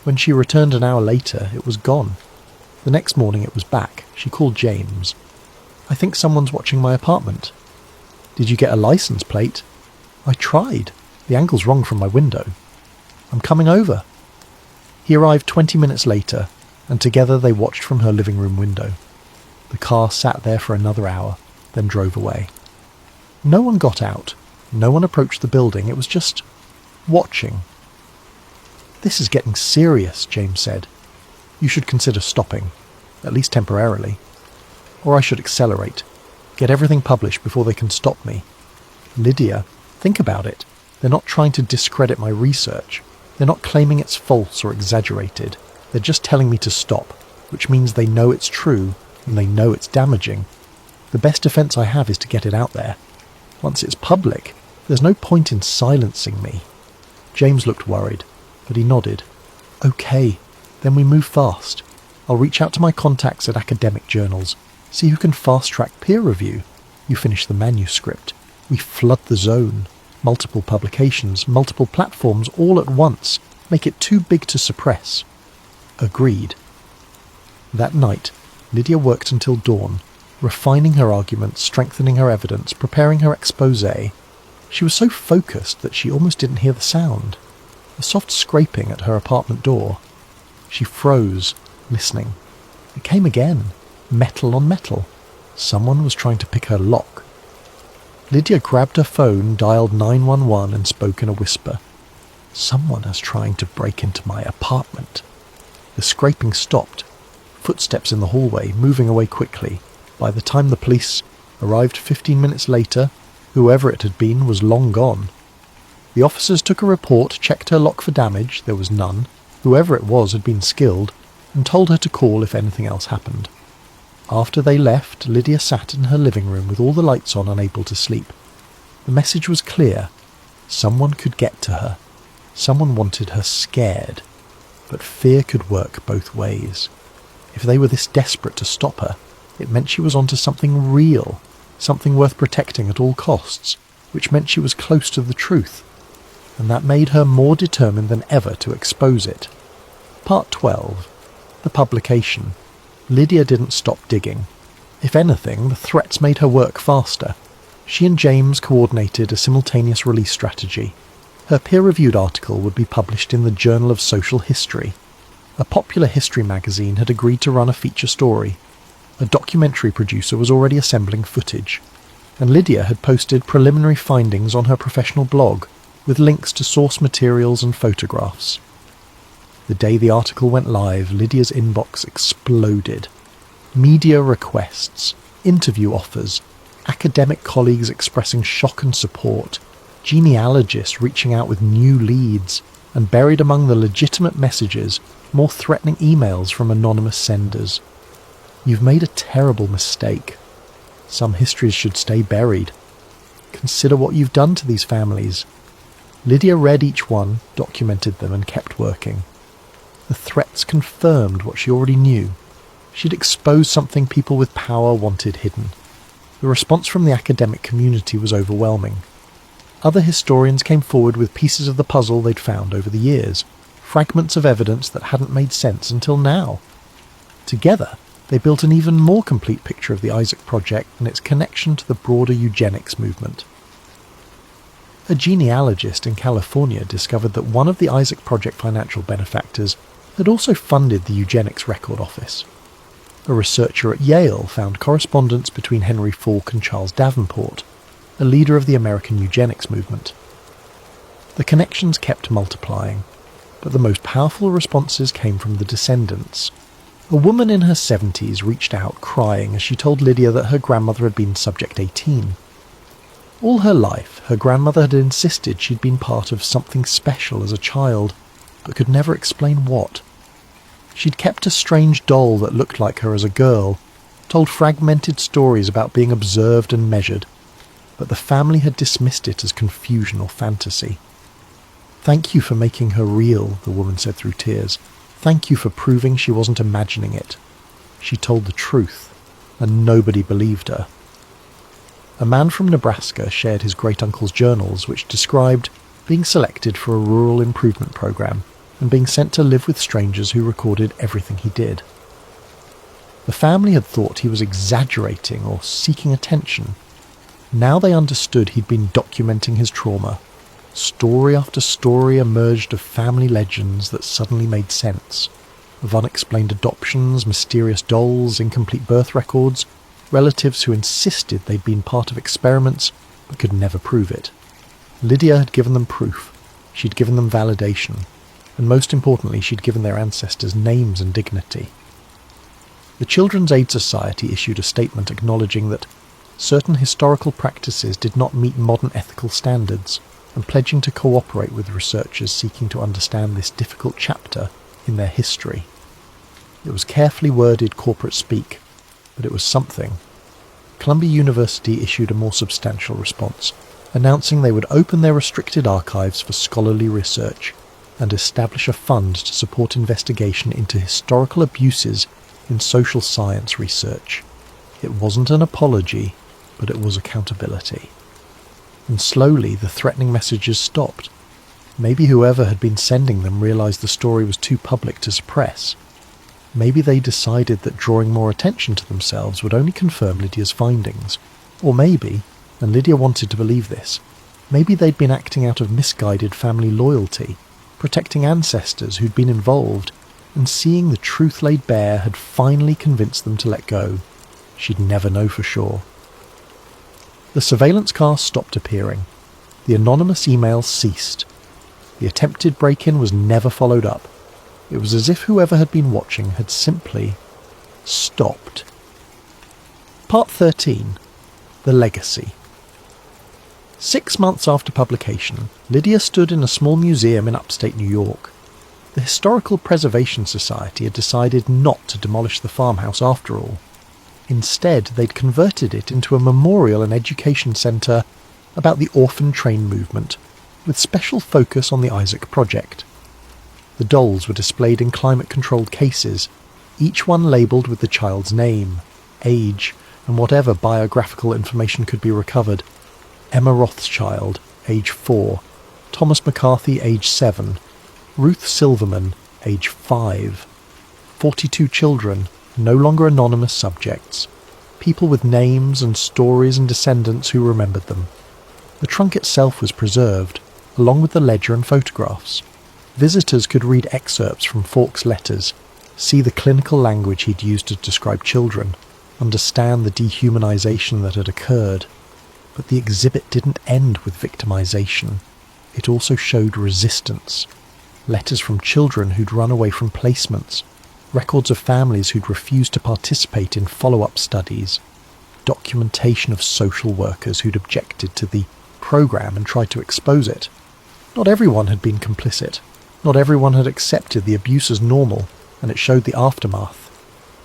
When she returned an hour later, it was gone. The next morning it was back. She called James. I think someone's watching my apartment. Did you get a license plate? I tried. The angle's wrong from my window. I'm coming over. He arrived 20 minutes later, and together they watched from her living room window. The car sat there for another hour, then drove away. No one got out. No one approached the building. It was just watching. This is getting serious, James said. You should consider stopping, at least temporarily. Or I should accelerate, get everything published before they can stop me. Lydia, think about it. They're not trying to discredit my research. They're not claiming it's false or exaggerated. They're just telling me to stop, which means they know it's true and they know it's damaging. The best defense I have is to get it out there. Once it's public, there's no point in silencing me. James looked worried, but he nodded. Okay, then we move fast. I'll reach out to my contacts at academic journals, see who can fast-track peer review. You finish the manuscript. We flood the zone. Multiple publications, multiple platforms, all at once. Make it too big to suppress. Agreed. That night, Lydia worked until dawn, refining her arguments, strengthening her evidence, preparing her exposé. She was so focused that she almost didn't hear the sound. A soft scraping at her apartment door. She froze, listening. It came again, metal on metal. Someone was trying to pick her lock. Lydia grabbed her phone, dialed 911 and spoke in a whisper. Someone is trying to break into my apartment. The scraping stopped. Footsteps in the hallway, moving away quickly. By the time the police arrived 15 minutes later, whoever it had been was long gone. The officers took a report, checked her lock for damage, there was none. Whoever it was had been skilled, and told her to call if anything else happened. After they left, Lydia sat in her living room with all the lights on, unable to sleep. The message was clear. Someone could get to her. Someone wanted her scared. But fear could work both ways. If they were this desperate to stop her, it meant she was onto something real, something worth protecting at all costs, which meant she was close to the truth. and that made her more determined than ever to expose it. Part 12. The publication. Lydia didn't stop digging. If anything, the threats made her work faster. She and James coordinated a simultaneous release strategy. Her peer-reviewed article would be published in the Journal of Social History. A popular history magazine had agreed to run a feature story. A documentary producer was already assembling footage. And Lydia had posted preliminary findings on her professional blog, with links to source materials and photographs. The day the article went live, Lydia's inbox exploded. Media requests, interview offers, academic colleagues expressing shock and support, genealogists reaching out with new leads, and buried among the legitimate messages, more threatening emails from anonymous senders. You've made a terrible mistake. Some histories should stay buried. Consider what you've done to these families. Lydia read each one, documented them, and kept working. The threats confirmed what she already knew. She'd exposed something people with power wanted hidden. The response from the academic community was overwhelming. Other historians came forward with pieces of the puzzle they'd found over the years, fragments of evidence that hadn't made sense until now. Together, they built an even more complete picture of the Isaac Project and its connection to the broader eugenics movement. A genealogist in California discovered that one of the Isaac Project financial benefactors had also funded the Eugenics Record Office. A researcher at Yale found correspondence between Henry Falk and Charles Davenport, a leader of the American eugenics movement. The connections kept multiplying, but the most powerful responses came from the descendants. A woman in her 70s reached out crying as she told Lydia that her grandmother had been Subject 18. All her life, her grandmother had insisted she'd been part of something special as a child, but could never explain what. She'd kept a strange doll that looked like her as a girl, told fragmented stories about being observed and measured, but the family had dismissed it as confusion or fantasy. "Thank you for making her real," the woman said through tears. "Thank you for proving she wasn't imagining it. She told the truth, and nobody believed her." A man from Nebraska shared his great-uncle's journals, which described being selected for a rural improvement program and being sent to live with strangers who recorded everything he did. The family had thought he was exaggerating or seeking attention. Now they understood he'd been documenting his trauma. Story after story emerged of family legends that suddenly made sense, of unexplained adoptions, mysterious dolls, incomplete birth records, relatives who insisted they'd been part of experiments but could never prove it. Lydia had given them proof. She'd given them validation. And most importantly, she'd given their ancestors names and dignity. The Children's Aid Society issued a statement acknowledging that certain historical practices did not meet modern ethical standards, and pledging to cooperate with researchers seeking to understand this difficult chapter in their history. It was carefully worded corporate speak, but it was something. Columbia University issued a more substantial response, announcing they would open their restricted archives for scholarly research and establish a fund to support investigation into historical abuses in social science research. It wasn't an apology, but it was accountability. And slowly the threatening messages stopped. Maybe whoever had been sending them realized the story was too public to suppress. Maybe they decided that drawing more attention to themselves would only confirm Lydia's findings. Or maybe, and Lydia wanted to believe this, maybe they'd been acting out of misguided family loyalty, protecting ancestors who'd been involved, and seeing the truth laid bare had finally convinced them to let go. She'd never know for sure. The surveillance cast stopped appearing. The anonymous emails ceased. The attempted break-in was never followed up. It was as if whoever had been watching had simply stopped. Part 13. The Legacy. 6 months after publication, Lydia stood in a small museum in upstate New York. The Historical Preservation Society had decided not to demolish the farmhouse after all. Instead, they'd converted it into a memorial and education centre about the orphan train movement, with special focus on the Isaac Project. The dolls were displayed in climate-controlled cases, each one labelled with the child's name, age, and whatever biographical information could be recovered. Emma Rothschild, age 4, Thomas McCarthy, age 7, Ruth Silverman, age 5. 42 children, no longer anonymous subjects, people with names and stories and descendants who remembered them. The trunk itself was preserved, along with the ledger and photographs. Visitors could read excerpts from Fawkes' letters, see the clinical language he'd used to describe children, understand the dehumanization that had occurred. But the exhibit didn't end with victimization. It also showed resistance. Letters from children who'd run away from placements, records of families who'd refused to participate in follow-up studies, documentation of social workers who'd objected to the program and tried to expose it. Not everyone had been complicit. Not everyone had accepted the abuse as normal, and it showed the aftermath.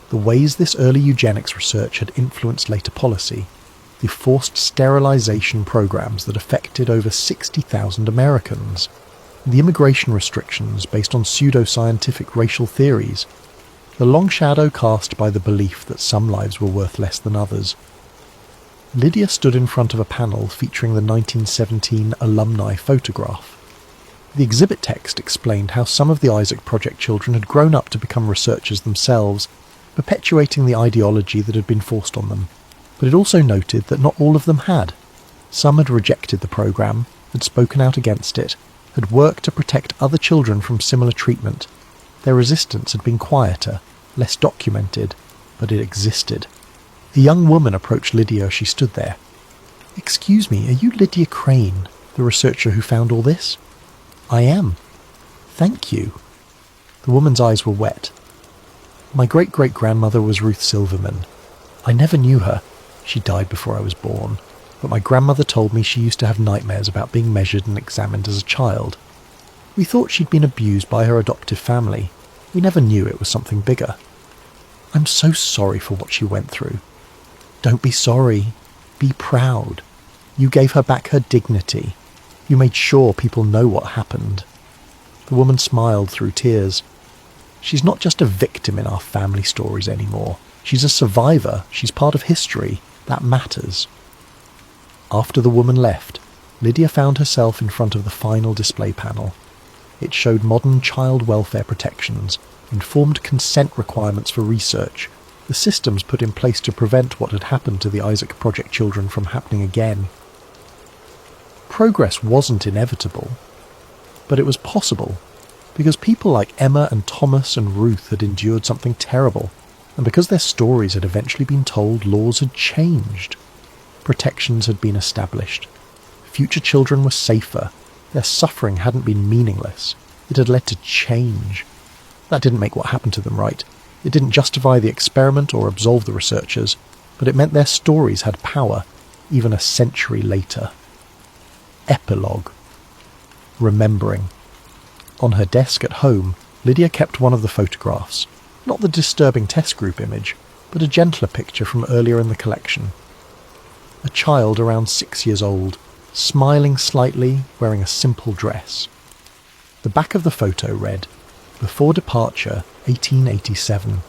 The ways this early eugenics research had influenced later policy, the forced sterilization programs that affected over 60,000 Americans, the immigration restrictions based on pseudo-scientific racial theories, the long shadow cast by the belief that some lives were worth less than others. Lydia stood in front of a panel featuring the 1917 alumni photograph. The exhibit text explained how some of the Isaac Project children had grown up to become researchers themselves, perpetuating the ideology that had been forced on them. But it also noted that not all of them had. Some had rejected the program, had spoken out against it, had worked to protect other children from similar treatment. Their resistance had been quieter, less documented, but it existed. A young woman approached Lydia as she stood there. "Excuse me, are you Lydia Crane, the researcher who found all this?" "I am." "Thank you." The woman's eyes were wet. "My great-great-grandmother was Ruth Silverman. I never knew her. She died before I was born. But my grandmother told me she used to have nightmares about being measured and examined as a child. We thought she'd been abused by her adoptive family. We never knew it was something bigger. I'm so sorry for what she went through." "Don't be sorry. Be proud. You gave her back her dignity. You made sure people know what happened." The woman smiled through tears. "She's not just a victim in our family stories anymore. She's a survivor. She's part of history. That matters." After the woman left, Lydia found herself in front of the final display panel. It showed modern child welfare protections, informed consent requirements for research, the systems put in place to prevent what had happened to the Isaac Project children from happening again. Progress wasn't inevitable, but it was possible, because people like Emma and Thomas and Ruth had endured something terrible, and because their stories had eventually been told, laws had changed. Protections had been established. Future children were safer. Their suffering hadn't been meaningless. It had led to change. That didn't make what happened to them right. It didn't justify the experiment or absolve the researchers, but it meant their stories had power, even a century later. Epilogue. Remembering. On her desk at home, Lydia kept one of the photographs, not the disturbing test group image, but a gentler picture from earlier in the collection. A child around 6 years old, smiling slightly, wearing a simple dress. The back of the photo read, "Before departure, 1887.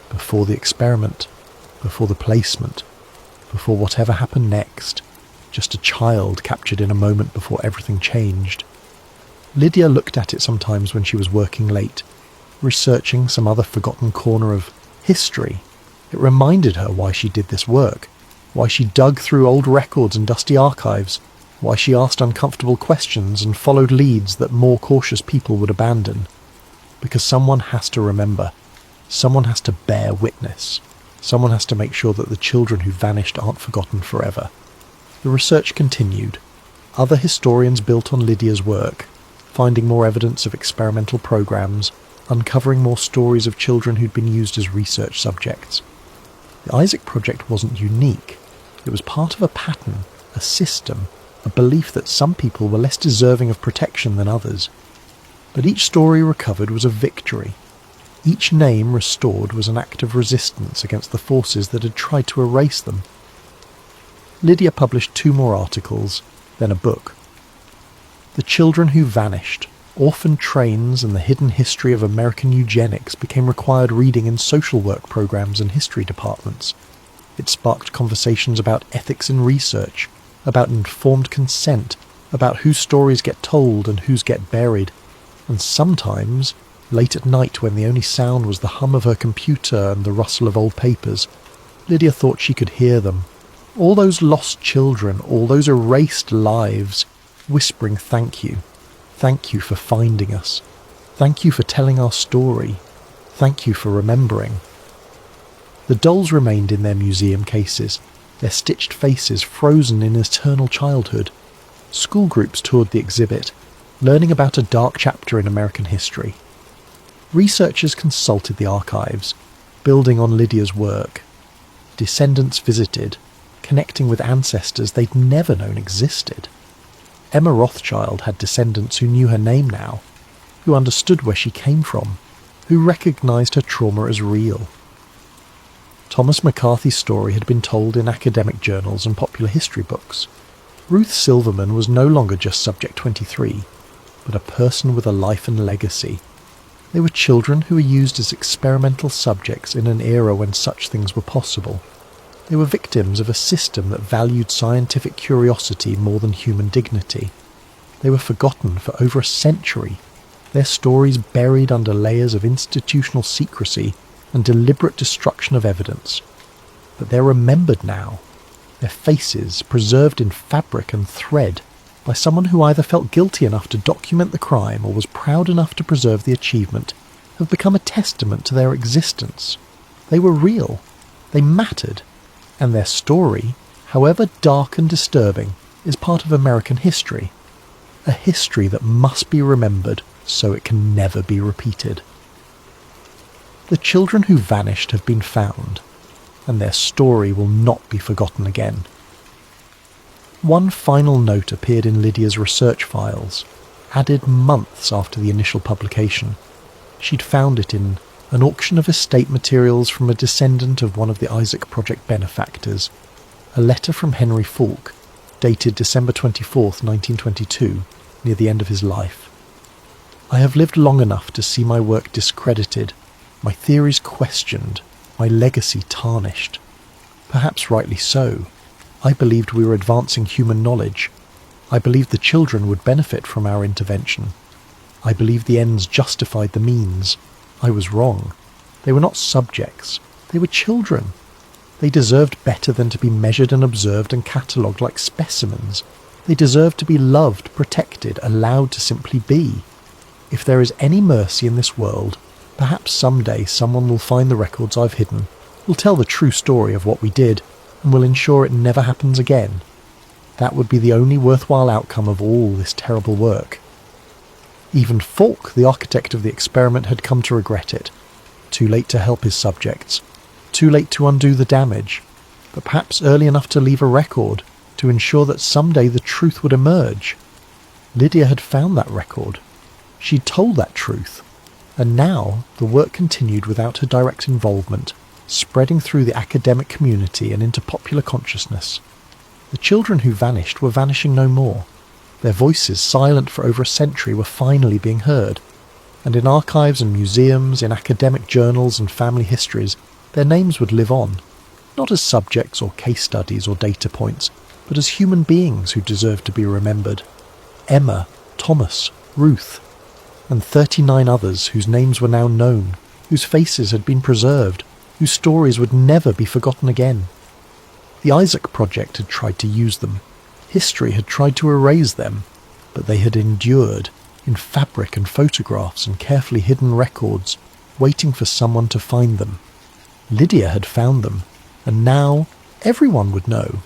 Before the experiment, before the placement, before whatever happened next. Just a child captured in a moment before everything changed." Lydia looked at it sometimes when she was working late, researching some other forgotten corner of history. It reminded her why she did this work, why she dug through old records and dusty archives, why she asked uncomfortable questions and followed leads that more cautious people would abandon. Because someone has to remember. Someone has to bear witness. Someone has to make sure that the children who vanished aren't forgotten forever. The research continued. Other historians built on Lydia's work, finding more evidence of experimental programs, uncovering more stories of children who'd been used as research subjects. The Isaac Project wasn't unique. It was part of a pattern, a system, a belief that some people were less deserving of protection than others. But each story recovered was a victory. Each name restored was an act of resistance against the forces that had tried to erase them. Lydia published 2 more articles, then a book. The Children Who Vanished, Orphan Trains and the Hidden History of American Eugenics became required reading in social work programs and history departments. It sparked conversations about ethics in research, about informed consent, about whose stories get told and whose get buried, and sometimes, late at night when the only sound was the hum of her computer and the rustle of old papers, Lydia thought she could hear them. All those lost children, all those erased lives, whispering thank you. Thank you for finding us. Thank you for telling our story. Thank you for remembering. The dolls remained in their museum cases, their stitched faces frozen in eternal childhood. School groups toured the exhibit, learning about a dark chapter in American history. Researchers consulted the archives, building on Lydia's work. Descendants visited, connecting with ancestors they'd never known existed. Emma Rothschild had descendants who knew her name now, who understood where she came from, who recognised her trauma as real. Thomas McCarthy's story had been told in academic journals and popular history books. Ruth Silverman was no longer just Subject 23, but a person with a life and legacy. They were children who were used as experimental subjects in an era when such things were possible. They were victims of a system that valued scientific curiosity more than human dignity. They were forgotten for over a century, their stories buried under layers of institutional secrecy and deliberate destruction of evidence. But they're remembered now, their faces preserved in fabric and thread by someone who either felt guilty enough to document the crime or was proud enough to preserve the achievement, have become a testament to their existence. They were real, they mattered, and their story, however dark and disturbing, is part of American history. A history that must be remembered so it can never be repeated. The children who vanished have been found, and their story will not be forgotten again. One final note appeared in Lydia's research files, added months after the initial publication. She'd found it in an auction of estate materials from a descendant of one of the Isaac Project benefactors, a letter from Henry Falk, dated December 24th, 1922, near the end of his life. I have lived long enough to see my work discredited, my theories questioned, my legacy tarnished. Perhaps rightly so. I believed we were advancing human knowledge. I believed the children would benefit from our intervention. I believed the ends justified the means. I was wrong. They were not subjects. They were children. They deserved better than to be measured and observed and catalogued like specimens. They deserved to be loved, protected, allowed to simply be. If there is any mercy in this world, perhaps someday someone will find the records I've hidden, will tell the true story of what we did, and will ensure it never happens again. That would be the only worthwhile outcome of all this terrible work. Even Falk, the architect of the experiment, had come to regret it. Too late to help his subjects. Too late to undo the damage. But perhaps early enough to leave a record, to ensure that someday the truth would emerge. Lydia had found that record. She'd told that truth. And now the work continued without her direct involvement, spreading through the academic community and into popular consciousness. The children who vanished were vanishing no more. Their voices, silent for over a century, were finally being heard. And in archives and museums, in academic journals and family histories, their names would live on, not as subjects or case studies or data points, but as human beings who deserved to be remembered. Emma, Thomas, Ruth, and 39 others whose names were now known, whose faces had been preserved, whose stories would never be forgotten again. The Isaac Project had tried to use them. History had tried to erase them, but they had endured, in fabric and photographs and carefully hidden records, waiting for someone to find them. Lydia had found them, and now everyone would know.